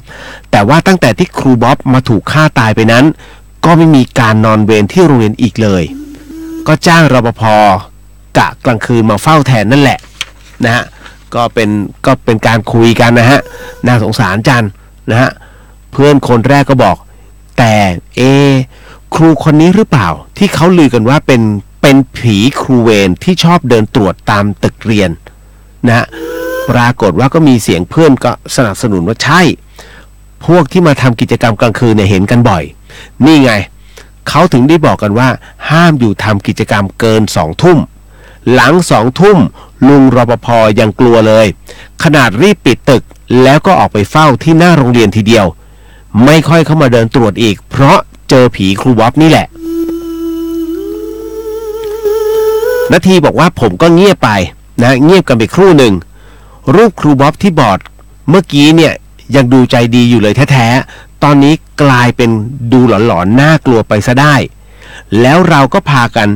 แต่ว่าตั้งแต่ที่ครูบ๊อบมาถูกฆ่าตายไปนั้นก็ไม่มีการนอนเวรที่โรงเรียนอีกเลยก็จ้างรปภ.กะกลางคืนมาเฝ้าแทนนั่นแหละนะฮะก็เป็นการคุยกันนะฮะน่าสงสารจังนะฮะเพื่อนคนแรกก็บอกแต่ครูคนนี้หรือเปล่าที่เขาลือกันว่าเป็นผีครูเวรที่ชอบเดินตรวจตามตึกเรียนนะฮะปรากฏว่าก็มีเสียงเพื่อนก็สนับสนุนว่าใช่พวกที่มาทำกิจกรรมกลางคืนเนี่ยเห็นกันบ่อยนี่ไงเขาถึงได้บอกกันว่าห้ามอยู่ทำกิจกรรมเกิน20:00 น หลัง2 ทุ่มลุงรปภยังกลัวเลยขนาดรีบปิดตึกแล้วก็ออกไปเฝ้าที่หน้าโรงเรียนทีเดียวไม่ค่อยเข้ามาเดินตรวจอีกเพราะเจอผีครูบ๊อบนี่แหละนาทีบอกว่าผมก็เงียบไปนะเงียบกันไปครู่หนึ่งรูปครูบ๊อบที่บอร์ดเมื่อกี้เนี่ยยังดูใจดีอยู่เลยแท้ๆตอนนี้กลายเป็นดูหลอนๆน่ากลัวไปซะได้แล้วเราก็พากัน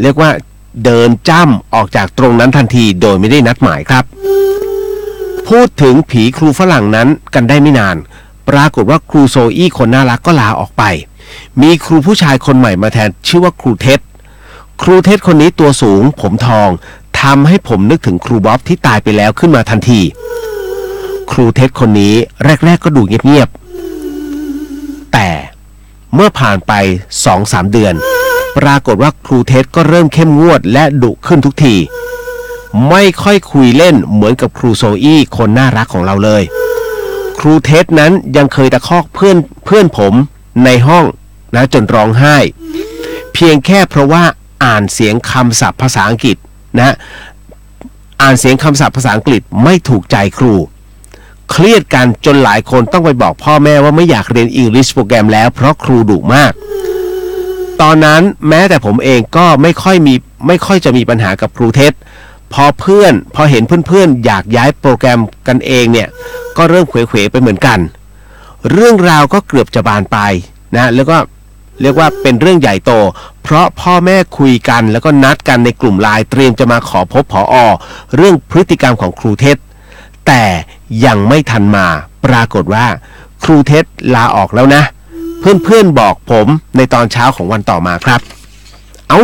เรียกว่าเดินจ้ำออกจากตรงนั้นทันทีโดยไม่ได้นัดหมายครับพูดถึงผีครูฝรั่งนั้นกันได้ไม่นานปรากฏว่าครูโซอี้คนน่ารักก็ลาออกไปมีครูผู้ชายคนใหม่มาแทนชื่อว่าครูเท็ดครูเท็ดคนนี้ตัวสูงผมทองทำให้ผมนึกถึงครูบ๊อบที่ตายไปแล้วขึ้นมาทันทีครูเท็ดคนนี้แรกๆก็ดูเงียบๆแต่เมื่อผ่านไป 2-3 เดือนปรากฏว่าครูเท็ดก็เริ่มเข้มงวดและดุขึ้นทุกทีไม่ค่อยคุยเล่นเหมือนกับครูโซอี้คนน่ารักของเราเลยครูเท็ดนั้นยังเคยตะคอกเพื่อนผมในห้องนะจนร้องไห้เพียงแค่เพราะว่าอ่านเสียงคำศัพท์ภาษาอังกฤษนะอ่านเสียงคำศัพท์ภาษาอังกฤษไม่ถูกใจครูเครียดกันจนหลายคนต้องไปบอกพ่อแม่ว่าไม่อยากเรียน English โปรแกรมแล้วเพราะครูดุมากตอนนั้นแม้แต่ผมเองก็ไม่ค่อยจะมีปัญหากับครูเท็ดพอเห็นเพื่อนๆอยากย้ายโปรแกรมกันเองเนี่ยก็เริ่มเขวๆไปเหมือนกันเรื่องราวก็เกือบจะบานปลายนะแล้วก็เรียกว่าเป็นเรื่องใหญ่โตเพราะพ่อแม่คุยกันแล้วก็นัดกันในกลุ่มไลน์เตรียมจะมาขอพบผอ.เรื่องพฤติกรรมของครูเท็ดแต่ยังไม่ทันมาปรากฏว่าครูเท็ดลาออกแล้วนะเพื่อนๆบอกผมในตอนเช้าของวันต่อมาครับเอ้า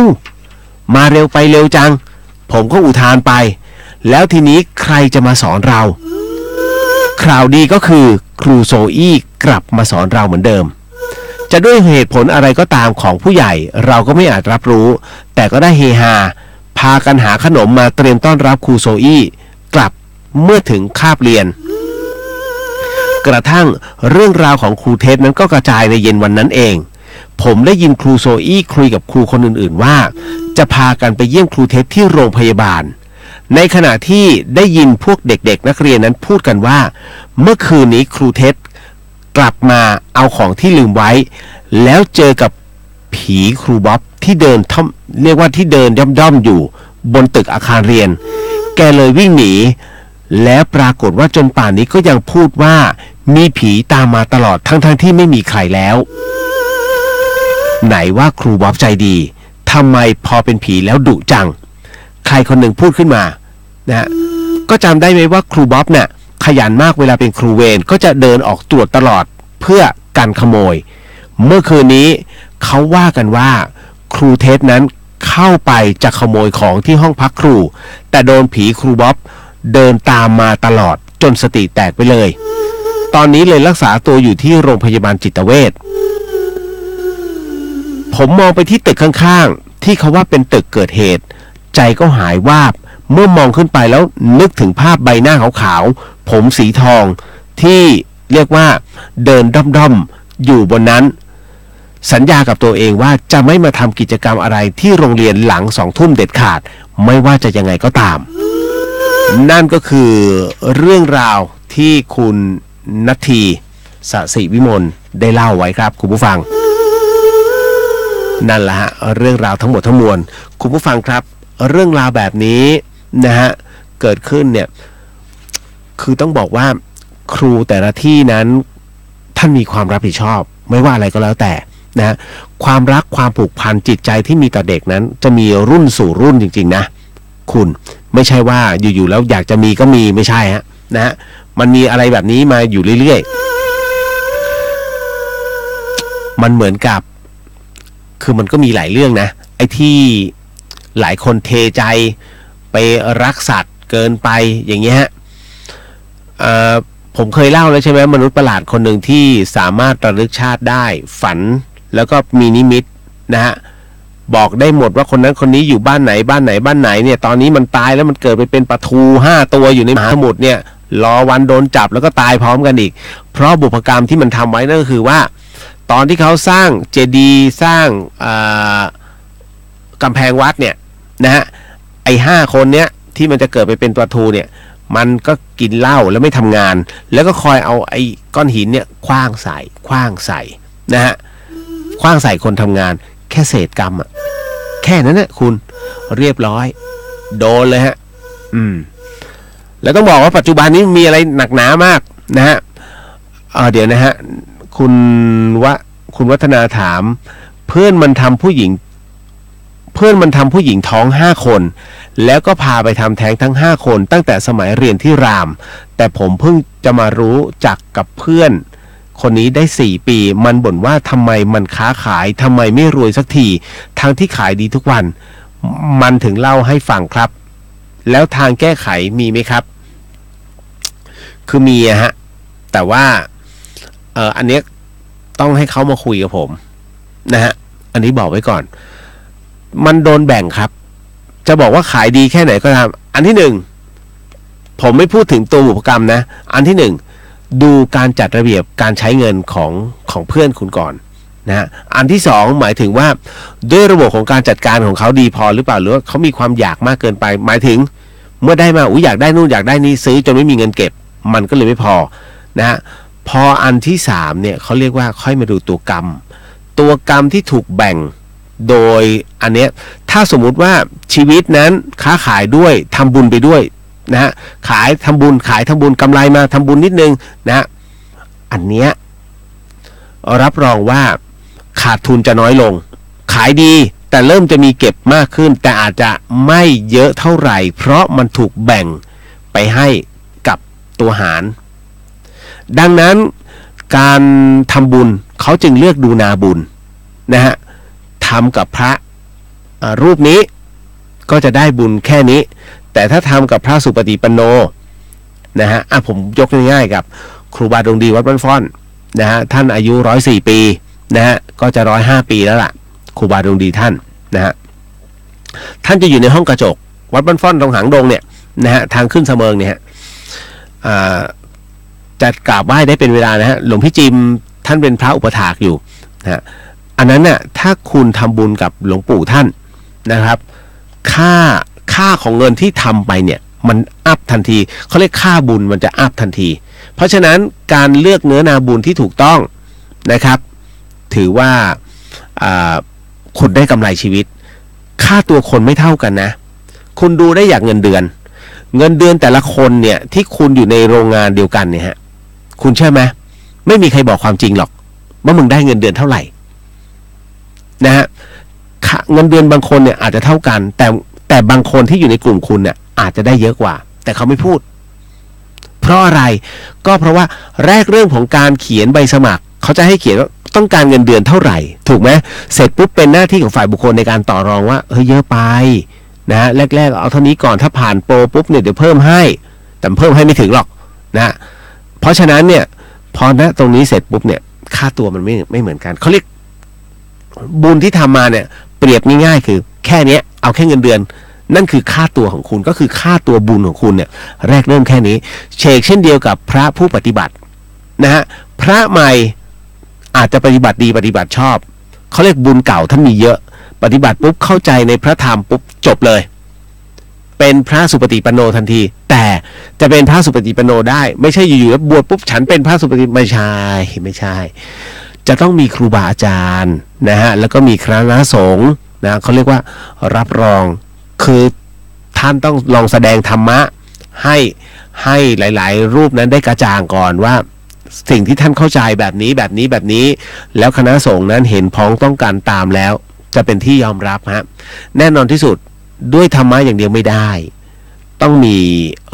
มาเร็วไปเร็วจังผมก็อุทานไปแล้วทีนี้ใครจะมาสอนเราข่าวดีก็คือครูโซอี้กลับมาสอนเราเหมือนเดิมจะด้วยเหตุผลอะไรก็ตามของผู้ใหญ่เราก็ไม่อาจรับรู้แต่ก็ได้เฮฮาพากันหาขนมมาเตรียมต้อนรับครูโซอี้กลับเมื่อถึงคาบเรียนกระทั่งเรื่องราวของครูเท็ดนั้นก็กระจายในเย็นวันนั้นเองผมได้ยินครูโซอี้คุยกับครูคนอื่นๆว่าจะพากันไปเยี่ยมครูเท็ดที่โรงพยาบาลในขณะที่ได้ยินพวกเด็กๆนักเรียนนั้นพูดกันว่าเมื่อคืนนี้ครูเท็ดกลับมาเอาของที่ลืมไว้แล้วเจอกับผีครูบ๊อบที่เดินเรียกว่าที่เดินย่อมๆอยู่บนตึกอาคารเรียนแกเลยวิ่งหนีแล้วปรากฏว่าจนป่านนี้ก็ยังพูดว่ามีผีตามมาตลอดทั้งที่ไม่มีใครแล้วไหนว่าครูบ๊อบใจดีทำไมพอเป็นผีแล้วดุจังใครคนหนึ่งพูดขึ้นมานะก็จำได้ไหมว่าครูบ๊อบเนี่ยขยันมากเวลาเป็นครูเวรก็จะเดินออกตรวจตลอดเพื่อกันขโมยเมื่อคืนนี้เขาว่ากันว่าครูเท็ดนั้นเข้าไปจะขโมยของที่ห้องพักครูแต่โดนผีครูบ๊อบเดินตามมาตลอดจนสติแตกไปเลยตอนนี้เลยรักษาตัวอยู่ที่โรงพยาบาลจิตเวชผมมองไปที่ตึกข้างๆที่เขาว่าเป็นตึกเกิดเหตุใจก็หายวาบเมื่อมองขึ้นไปแล้วนึกถึงภาพใบหน้าขาวๆผมสีทองที่เรียกว่าเดินด้อมๆอยู่บนนั้นสัญญากับตัวเองว่าจะไม่มาทำกิจกรรมอะไรที่โรงเรียนหลัง2 ทุ่มเด็ดขาดไม่ว่าจะยังไงก็ตามนั่นก็คือเรื่องราวที่คุณณัฐทีสศิวิมลได้เล่าไว้ครับคุณผู้ฟังนั่นแหละฮะเรื่องราวทั้งหมดทั้งมวลคุณผู้ฟังครับเรื่องราวแบบนี้นะฮะเกิดขึ้นเนี่ยคือต้องบอกว่าครูแต่ละที่นั้นท่านมีความรับผิดชอบไม่ว่าอะไรก็แล้วแต่นะความรักความผูกพันจิตใจที่มีต่อเด็กนั้นจะมีรุ่นสู่รุ่นจริงๆนะคุณไม่ใช่ว่าอยู่ๆแล้วอยากจะมีก็มีไม่ใช่ฮะนะมันมีอะไรแบบนี้มาอยู่เรื่อยๆมันเหมือนกับคือมันก็มีหลายเรื่องนะไอ้ที่หลายคนเทใจไปรักสัตว์เกินไปอย่างเงี้ยผมเคยเล่าแล้วใช่ไหมมนุษย์ประหลาดคนหนึ่งที่สามารถระลึกชาติได้ฝันแล้วก็มีนิมิตนะฮะบอกได้หมดว่าคนนั้นคนนี้อยู่บ้านไหนเนี่ยตอนนี้มันตายแล้วมันเกิดไปเป็นปลาทู5 ตัวอยู่ในมหาสมุทรเนี่ยรอวันโดนจับแล้วก็ตายพร้อมกันอีกเพราะบุพกรรมที่มันทำไว้นั่นก็คือว่าตอนที่เขาสร้างเจดีย์สร้างกำแพงวัดเนี่ยนะฮะ ไอ้5 คนเนี้ยที่มันจะเกิดไปเป็นปลาทูเนี่ยมันก็กินเหล้าแล้วไม่ทำงานแล้วก็คอยเอาไอ้ก้อนหินเนี่ยคว้างใส่นะฮะคว้างใส่คนทำงานแค่เศษกรรมอะแค่นั้นนะคุณเรียบร้อยโดนเลยฮะแล้วต้องบอกว่าปัจจุบันนี้มีอะไรหนักหนามากนะฮะเดี๋ยวนะฮะคุณวัฒนาถามเพื่อนมันทำผู้หญิงท้อง5 คนแล้วก็พาไปทำแท้งทั้ง5 คนตั้งแต่สมัยเรียนที่รามแต่ผมเพิ่งจะมารู้จักกับเพื่อนคนนี้ได้4 ปีมันบ่นว่าทำไมมันค้าขายทำไมไม่รวยสักทีทั้งที่ขายดีทุกวันมันถึงเล่าให้ฟังครับแล้วทางแก้ไขมีไหมครับคือมีฮะแต่ว่าอันนี้ต้องให้เขามาคุยกับผมนะฮะอันนี้บอกไว้ก่อนมันโดนแบ่งครับจะบอกว่าขายดีแค่ไหนก็ตามอันที่1ผมไม่พูดถึงตัวบุพกรรมนะอันที่1ดูการจัดระเบียบการใช้เงินของเพื่อนคุณก่อนนะฮะอันที่2หมายถึงว่าด้วยระบบของการจัดการของเขาดีพอหรือเปล่าหรือว่าเขามีความอยากมากเกินไปหมายถึงเมื่อได้มาอยากได้นู่นอยากได้นี่ซื้อจนไม่มีเงินเก็บมันก็เลยไม่พอนะฮะพออันที่3เนี่ยเขาเรียกว่าค่อยมาดูตัวกรรมที่ถูกแบ่งโดยอันเนี้ยถ้าสมมุติว่าชีวิตนั้นค้าขายด้วยทำบุญไปด้วยนะฮะขายทำบุญกำไรมาทำบุญนิดนึงนะอันเนี้ยรับรองว่าขาดทุนจะน้อยลงขายดีแต่เริ่มจะมีเก็บมากขึ้นแต่อาจจะไม่เยอะเท่าไหร่เพราะมันถูกแบ่งไปให้กับตัวหารดังนั้นการทำบุญเขาจึงเลือกดูนาบุญนะฮะทำกับพระรูปนี้ก็จะได้บุญแค่นี้แต่ถ้าทำกับพระสุปฏิปันโนนะฮะผมยกง่ายๆกับครูบาดวงดีวัดบ้านฟ้อนนะฮะท่านอายุ104 ปีนะฮะก็จะ105 ปีแล้วล่ะครูบาดวงดีท่านนะฮะท่านจะอยู่ในห้องกระจกวัดบ้านฟ้อนตรงหางดงเนี่ยนะฮะทางขึ้นเสมิงเนี่ยฮะจะกราบไหว้ได้เป็นเวลานะฮะหลวงพี่จิมท่านเป็นพระอุปถากอยู่นะฮะอันนั้นน่ะถ้าคุณทำบุญกับหลวงปู่ท่านนะครับค่าของเงินที่ทำไปเนี่ยมันอัพทันทีเขาเรียกค่าบุญมันจะอัพทันทีเพราะฉะนั้นการเลือกเนื้อนาบุญที่ถูกต้องนะครับถือว่าคุณได้กำไรชีวิตค่าตัวคนไม่เท่ากันนะคุณดูได้อย่างเงินเดือนแต่ละคนเนี่ยที่คุณอยู่ในโรงงานเดียวกันเนี่ยฮะคุณเชื่อไหมไม่มีใครบอกความจริงหรอกว่ามึงได้เงินเดือนเท่าไหร่นะฮะเงินเดือนบางคนเนี่ยอาจจะเท่ากันแต่บางคนที่อยู่ในกลุ่มคุณเนี่ยอาจจะได้เยอะกว่าแต่เขาไม่พูดเพราะอะไรก็เพราะว่าแรกเรื่องของการเขียนใบสมัครเขาจะให้เขียนว่าต้องการเงินเดือนเท่าไหร่ถูกไหมเสร็จปุ๊บเป็นหน้าที่ของฝ่ายบุคคลในการต่อรองว่าเยอะไปนะฮะแรกๆเอาเท่านี้ก่อนถ้าผ่านโปรปุ๊บเนี่ยเดี๋ยวเพิ่มให้แต่เพิ่มให้ไม่ถึงหรอกนะเพราะฉะนั้นเนี่ยพอตรงนี้เสร็จปุ๊บเนี่ยค่าตัวมันไม่เหมือนกันเขาเรียกบุญที่ทำมาเนี่ยเปรียบง่ายๆคือแค่นี้เอาแค่เงินเดือนนั่นคือค่าตัวของคุณก็คือค่าตัวบุญของคุณเนี่ยแรกเริ่มแค่นี้เช่นเดียวกับพระผู้ปฏิบัตินะฮะพระใหม่อาจจะปฏิบัติดีปฏิบัติชอบเขาเรียกบุญเก่าท่านมีเยอะปฏิบัติปุ๊บเข้าใจในพระธรรมปุ๊บจบเลยเป็นพระสุปฏิปันโนทันทีแต่จะเป็นพระสุปฏิปันโนได้ไม่ใช่อยู่ๆแล้วบวชปุ๊บฉันเป็นพระสุปฏิไม่ใช่จะต้องมีครูบาอาจารย์นะฮะแล้วก็มีคณะสงฆ์นะเขาเรียกว่ารับรองคือท่านต้องลองแสดงธรรมะให้หลายๆรูปนั้นได้กระจ่างก่อนว่าสิ่งที่ท่านเข้าใจแบบนี้แล้วคณะสงฆ์นั้นเห็นพ้องต้องการตามแล้วจะเป็นที่ยอมรับฮะแน่นอนที่สุดด้วยธรรมะอย่างเดียวไม่ได้ต้องมี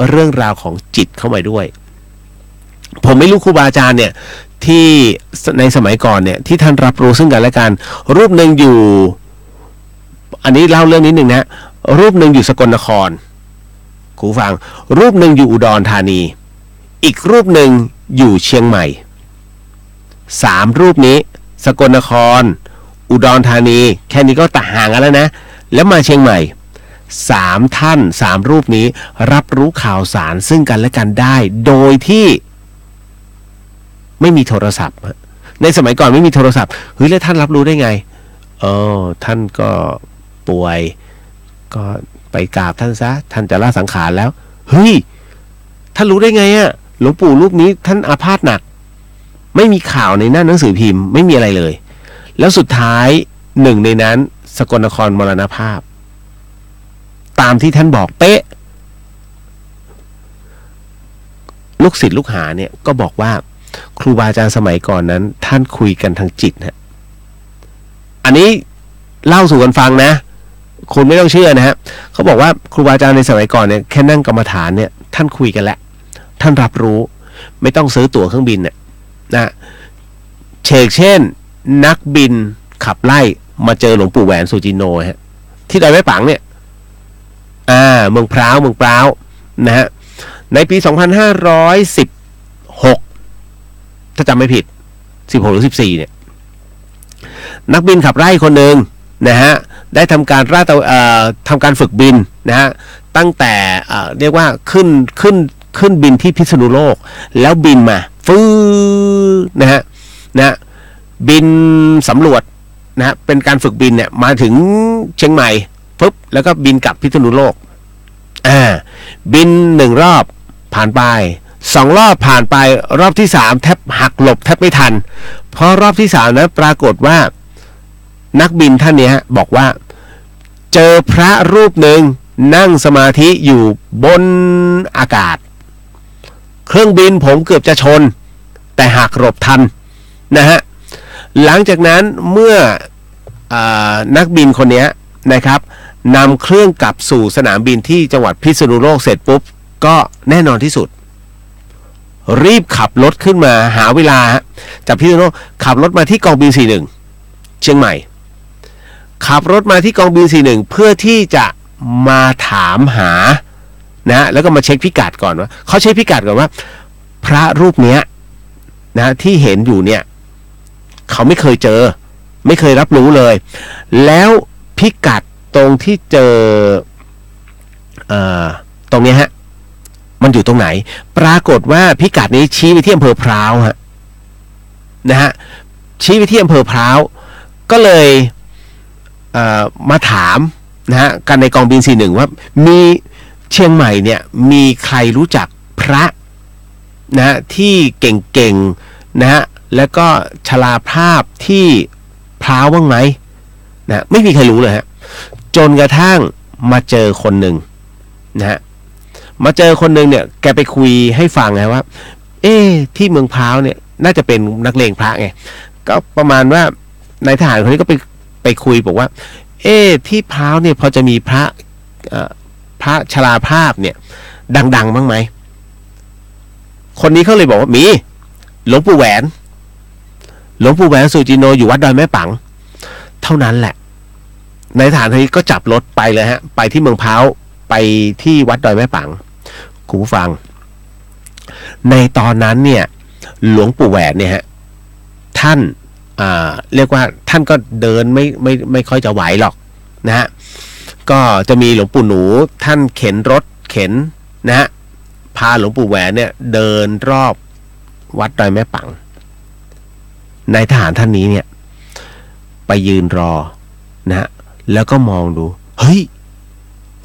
เรื่องราวของจิตเข้ามาด้วยผมไม่รู้ครูบาอาจารย์เนี่ยที่ในสมัยก่อนเนี่ยที่ท่านรับรู้ซึ่งกันและกันรูปหนึ่งอยู่อันนี้เล่าเรื่องนิดนึงนะรูปหนึ่งอยู่สกลนครครูฟังรูปหนึ่งอยู่อุดรธานีอีกรูปหนึ่งอยู่เชียงใหม่3รูปนี้สกลนครอุดรธานีแค่นี้ก็ต่างห่างกันแล้วนะแล้วมาเชียงใหม่3ท่าน3รูปนี้รับรู้ข่าวสารซึ่งกันและกันได้โดยที่ไม่มีโทรศัพท์ในสมัยก่อนไม่มีโทรศัพท์เฮ้ยแล้วท่านรับรู้ได้ไงท่านก็ป่วยก็ ไปกราบท่านซะท่านจะละสังขารแล้วเฮ้ยท่านรู้ได้ไงอะหลวงปู่รูปนี้ท่านอาพาธหนักไม่มีข่าวในหน้าหนังสือพิมพ์ไม่มีอะไรเลยแล้วสุดท้ายหนึ่งในนั้นสกลนครมรณภาพตามที่ท่านบอกเป๊ะลูกศิษย์ลูกหาเนี่ยก็บอกว่าครูบาอาจารย์สมัยก่อนนั้นท่านคุยกันทางจิตฮะอันนี้เล่าสู่กันฟังนะคุณไม่ต้องเชื่อนะฮะเขาบอกว่าครูบาอาจารย์ในสมัยก่อนเนี่ยแค่นั่งกรรมฐานเนี่ยท่านคุยกันแล้วท่านรับรู้ไม่ต้องซื้อตั๋วเครื่องบินเนี่ยนะเชกเช่นนักบินขับไล่มาเจอหลวงปู่แหวนสุจินโนฮะที่ดอยแม่ปังเนี่ยเมืองพร้าวนะฮะในปี2516ถ้าจำไม่ผิด16หรือ14เนี่ยนักบินขับไล่คนหนึ่งนะฮะได้ทำการฝึกบินนะฮะตั้งแต่เรียกว่าขึ้นบินที่พิษณุโลกแล้วบินมานะฮะบินสำรวจนะฮะเป็นการฝึกบินเนี่ยมาถึงเชียงใหม่ปุ๊บแล้วก็บินกลับพิษณุโลกบิน1รอบผ่านไป2รอบผ่านไปรอบที่3แทบหักหลบแทบไม่ทันเพราะรอบที่3นะปรากฏว่านักบินท่านนี้บอกว่าเจอพระรูปหนึ่งนั่งสมาธิอยู่บนอากาศเครื่องบินผมเกือบจะชนแต่หักหลบทันนะฮะหลังจากนั้นเมื่อนักบินคนนี้นะครับนำเครื่องกลับสู่สนามบินที่จังหวัดพิษณุโลกเสร็จปุ๊บก็แน่นอนที่สุดรีบขับรถขึ้นมาหาเวลาจากพิษณุโลกขับรถมาที่กองบิน41เชียงใหม่ขับรถมาที่กองบิน41เพื่อที่จะมาถามหานะแล้วก็มาเช็คพิกัดก่อนว่าเขาเช็คพิกัดก่อนว่าพระรูปเนี้ยนะที่เห็นอยู่เนี่ยเขาไม่เคยเจอไม่เคยรับรู้เลยแล้วพิกัดตรงที่เจอตรงนี้ฮะมันอยู่ตรงไหนปรากฏว่าพิกัดนี้ชี้ไปที่อำเภอพร้าวฮะนะฮะชี้ไปที่อำเภอพร้าวก็เลยมาถามนะฮะกันในกองบิน41ว่ามีเชียงใหม่เนี่ยมีใครรู้จักพระนะฮะที่เก่งๆนะฮะแล้วก็ชราภาพที่พร้าวบ้างไหมนะไม่มีใครรู้เลยฮะจนกระทั่งมาเจอคนหนึ่งนะฮะมาเจอคนหนึ่งเนี่ยแกไปคุยให้ฟังไงว่าที่เมืองพร้าวเนี่ยน่าจะเป็นนักเลงพระไงก็ประมาณว่านายทหารคนนี้ก็ไปคุยบอกว่าที่พร้าวเนี่ยพอจะมีพระชราภาพเนี่ยดังๆบ้างไหมคนนี้เขาเลยบอกว่ามีหลวงปู่แหวนสุจินโนอยู่วัดดอยแม่ปังเท่านั้นแหละนายทหารคนนี้ก็จับรถไปเลยฮะไปที่เมืองพร้าวไปที่วัดดอยแม่ปังคุณผู้ฟังในตอนนั้นเนี่ยหลวงปู่แหวนเนี่ยฮะท่านเรียกว่าท่านก็เดินไม่ค่อยจะไหวหรอกนะฮะก็จะมีหลวงปู่หนูท่านเข็นรถเข็นนะฮะพาหลวงปู่แหวนเนี่ยเดินรอบวัดดอยแม่ปังนายทหารท่านนี้เนี่ยไปยืนรอนะฮะแล้วก็มองดูเฮ้ย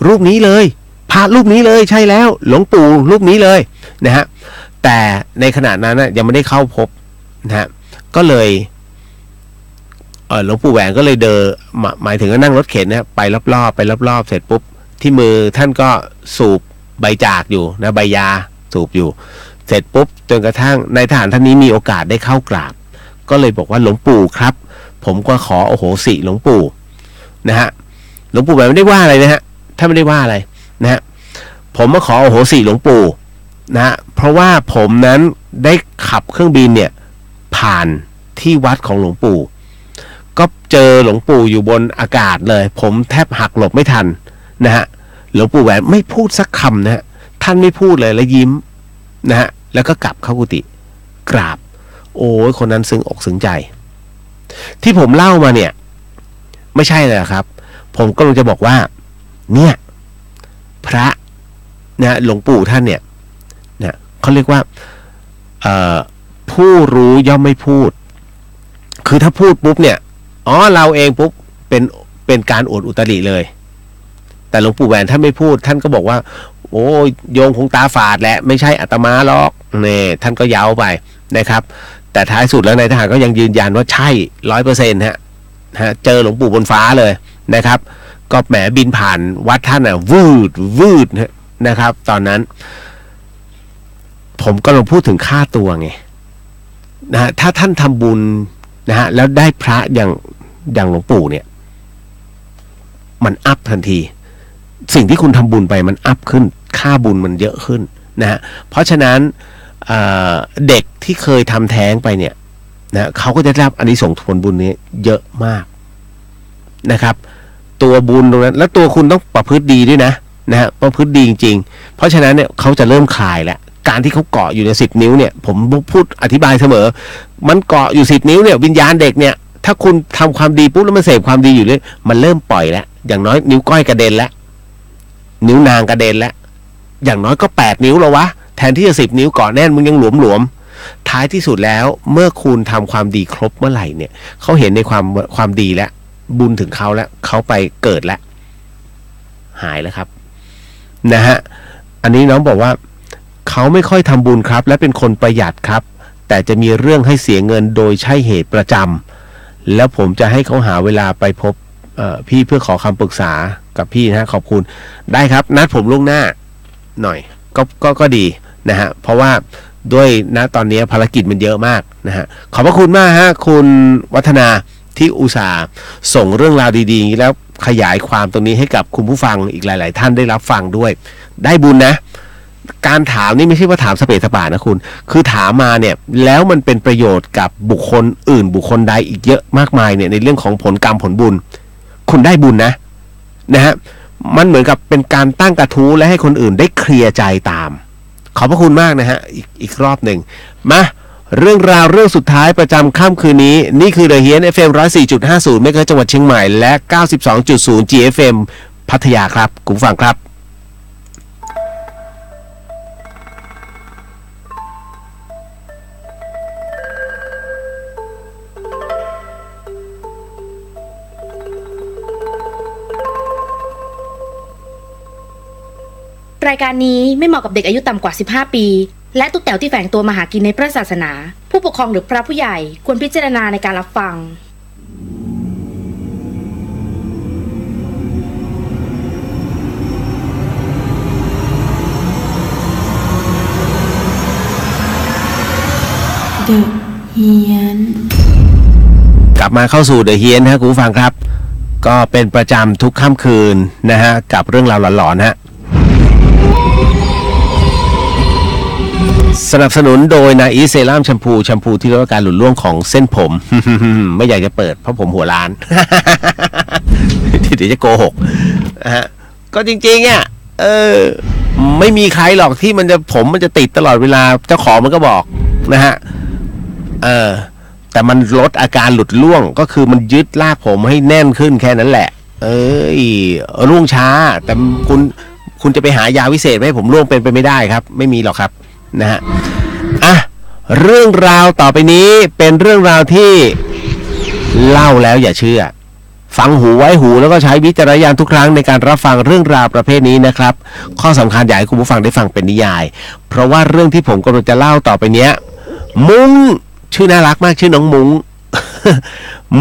รูปนี้เลยพระรูปนี้เลยใช่แล้วหลวงปู่รูปนี้เลยนะฮะแต่ในขณะนั้นนะยังไม่ได้เข้าพบนะฮะก็เลยหลวงปู่แหวนก็เลยเดินหมายถึงก็นั่งรถเข็นนะไปรอบๆเสร็จปุ๊บที่มือท่านก็สูบใบจากอยู่นะใบยาสูบอยู่เสร็จปุ๊บจนกระทั่งนายทหารท่านนี้มีโอกาสได้เข้ากราบก็เลยบอกว่าหลวงปู่ครับผมก็ขอโอโหสิหลวงปู่นะฮะหลวงปู่แหวนไม่ได้ว่าอะไรนะฮะท่านไม่ได้ว่าอะไรนะฮะผมมาขอโอโหสิหลวงปู่นะฮะเพราะว่าผมนั้นได้ขับเครื่องบินเนี่ยผ่านที่วัดของหลวงปู่ก็เจอหลวงปู่อยู่บนอากาศเลยผมแทบหักหลบไม่ทันนะฮะหลวงปู่แหวนไม่พูดสักคำนะฮะท่านไม่พูดเลยแล้วยิ้มนะฮะแล้วก็กลับเข้ากุฏิกราบโอ้ยคนนั้นซึ้งอกซึ้งใจที่ผมเล่ามาเนี่ยไม่ใช่เลยครับผมก็จะบอกว่าเนี่ยพระนะหลวงปู่ท่านเนี่ยนะเขาเรียกว่าผู้รู้ย่อมไม่พูดคือถ้าพูดปุ๊บเนี่ยเราเองปุ๊บเป็นการอวดอุตริเลย แต่หลวงปู่แหวนท่านไม่พูดท่านก็บอกว่าโอ้โยงคงตาฝาดแหละไม่ใช่อาตมาหรอกนี่ท่านก็เย้าไปนะครับแต่ท้ายสุดแล้วนายทหารก็ยังยืนยันว่าใช่ 100% ฮะเจอหลวงปู่บนฟ้าเลยนะครับก็แหมบินผ่านวัดท่านอ่ะวืดนะครับตอนนั้นผมก็ลองพูดถึงค่าตัวไงนะฮะถ้าท่านทำบุญนะฮะแล้วได้พระอย่างหลวงปู่เนี่ยมันอัพทันทีสิ่งที่คุณทำบุญไปมันอัพขึ้นค่าบุญมันเยอะขึ้นนะฮะเพราะฉะนั้นเด็กที่เคยทำแท้งไปเนี่ยนะเขาก็จะได้รับอานิสงส์ผลบุญนี้เยอะมากนะครับตัวบุญตรงนั้นแล้วตัวคุณต้องประพฤติดีด้วยนะฮะประพฤติดีจริงๆเพราะฉะนั้นเนี่ยเขาจะเริ่มคลายแล้วการที่เขาเกาะอยู่ใน10 นิ้วเนี่ยผมพูดอธิบายเสมอมันเกาะอยู่10 นิ้วเนี่ยวิญญาณเด็กเนี่ยถ้าคุณทำความดีปุ๊บแล้วมันเสพความดีอยู่เลยมันเริ่มปล่อยแล้วอย่างน้อยนิ้วก้อยกระเด็นแล้วนิ้วนางกระเด็นแล้วอย่างน้อยก็8 นิ้วแล้ววะแทนที่จะ10 นิ้วเกาะแน่นมึงยังหลวมท้ายที่สุดแล้วเมื่อคุณทำความดีครบเมื่อไหร่เนี่ยเขาเห็นในความดีแล้วบุญถึงเขาแล้วเขาไปเกิดแล้วหายแล้วครับนะฮะอันนี้น้องบอกว่าเขาไม่ค่อยทำบุญครับและเป็นคนประหยัดครับแต่จะมีเรื่องให้เสียเงินโดยใช่เหตุประจำแล้วผมจะให้เขาหาเวลาไปพบพี่เพื่อขอคำปรึกษากับพี่นะขอบคุณได้ครับนัดผมล่วงหน้าหน่อยก็ดีนะฮะเพราะว่าด้วยนะตอนนี้ภารกิจมันเยอะมากนะฮะขอบพระคุณมากฮะคุณวัฒนาที่อุตส่าห์ส่งเรื่องราวดีๆแล้วขยายความตรงนี้ให้กับคุณผู้ฟังอีกหลายๆท่านได้รับฟังด้วยได้บุญนะการถามนี่ไม่ใช่ว่าถามสเปซสปานะคุณคือถามมาเนี่ยแล้วมันเป็นประโยชน์กับบุคคลอื่นบุคคลใดอีกเยอะมากมายเนี่ยในเรื่องของผลกรรมผลบุญคุณได้บุญนะฮะมันเหมือนกับเป็นการตั้งกระทู้และให้คนอื่นได้เคลียร์ใจตามขอบพระคุณมากนะฮะอีกรอบหนึ่งมาเรื่องราวเรื่องสุดท้ายประจำค่ำคืนนี้นี่คือ The Hien FM 104.50 เมกะเฮิรตซ์จังหวัดเชียงใหม่และ 92.0 GFM พัทยาครับคุณฟังครับรายการนี้ไม่เหมาะกับเด็กอายุต่ำกว่า15 ปีและตุ๊กแต๋วที่แฝงตัวมาหากินในพระศาสนาผู้ปกครองหรือพระผู้ใหญ่ควรพิจารณาในการรับฟัง The Hien กลับมาเข้าสู่ The Hien นะคุณผู้ฟังครับก็เป็นประจำทุกค่ำคืนนะฮะกับเรื่องราวหลอนๆฮะสนับสนุนโดยนาอีเซรั่มแชมพูที่ลดอาการหลุดร่วงของเส้นผม ไม่อยากจะเปิดเพราะผมหัวล้าน เดี๋ยวจะโกหกนะฮะก็จริงๆอ่ะไม่มีใครหรอกที่มันจะติดตลอดเวลาเจ้าของมันก็บอกนะฮะแต่มันลดอาการหลุดร่วงก็คือมันยึดลากผมให้แน่นขึ้นแค่นั้นแหละร่วงช้าแต่คุณจะไปหายาวิเศษให้ผมร่วงเป็นไปไม่ได้ครับไม่มีหรอกครับนะฮะเรื่องราวต่อไปนี้เป็นเรื่องราวที่เล่าแล้วอย่าเชื่อฟังหูไว้หูแล้วก็ใช้วิจารณญาณทุกครั้งในการรับฟังเรื่องราวประเภทนี้นะครับข้อสำคัญอยากให้คุณผู้ฟังได้ฟังเป็นนิยายเพราะว่าเรื่องที่ผมกำลังจะเล่าต่อไปเนี้ยมุ้งชื่อน่ารักมากชื่อน้องมุ้ง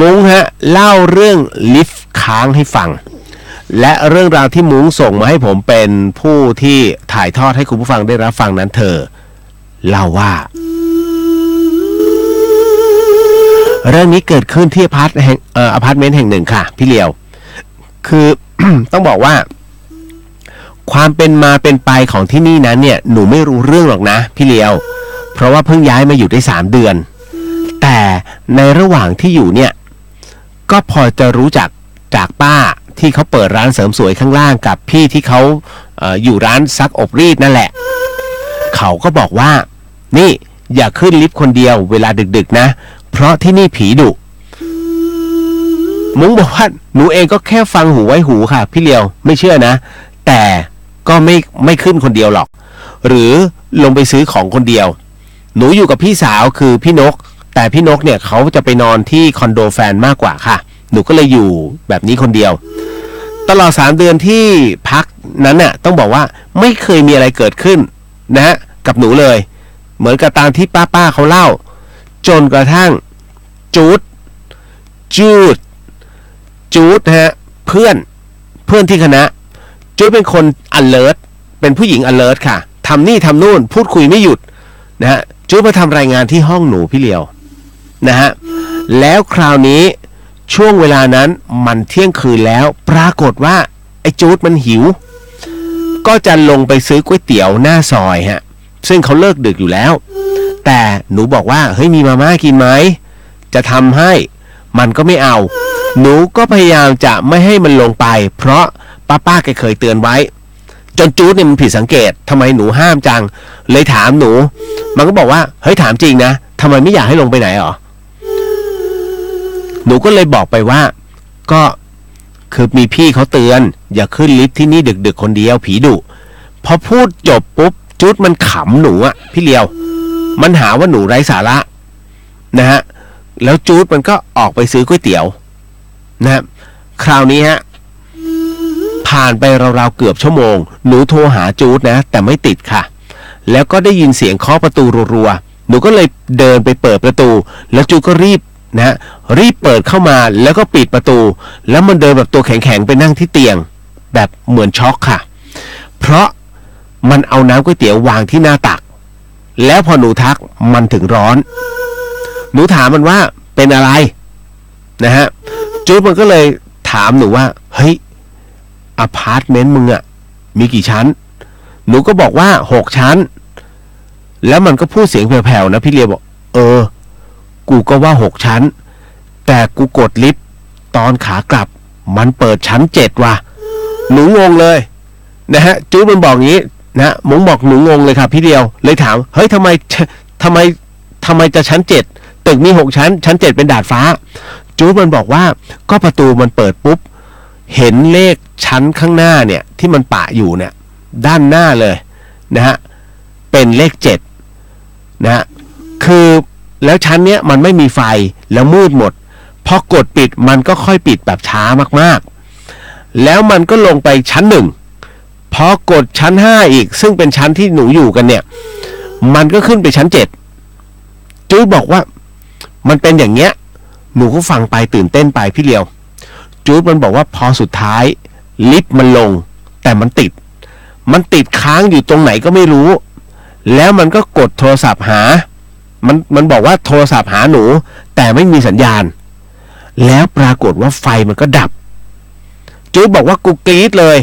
มุ้งฮะเล่าเรื่องลิฟต์ค้างให้ฟังและเรื่องราวที่มุ้งส่งมาให้ผมเป็นผู้ที่ถ่ายทอดให้คุณผู้ฟังได้รับฟังนั้นเธอเล่าว่าเรื่องนี้เกิดขึ้นที่อพาร์ตเมนต์แห่งหนึ่งค่ะพี่เลียวคือ ต้องบอกว่าความเป็นมาเป็นไปของที่นี่นั้นเนี่ยหนูไม่รู้เรื่องหรอกนะพี่เลียวเพราะว่าเพิ่งย้ายมาอยู่ได้3 เดือนแต่ในระหว่างที่อยู่เนี่ยก็พอจะรู้จักจากป้าที่เขาเปิดร้านเสริมสวยข้างล่างกับพี่ที่เขาอยู่ร้านซักอบรีดนั่นแหละเขาก็บอกว่านี่อย่าขึ้นลิฟต์คนเดียวเวลาดึกๆนะเพราะที่นี่ผีดุมุ้งบอกว่าหนูเองก็แค่ฟังหูไว้หูค่ะพี่เลียวไม่เชื่อนะแต่ก็ไม่ขึ้นคนเดียวหรอกหรือลงไปซื้อของคนเดียวหนูอยู่กับพี่สาวคือพี่นกแต่พี่นกเนี่ยเขาจะไปนอนที่คอนโดแฟนมากกว่าค่ะหนูก็เลยอยู่แบบนี้คนเดียว ตลอด3 เดือนที่พักนั้นน่ะต้องบอกว่าไม่เคยมีอะไรเกิดขึ้นนะฮะกับหนูเลยเหมือนกับตามที่ป้าเขาเล่าจนกระทั่งจูดนะฮะเพื่อนที่คณะจูดเป็นคน alert เป็นผู้หญิง alert ค่ะทำนี่ทำนู่นพูดคุยไม่หยุดนะฮะจูดมาทำรายงานที่ห้องหนูพี่เลียวนะฮะแล้วคราวนี้ช่วงเวลานั้นมันเที่ยงคืนแล้วปรากฏว่าไอ้จูดมันหิวก็จะลงไปซื้อก๋วยเตี๋ยวหน้าซอยฮะซึ่งเขาเลิกดึกอยู่แล้วแต่หนูบอกว่าเฮ้ยมีมาม่ากินไหมจะทำให้มันก็ไม่เอาหนูก็พยายามจะไม่ให้มันลงไปเพราะป้าแกเคยเตือนไว้จนจูดเนี่ยมันผิดสังเกตทำไมหนูห้ามจังเลยถามหนูมันก็บอกว่าเฮ้ยถามจริงนะทำไมไม่อยากให้ลงไปไหนหรอหนูก็เลยบอกไปว่าก็คือมีพี่เขาเตือนอย่าขึ้นลิฟต์ที่นี่ดึกๆคนเดียวผีดุพอพูดจบปุ๊บจูดมันขำหนูอะพี่เลียวมันหาว่าหนูไร้สาระนะฮะแล้วจูดมันก็ออกไปซื้อก๋วยเตี๋ยวนะคราวนี้ฮะผ่านไปราวๆเกือบชั่วโมงหนูโทรหาจูดนะแต่ไม่ติดค่ะแล้วก็ได้ยินเสียงเคาะประตูรัวๆหนูก็เลยเดินไปเปิดประตูแล้วจูดก็รีบเปิดเข้ามาแล้วก็ปิดประตูแล้วมันเดินแบบตัวแข็งๆไปนั่งที่เตียงแบบเหมือนช็อกค่ะเพราะมันเอาน้ำก๋วยเตี๋ยววางที่หน้าตักแล้วพอหนูทักมันถึงร้อนหนูถามมันว่าเป็นอะไรนะฮะจูดมันก็เลยถามหนูว่าเฮ้ยอพาร์ตเมนต์มึงอะมีกี่ชั้นหนูก็บอกว่า6 ชั้นแล้วมันก็พูดเสียงแผ่วๆนะพี่เลียบอกกูก็ว่า6 ชั้นแต่กูกดลิฟต์ตอนขากลับมันเปิดชั้น7ว่ะหนูงงเลยนะฮะจูดมันบอกงี้นะมงบอกหนูงงเลยครับพี่เดียวเลยถามเฮ้ยทำไมจะชั้น7ตึกมี6 ชั้นชั้น7เป็นดาดฟ้าจูดมันบอกว่าก็ประตูมันเปิดปุ๊บเห็นเลขชั้นข้างหน้าเนี่ยที่มันปะอยู่เนี่ยด้านหน้าเลยนะฮะเป็นเลข7นะฮะคือแล้วชั้นเนี้ยมันไม่มีไฟแล้วมืดหมดพอกดปิดมันก็ค่อยปิดแบบช้ามากๆแล้วมันก็ลงไปชั้น1พอกดชั้น5อีกซึ่งเป็นชั้นที่หนูอยู่กันเนี่ยมันก็ขึ้นไปชั้น7จูดบอกว่ามันเป็นอย่างเงี้ยหนูก็ฟังไปตื่นเต้นไปพี่เลียวจูดมันบอกว่าพอสุดท้ายลิฟต์มันลงแต่มันติดค้างอยู่ตรงไหนก็ไม่รู้แล้วมันก็กดโทรศัพท์หามันบอกว่าโทรศัพท์หาหนูแต่ไม่มีสัญญาณแล้วปรากฏว่าไฟมันก็ดับจูดบอกว่ากูกรี๊ดเลย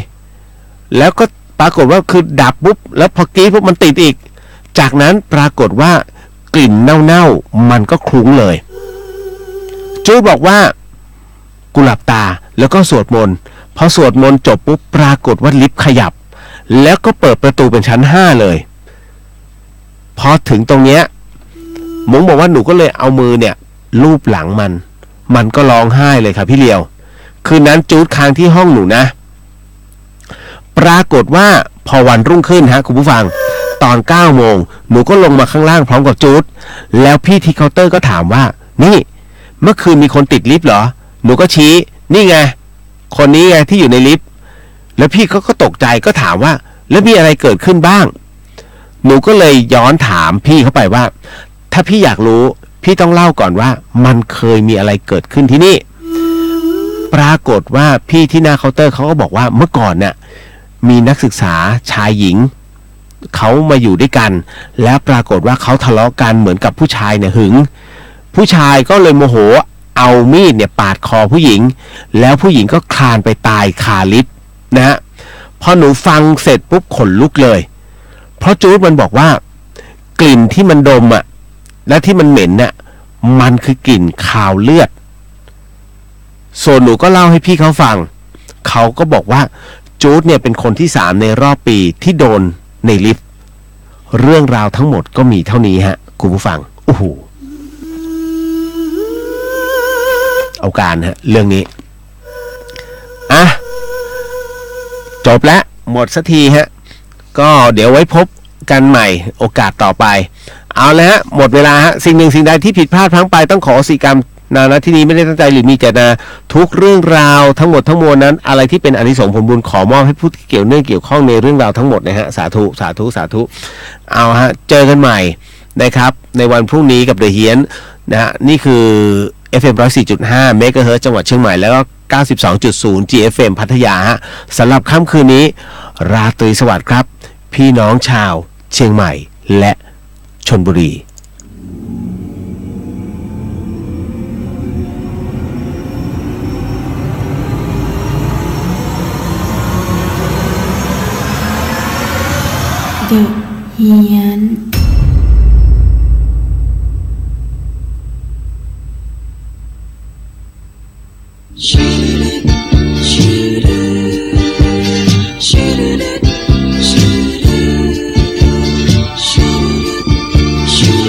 แล้วก็ปรากฏว่าคือดับปุ๊บแล้วพอกรี๊ดปุ๊บมันติดอีกจากนั้นปรากฏว่ากลิ่นเน่าๆมันก็คลุ้งเลยจูดบอกว่ากูหลับตาแล้วก็สวดมนต์พอสวดมนต์จบปุ๊บปรากฏว่าลิฟต์ขยับแล้วก็เปิดประตูเป็นชั้น5เลยพอถึงตรงเนี้ยมงบอกว่าหนูก็เลยเอามือเนี่ยลูบหลังมันก็ร้องไห้เลยครับพี่เลียวคืนนั้นจูดค้างที่ห้องหนูนะปรากฏว่าพอวันรุ่งขึ้นฮะคุณผู้ฟังตอน9 โมงหนูก็ลงมาข้างล่างพร้อมกับจูดแล้วพี่ที่เคาน์เตอร์ก็ถามว่านี่เมื่อคืนมีคนติดลิฟต์เหรอหนูก็ชี้นี่ไงคนนี้ไงที่อยู่ในลิฟต์แล้วพี่ก็ตกใจก็ถามว่าแล้วมีอะไรเกิดขึ้นบ้างหนูก็เลยย้อนถามพี่เข้าไปว่าถ้าพี่อยากรู้พี่ต้องเล่าก่อนว่ามันเคยมีอะไรเกิดขึ้นที่นี่ปรากฏว่าพี่ที่หน้าเคาน์เตอร์เขาก็บอกว่าเมื่อก่อนเนี่ยมีนักศึกษาชายหญิงเขามาอยู่ด้วยกันแล้วปรากฏว่าเขาทะเลาะกันเหมือนกับผู้ชายเนี่ยหึงผู้ชายก็เลยโมโหเอามีดเนี่ยปาดคอผู้หญิงแล้วผู้หญิงก็คลานไปตายคาลิฟต์นะฮะพอหนูฟังเสร็จปุ๊บขนลุกเลยเพราะจูดมันบอกว่ากลิ่นที่มันดมอ่ะและที่มันเหม็นเนี่ยมันคือกลิ่นคาวเลือดส่วนหนูก็เล่าให้พี่เขาฟังเขาก็บอกว่าจูดเนี่ยเป็นคนที่3ในรอบปีที่โดนในลิฟต์เรื่องราวทั้งหมดก็มีเท่านี้ฮะคุณผู้ฟังโอ้โหเอาการฮะเรื่องนี้จบแล้วหมดสักทีฮะก็เดี๋ยวไว้พบกันใหม่โอกาสต่อไปเอาละฮะหมดเวลาฮะสิ่งหนึ่งสิ่งใดที่ผิดพลาดพลั้งไปต้องขออโหสิกรรม ณที่นี้ไม่ได้ตั้งใจหรือมีเจตนาทุกเรื่องราวทั้งหมดทั้งมวลนั้นอะไรที่เป็นอานิสงส์ผลบุญขอมอบให้ผู้ที่เกี่ยวข้องในเรื่องราวทั้งหมดนะฮะสาธุสาธุสาธุเอาฮะเจอกันใหม่นะครับในวันพรุ่งนี้กับเดอะเฮียนนะฮะนี่คือ FM 104.5 เมกะเฮิรตซ์จังหวัดเชียงใหม่แล้วก็ 92.0 GFM พัทยาฮะสำหรับค่ำคืนนี้ราตรีสวัสดิ์ครับพี่น้องชาวเชียงใหม่และชลบุรี The Hian She